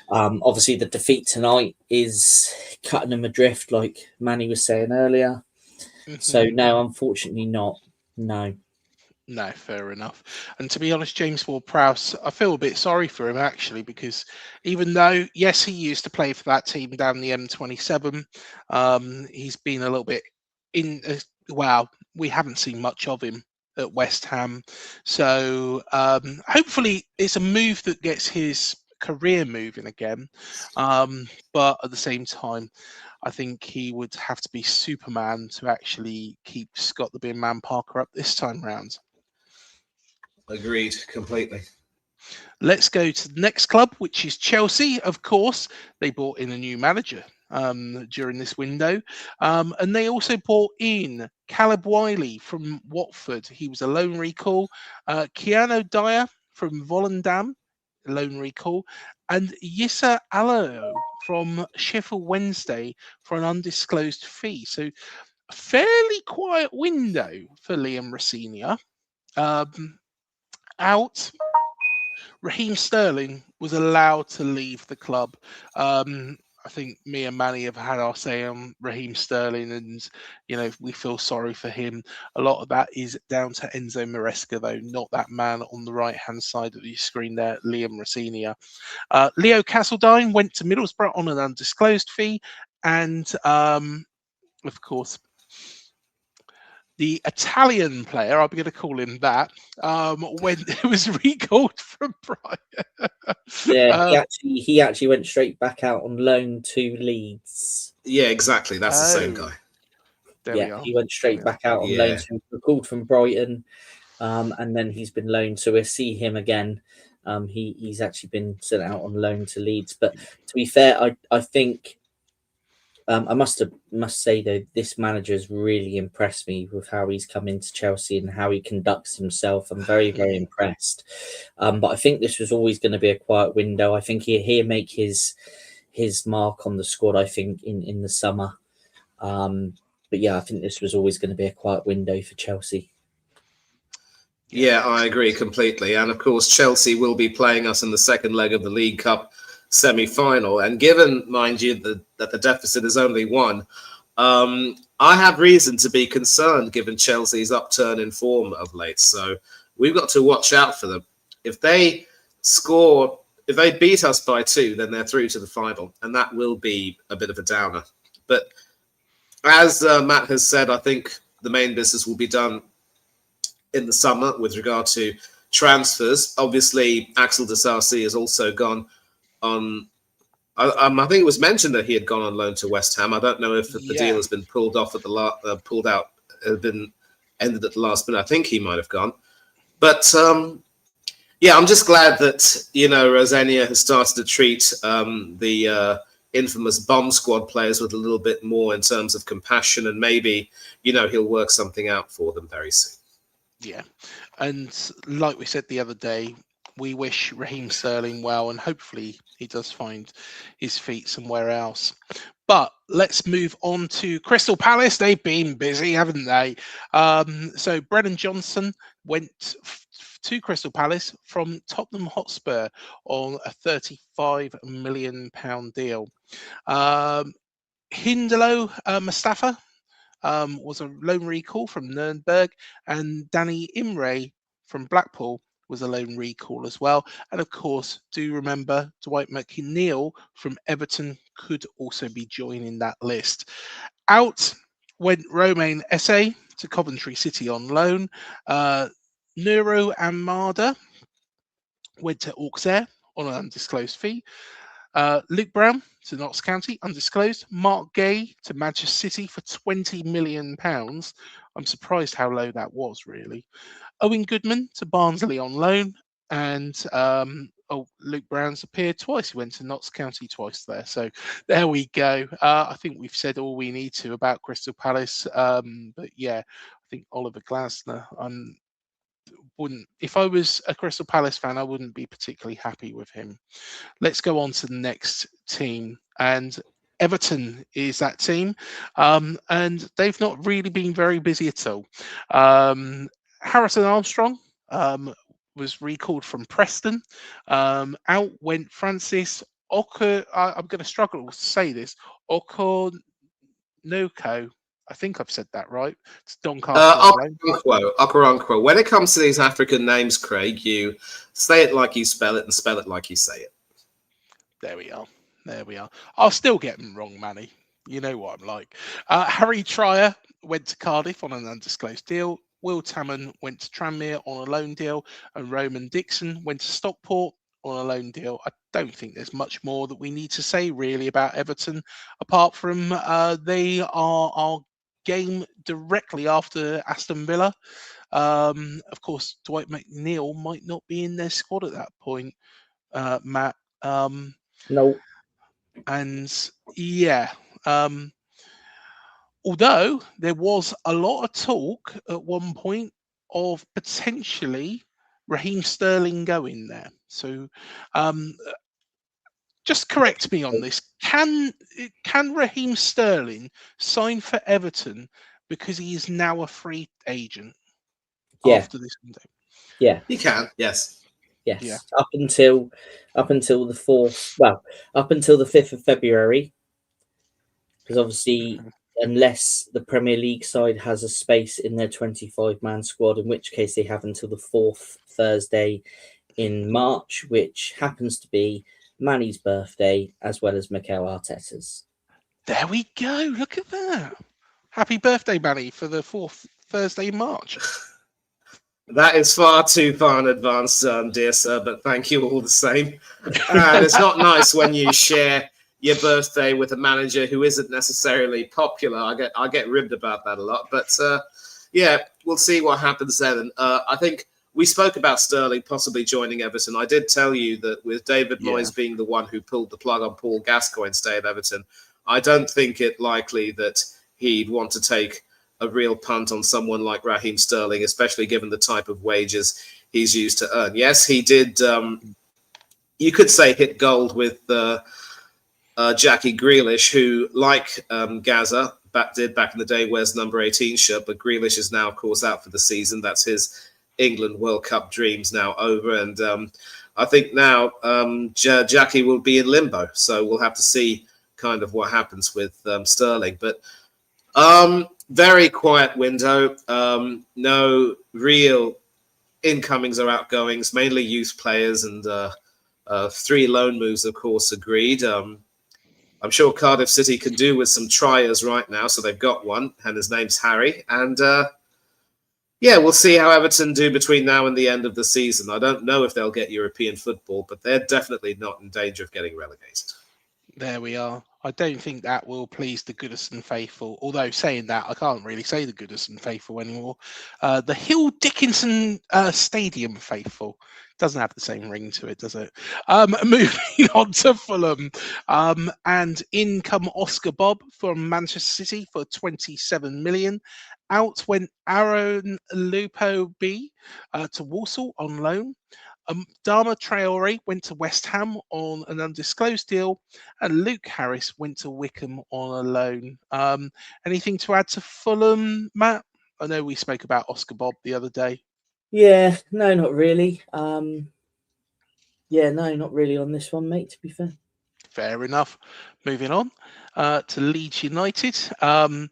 Obviously, the defeat tonight is cutting them adrift, like Manny was saying earlier. So, no, unfortunately not. No. No, fair enough. And to be honest, James Ward-Prowse, I feel a bit sorry for him actually, because even though, yes, he used to play for that team down the M27, he's been a little bit we haven't seen much of him at West Ham. So hopefully it's a move that gets his career moving again. But at the same time, I think he would have to be Superman to actually keep Scott the Bin Man Parker up this time round. Agreed, completely. Let's go to the next club, which is Chelsea. Of course, they brought in a new manager during this window. And they also brought in Caleb Wiley from Watford. He was a loan recall. Keanu Dyer from Volendam, loan recall. And Yissa Allo from Sheffield Wednesday for an undisclosed fee. So a fairly quiet window for Liam Rosenior. Out. Raheem Sterling was allowed to leave the club. I think me and Manny have had our say on Raheem Sterling, and we feel sorry for him. A lot of that is down to Enzo Maresca, though, not that man on the right-hand side of the screen there, Liam Rosenior. Leo Castledine went to Middlesbrough on an undisclosed fee, and of course, the Italian player, I'm going to call him that, when it was recalled from Brighton. Yeah, he actually went straight back out on loan to Leeds. Yeah, exactly. That's the same guy. There we are. He went straight back out on loan to recalled from Brighton, and then he's been loaned. So we'll see him again. He's actually been sent out on loan to Leeds. But to be fair, I think. I must say though, this manager has really impressed me with how he's come into Chelsea and how he conducts himself. I'm very, very impressed. But I think this was always going to be a quiet window. I think he'll make his mark on the squad, I think, in the summer. But yeah, I think this was always going to be a quiet window for Chelsea. Yeah, I agree completely. And of course, Chelsea will be playing us in the second leg of the League Cup semi-final, and given, mind you, that the deficit is only one, I have reason to be concerned given Chelsea's upturn in form of late. So we've got to watch out for them. If they beat us by 2, then they're through to the final, and that will be a bit of a downer. But as Matt has said, I think the main business will be done in the summer with regard to transfers. Obviously, Axel Disasi has also gone on. I think it was mentioned that he had gone on loan to West Ham. I don't know if the deal has been pulled off at the ended at the last minute. I think he might have gone, but yeah, I'm just glad that Rosenior has started to treat the infamous bomb squad players with a little bit more in terms of compassion, and maybe he'll work something out for them very soon. Yeah, and like we said the other day, we wish Raheem Sterling well, and hopefully he does find his feet somewhere else. But let's move on to Crystal Palace. They've been busy, haven't they? So Brennan Johnson went to Crystal Palace from Tottenham Hotspur on a £35 million deal. Hindalo Mustafa was a loan recall from Nuremberg, and Danny Imre from Blackpool was a loan recall as well. And of course, do remember Dwight McNeil from Everton could also be joining that list. Out went Romain Esse to Coventry City on loan. Nuro Amada went to Auxerre on an undisclosed fee. Luke Brown to Notts County, undisclosed. Mark Gay to Manchester City for £20 million. I'm surprised how low that was, really. Owen Goodman to Barnsley on loan. And oh, Luke Brown's appeared twice. He went to Notts County twice there. So there we go. I think we've said all we need to about Crystal Palace. But yeah, I think Oliver Glasner, wouldn't, if I was a Crystal Palace fan, I wouldn't be particularly happy with him. Let's go on to the next team. And Everton is that team. And they've not really been very busy at all. Harrison Armstrong was recalled from Preston. Out went Francis I'm going to struggle to say this. Okonoko. I think I've said that right. It's Doncaster. Okoronkwo. When it comes to these African names, Craig, you say it like you spell it and spell it like you say it. There we are. There we are. I'll still get them wrong, Manny. You know what I'm like. Harry Trier went to Cardiff on an undisclosed deal. Will Tammon went to Tranmere on a loan deal. And Roman Dixon went to Stockport on a loan deal. I don't think there's much more that we need to say really about Everton, apart from they are our game directly after Aston Villa. Of course, Dwight McNeil might not be in their squad at that point, Matt. No. And yeah, although there was a lot of talk at one point of potentially Raheem Sterling going there. So just correct me on this. Can Raheem Sterling sign for Everton because he is now a free agent after this window? Yeah. He can, yes. Yes. Yeah. Up until the 4th, well, up until the 5th of February. Because obviously, unless the Premier League side has a space in their 25-man squad, in which case they have until the 4th Thursday in March, which happens to be Manny's birthday, as well as Mikel Arteta's. There we go. Look at that. Happy birthday, Manny, for the 4th Thursday in March. That is far too far in advance, dear sir, but thank you all the same. And it's not nice when you share your birthday with a manager who isn't necessarily popular. I get ribbed about that a lot. But yeah, we'll see what happens then. And I think we spoke about Sterling possibly joining Everton. I did tell you that with David Moyes being the one who pulled the plug on Paul Gascoigne's stay at Everton, I don't think it likely that he'd want to take a real punt on someone like Raheem Sterling, especially given the type of wages he's used to earn. Yes, he did, you could say, hit gold with Jackie Grealish, who, like Gaza, did back in the day, wears number 18 shirt, but Grealish is now, of course, out for the season. That's his England World Cup dreams now over. And I think now Jackie will be in limbo. So we'll have to see kind of what happens with Sterling. But very quiet window. No real incomings or outgoings, mainly youth players, and 3 loan moves, of course, agreed. I'm sure Cardiff City can do with some triers right now, so they've got one, and his name's Harry. And yeah, we'll see how Everton do between now and the end of the season. I don't know if they'll get European football, but they're definitely not in danger of getting relegated. There we are. I don't think that will please the Goodison faithful. Although saying that, I can't really say the Goodison faithful anymore. The Hill Dickinson Stadium faithful doesn't have the same ring to it, does it? Moving on to Fulham, and in come Oscar Bob from Manchester City for 27 million. Out went Aaron Lupo B to Walsall on loan. Dharma Traore went to West Ham on an undisclosed deal, and Luke Harris went to Wickham on a loan. Anything to add to Fulham, Matt? I know we spoke about Oscar Bob the other day. Yeah, no, not really. Yeah, no, not really on this one, mate, to be fair. Fair enough. Moving on to Leeds United. I'm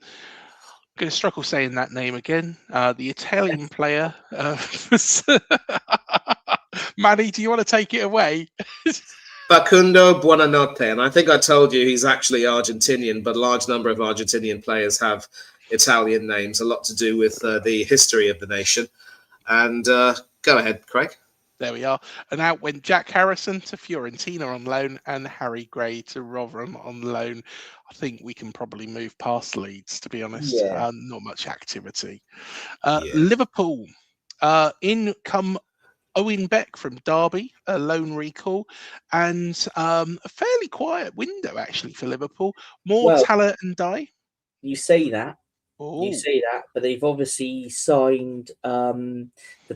going to struggle saying that name again. The Italian player. Manny, do you want to take it away? Facundo Buonanotte, and I think I told you he's actually Argentinian, but a large number of Argentinian players have Italian names, a lot to do with the history of the nation. And go ahead, Craig. There we are. And out went Jack Harrison to Fiorentina on loan and Harry Gray to Rotherham on loan. I think we can probably move past Leeds, to be honest. Not much activity. Liverpool, in come Owen Beck from Derby, a loan recall, and a fairly quiet window actually for Liverpool. More Well, Taller and Die. you say that, Oh, but they've obviously signed the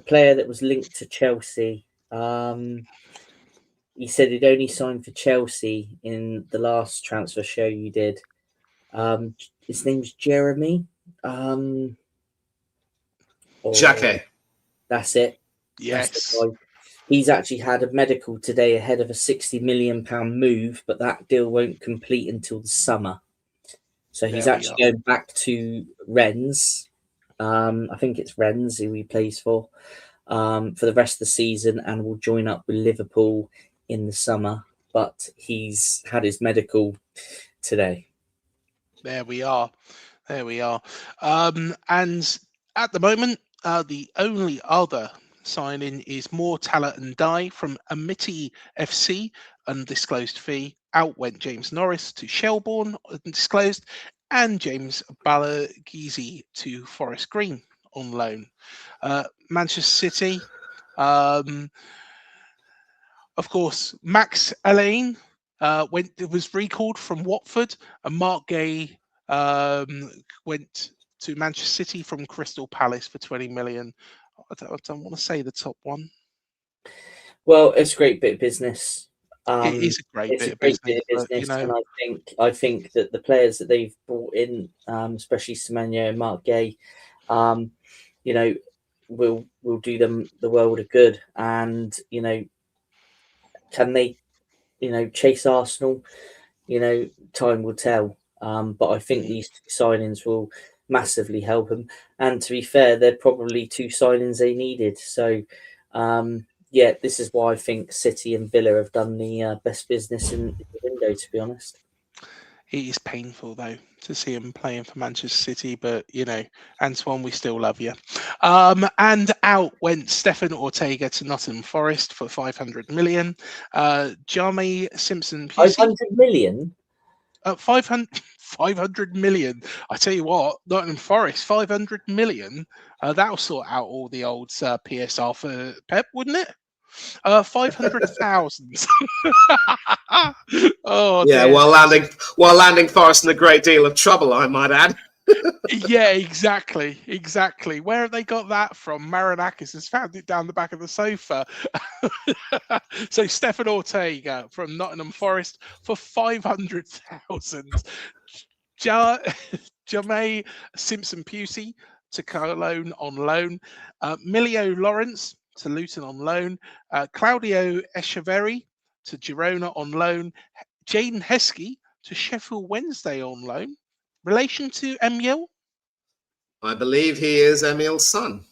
player that was linked to Chelsea. He said he'd only signed for Chelsea in the last transfer show you did. His name's Jeremy. Jacquet. That's it. That's the yes. guy. He's actually had a medical today ahead of a £60 million move, but that deal won't complete until the summer. So he's There we actually are. going back to Rennes. I think it's Rennes who he plays for the rest of the season, and will join up with Liverpool in the summer. But he's had his medical today. There we are. There we are. And at the moment, the only other signing is More Taller and Die from Amity FC, undisclosed fee. Out went James Norris to Shelbourne, undisclosed, and James Balagizi to Forest Green on loan. Manchester City, of course, Max Allain was recalled from Watford, and Mark Gay went to Manchester City from Crystal Palace for 20 million. I don't want to say the top one. Well, it's a great bit of business. It is a great It's bit a of great business, bit of but, you business, know, and I think that the players that they've brought in, especially Semenyo and Mark Gay, you know, will do them the world of good. And you know, can they, chase Arsenal? Time will tell. But I think these two signings will massively help them. And to be fair, they're probably two signings they needed. So, yeah, this is why I think City and Villa have done the best business in the window, to be honest. it is painful, though, to see him playing for Manchester City. But, you know, Antoine, we still love you. And out went Stefan Ortega to Nottingham Forest for 500 million. Jami Simpson-Pusey. 500 million? 500 million. I tell you what, Nottingham Forest, 500 million. That'll sort out all the old PSR for Pep, wouldn't it? 500,000. Oh, Yeah, dear. while landing Forest in a great deal of trouble, I might add. Yeah, exactly. Where have they got that from? Marinakis has found it down the back of the sofa. So Stefan Ortega from Nottingham Forest for 500,000. Jame Simpson-Pusey to Cologne on loan. Milio Lawrence to Luton on loan. Claudio Echeverri to Girona on loan. Jaden Heskey to Sheffield Wednesday on loan. Relation to Emil? I believe he is Emil's son.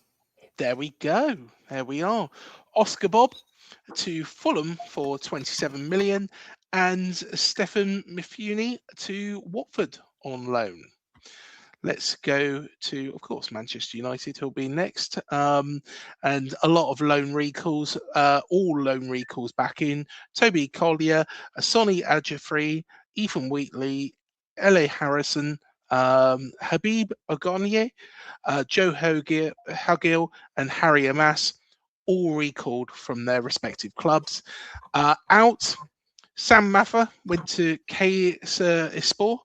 There we go. There we are. Oscar Bob to Fulham for 27 million, and Stefan Mifuni to Watford on loan. Let's go to, of course, Manchester United, who'll be next. And a lot of loan recalls, all loan recalls back in. Toby Collier, Sonny Adjafree, Ethan Wheatley, L.A. Harrison, Habib Ogonye, Joe Hagil, and Harry Amas, all recalled from their respective clubs. Out, Sam Maffa went to Kayseri Ispor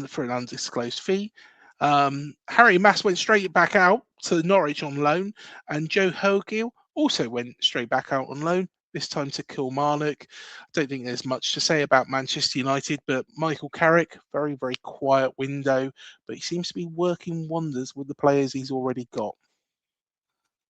for an undisclosed fee. Harry Mass went straight back out to Norwich on loan, and Joe Hogil also went straight back out on loan, this time to Kilmarnock. I don't think there's much to say about Manchester United, but Michael Carrick, very, very quiet window, but he seems to be working wonders with the players he's already got.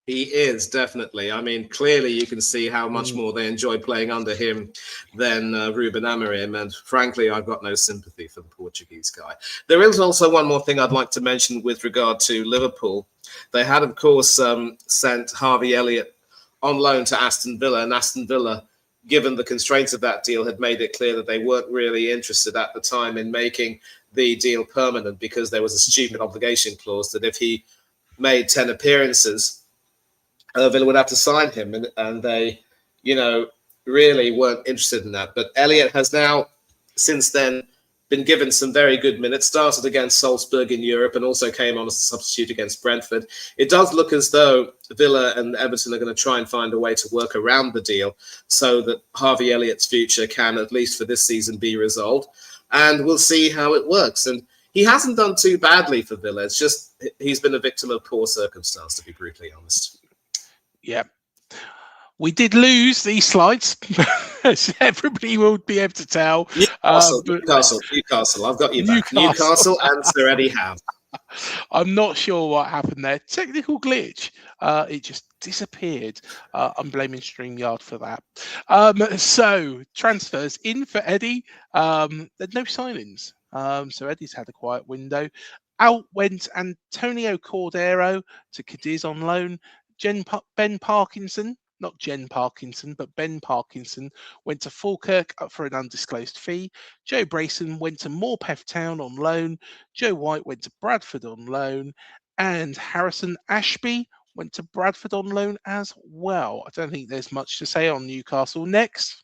He is, definitely. I mean, clearly you can see how much more they enjoy playing under him than Ruben Amorim. And frankly, I've got no sympathy for the Portuguese guy. There is also one more thing I'd like to mention with regard to Liverpool. They had, of course, sent Harvey Elliott on loan to Aston Villa. And Aston Villa, given the constraints of that deal, had made it clear that they weren't really interested at the time in making the deal permanent, because there was a stupid obligation clause that if he made 10 appearances, Villa would have to sign him, and they, really weren't interested in that. But Elliott has now, since then, been given some very good minutes, started against Salzburg in Europe and also came on as a substitute against Brentford. It does look as though Villa and Everton are going to try and find a way to work around the deal so that Harvey Elliott's future can, at least for this season, be resolved. And we'll see how it works. And he hasn't done too badly for Villa. It's just he's been a victim of poor circumstance, to be brutally honest. Yeah. We did lose these slides, as everybody will be able to tell. Newcastle. I've got you back. Newcastle and Sir Eddie Howe. I'm not sure what happened there. Technical glitch. It just disappeared. I'm blaming StreamYard for that. So transfers in for Eddie. There's no signings. So Eddie's had a quiet window. Out went Antonio Cordero to Cadiz on loan. Ben Parkinson. Not Jen Parkinson, but Ben Parkinson went to Falkirk for an undisclosed fee. Joe Brayson went to Morpeth Town on loan. Joe White went to Bradford on loan. And Harrison Ashby went to Bradford on loan as well. I don't think there's much to say on Newcastle. Next.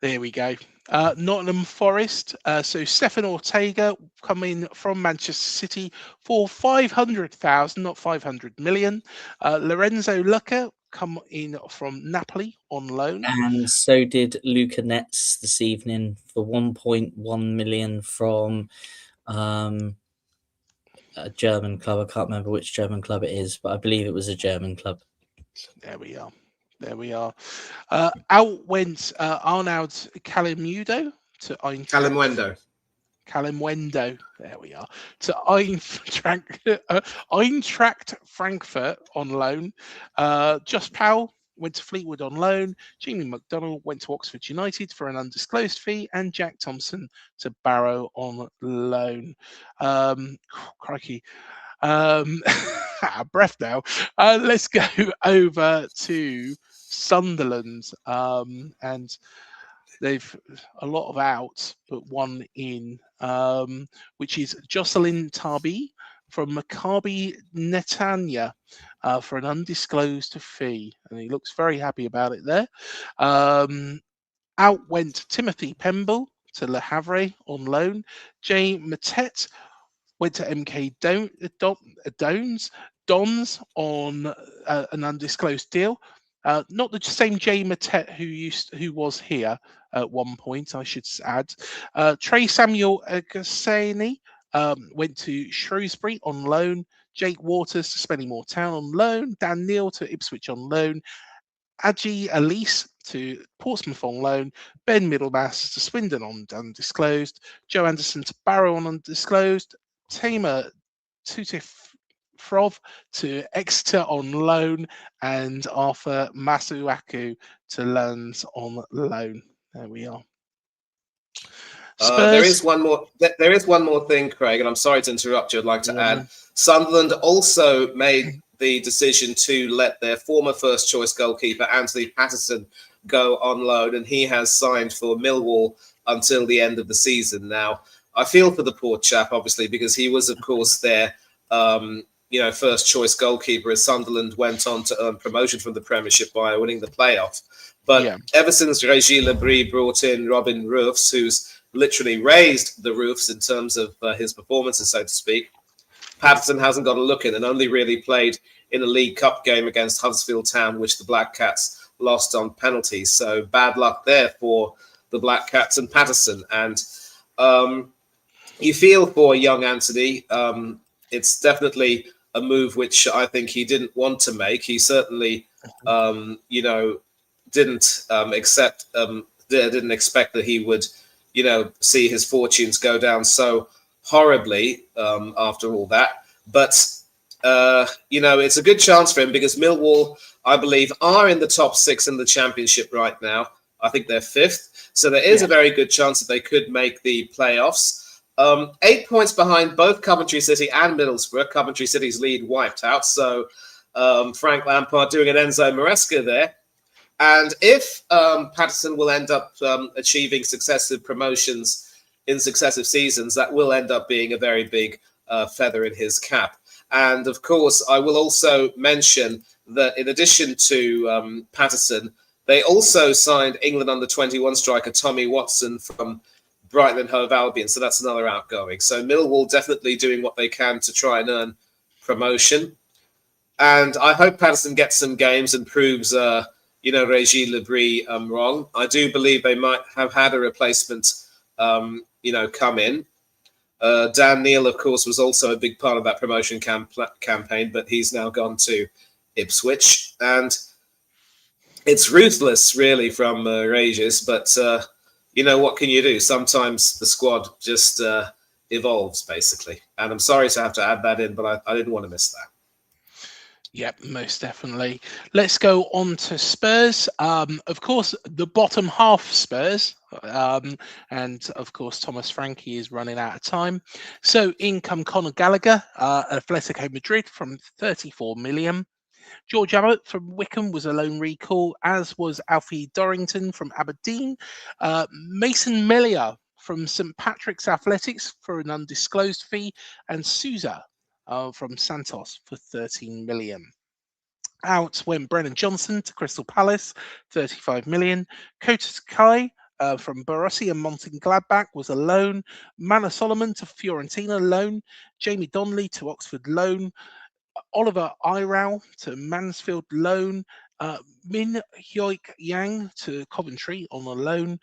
There we go. Nottingham Forest. So Stefan Ortega coming from Manchester City for 500,000, not 500 million. Lorenzo Lucca come in from Napoli on loan. And so did Luca Netz this evening for 1.1 million from a German club. I can't remember which German club it is, but I believe it was a German club. There we are. Out went Arnaud Calimundo to Eintracht. Calimundo. There we are. To Eintracht Frankfurt on loan. Josh Powell went to Fleetwood on loan. Jamie McDonald went to Oxford United for an undisclosed fee. And Jack Thompson to Barrow on loan. Crikey. Out of breath now. Let's go over to Sunderland, and they've a lot of outs, but one in, which is Jocelyn Tarbi from Maccabi Netanya for an undisclosed fee, and he looks very happy about it there. Out went Timothy Pemble to Le Havre on loan. Jay Matet went to MK Dons on an undisclosed deal. Not the same Jay Matet who was here at one point, I should add. Trey Samuel Agassani went to Shrewsbury on loan. Jake Waters to Spennymoor Town on loan. Dan Neal to Ipswich on loan. Aji Elise to Portsmouth on loan. Ben Middlemass to Swindon on undisclosed. Joe Anderson to Barrow on undisclosed. Tamer Tutifrov to Exeter on loan, and Arthur Masuaku to Lens on loan. There we are. There is one more thing, Craig, and I'm sorry to interrupt you. I'd like to add. Sunderland also made the decision to let their former first choice goalkeeper Anthony Patterson go on loan, and he has signed for Millwall until the end of the season. Now, I feel for the poor chap, obviously, because he was, of course, their first choice goalkeeper as Sunderland went on to earn promotion from the Premiership by winning the playoff. But ever since Régis Lebris brought in Robin Roofs, who's literally raised the roofs in terms of his performances, so to speak, Patterson hasn't got a look in and only really played in a League Cup game against Huddersfield Town, which the Black Cats lost on penalties. So bad luck there for the Black Cats and Patterson. And you feel for young Anthony. It's definitely a move which I think he didn't want to make. He certainly, didn't expect that he would, see his fortunes go down so horribly after all that. But, it's a good chance for him because Millwall, I believe, are in the top 6 in the Championship right now. I think they're 5th. So there is a very good chance that they could make the playoffs. 8 points behind both Coventry City and Middlesbrough. Coventry City's lead wiped out. So Frank Lampard doing an Enzo Maresca there. And if Patterson will end up achieving successive promotions in successive seasons, that will end up being a very big feather in his cap. And of course, I will also mention that in addition to Patterson, They also signed England under-21 striker Tommy Watson from Brighton and Hove Albion, so that's another outgoing. So Millwall definitely doing what they can to try and earn promotion. And I hope Patterson gets some games and proves, Regis Lebris wrong. I do believe they might have had a replacement, come in. Dan Neil, of course, was also a big part of that promotion campaign, but he's now gone to Ipswich. And it's ruthless, really, from Regis, but, what can you do? Sometimes the squad just evolves, basically. And I'm sorry to have to add that in, but I didn't want to miss that. Yep, most definitely. Let's go on to Spurs. Of course, the bottom half Spurs. And of course, Thomas Frankie is running out of time. So in come Conor Gallagher, Atletico Madrid from 34 million. George Abbott from Wickham was a loan recall, as was Alfie Dorrington from Aberdeen. Mason Melia from St Patrick's Athletics for an undisclosed fee, and Souza from Santos for 13 million. Out went Brennan Johnson to Crystal Palace, 35 million. Kota Kai from Borussia and Mönchengladbach was a loan. Mana Solomon to Fiorentina, loan. Jamie Donnelly to Oxford, loan. Oliver Irau to Mansfield, loan. Min Hyoik Yang to Coventry on a loan.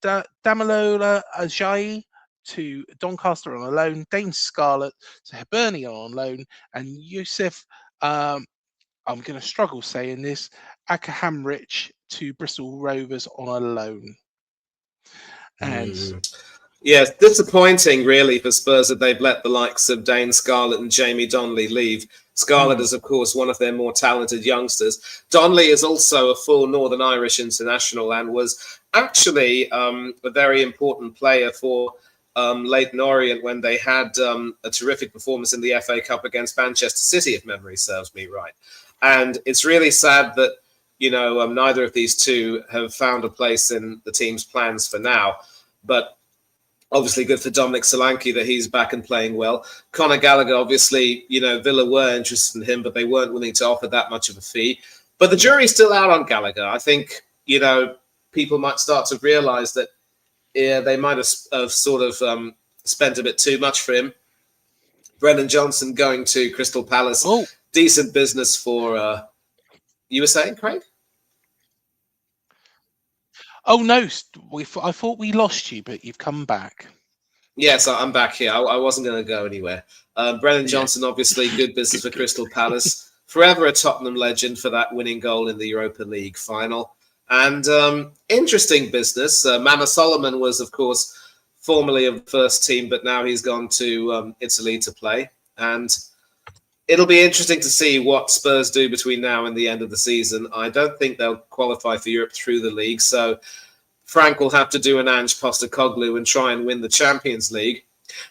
Damilola Ajayi to Doncaster on a loan. Dane Scarlett to Hibernia on loan. And Yusuf, I'm going to struggle saying this, Akahamrich to Bristol Rovers on a loan. And yes, disappointing really for Spurs that they've let the likes of Dane Scarlett and Jamie Donnelly leave. Scarlett is, of course, one of their more talented youngsters. Donnelly is also a full Northern Irish international and was actually a very important player for Leyton Orient when they had a terrific performance in the FA Cup against Manchester City, if memory serves me right. And it's really sad that, neither of these two have found a place in the team's plans for now. But obviously good for Dominic Solanke that he's back and playing well. Conor Gallagher, obviously, Villa were interested in him, but they weren't willing to offer that much of a fee. But the jury's still out on Gallagher. I think, people might start to realise that they might have sort of spent a bit too much for him. Brennan Johnson going to Crystal Palace. Oh, decent business for... you were saying, Craig? Oh no, I thought we lost you, but you've come back. Yes, I'm back here. I wasn't going to go anywhere. Brennan Johnson, obviously, good business for Crystal Palace. Forever a Tottenham legend for that winning goal in the Europa League final. And interesting business. Mana Solomon was, of course, formerly of the first team, but now he's gone to Italy to play. And it'll be interesting to see what Spurs do between now and the end of the season. I don't think they'll qualify for Europe through the league, so Frank will have to do an Ange Postecoglou and try and win the Champions League.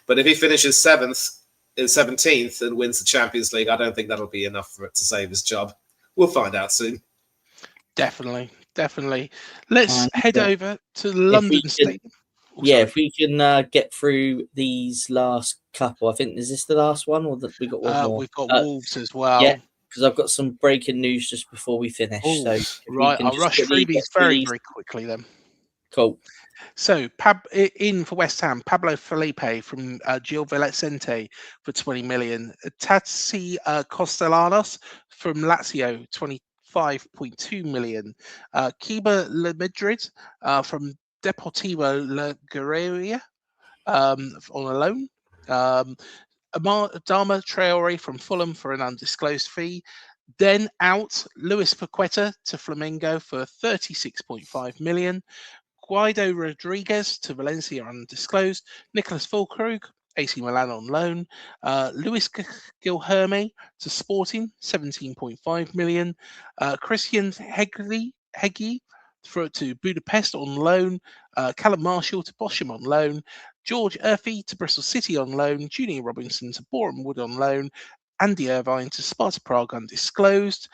But if he finishes 17th and wins the Champions League, I don't think that'll be enough for it to save his job. We'll find out soon. Definitely. Let's head over to London State. If we can get through these last couple, I think, is this the last one, or that we got one more? We've got Wolves as well. Yeah, because I've got some breaking news just before we finish. So right, I'll rush through these very quickly then. Cool. So, in for West Ham, Pablo Felipe from Gil Vicente for 20 million. Tatsi Costellanos from Lazio, 25.2 million. Kiba Lemedrid from Deportivo La Guerrilla on a loan. Adama Traore from Fulham for an undisclosed fee. Then out, Luis Paqueta to Flamengo for 36.5 million. Guido Rodriguez to Valencia undisclosed. Nicholas Fulkrug, AC Milan on loan. Luis Guilherme to Sporting, 17.5 million. Christian Heggie to Budapest on loan. Callum Marshall to Bochum on loan. George Urphy to Bristol City on loan. Junior Robinson to Boreham Wood on loan. Andy Irvine to Sparta Prague undisclosed.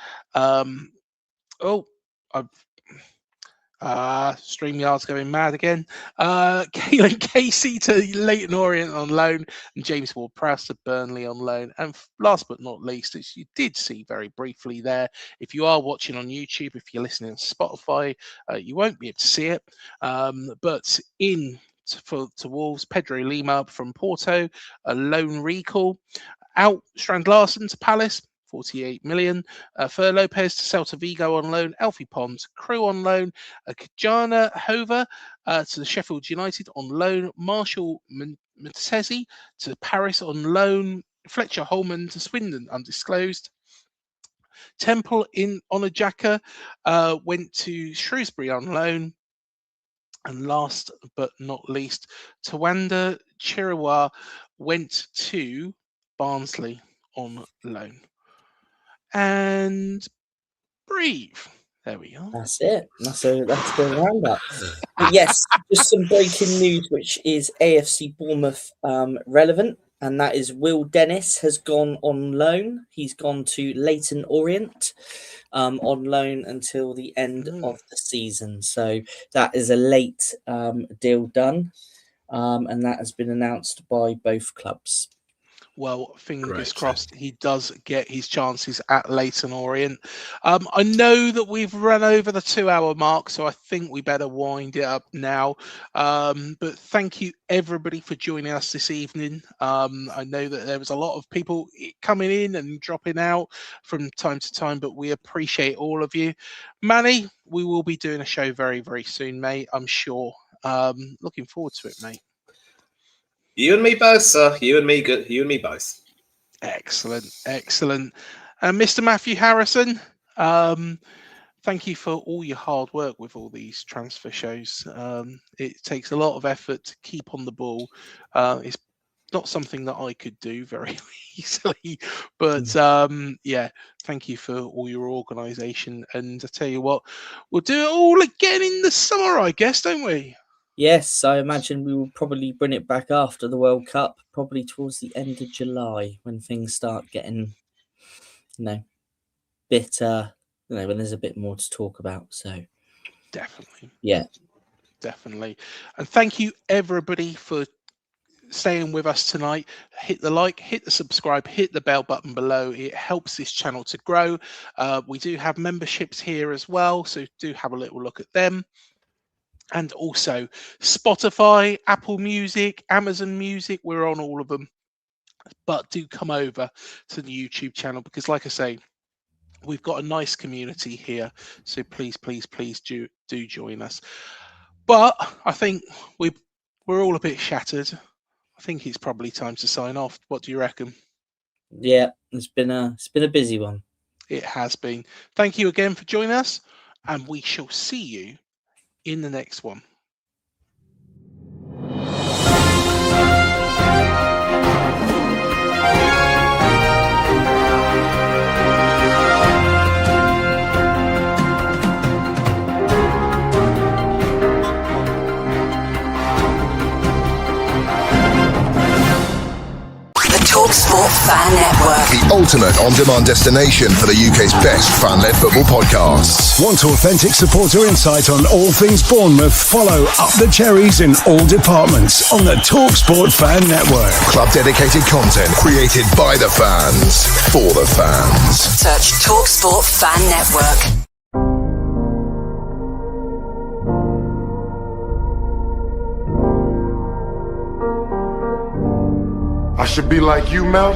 StreamYard's going mad again. Caelan Casey to Leighton Orient on loan, and James Ward-Prowse to Burnley on loan. And last but not least, as you did see very briefly there, if you are watching on YouTube, if you're listening on Spotify, you won't be able to see it. But to Wolves, Pedro Lima from Porto, a loan recall. Out Strand Larsen to Palace, 48 million. Fer Lopez to Celta Vigo on loan. Alfie Pons, Crew on loan. Kajana Hova to the Sheffield United on loan. Marshall Matesi to Paris on loan. Fletcher Holman to Swindon, undisclosed. Temple in Onajaka went to Shrewsbury on loan. And last but not least, Tawanda Chiriwa went to Barnsley on loan. And breathe. There we are. That's it. That's a good roundup. But yes, just some breaking news, which is AFC Bournemouth relevant, and that is Will Dennis has gone on loan. He's gone to Leighton Orient on loan until the end of the season. So that is a late deal done, and that has been announced by both clubs. Well, fingers crossed he does get his chances at Leighton Orient. I know that we've run over the 2-hour mark, so I think we better wind it up now. But thank you, everybody, for joining us this evening. I know that there was a lot of people coming in and dropping out from time to time, but we appreciate all of you. Manny, we will be doing a show very, very soon, mate, I'm sure. Looking forward to it, mate. You and me both, sir. You and me good. You and me both. Excellent. And Mr. Matthew Harrison, thank you for all your hard work with all these transfer shows. It takes a lot of effort to keep on the ball. It's not something that I could do very easily, but yeah, thank you for all your organisation. And I tell you what, we'll do it all again in the summer, I guess, don't we? Yes, I imagine we will probably bring it back after the World Cup, probably towards the end of July when things start getting, when there's a bit more to talk about. So definitely. Yeah. Definitely. And thank you, everybody, for staying with us tonight. Hit the like, hit the subscribe, hit the bell button below. It helps this channel to grow. We do have memberships here as well, so do have a little look at them. And also Spotify, Apple Music, Amazon Music, we're on all of them. But do come over to the YouTube channel because, like I say, we've got a nice community here. So please do join us. But I think we're all a bit shattered. I think it's probably time to sign off. What do you reckon? Yeah, it's been a busy one. It has been. Thank you again for joining us, and we shall see you in the next one. TalkSport Fan Network. The ultimate on-demand destination for the UK's best fan-led football podcasts. Want authentic supporter insight on all things Bournemouth? Follow Up the Cherries in all departments on the TalkSport Fan Network. Club-dedicated content created by the fans, for the fans. Search TalkSport Fan Network. I should be like you, Mel.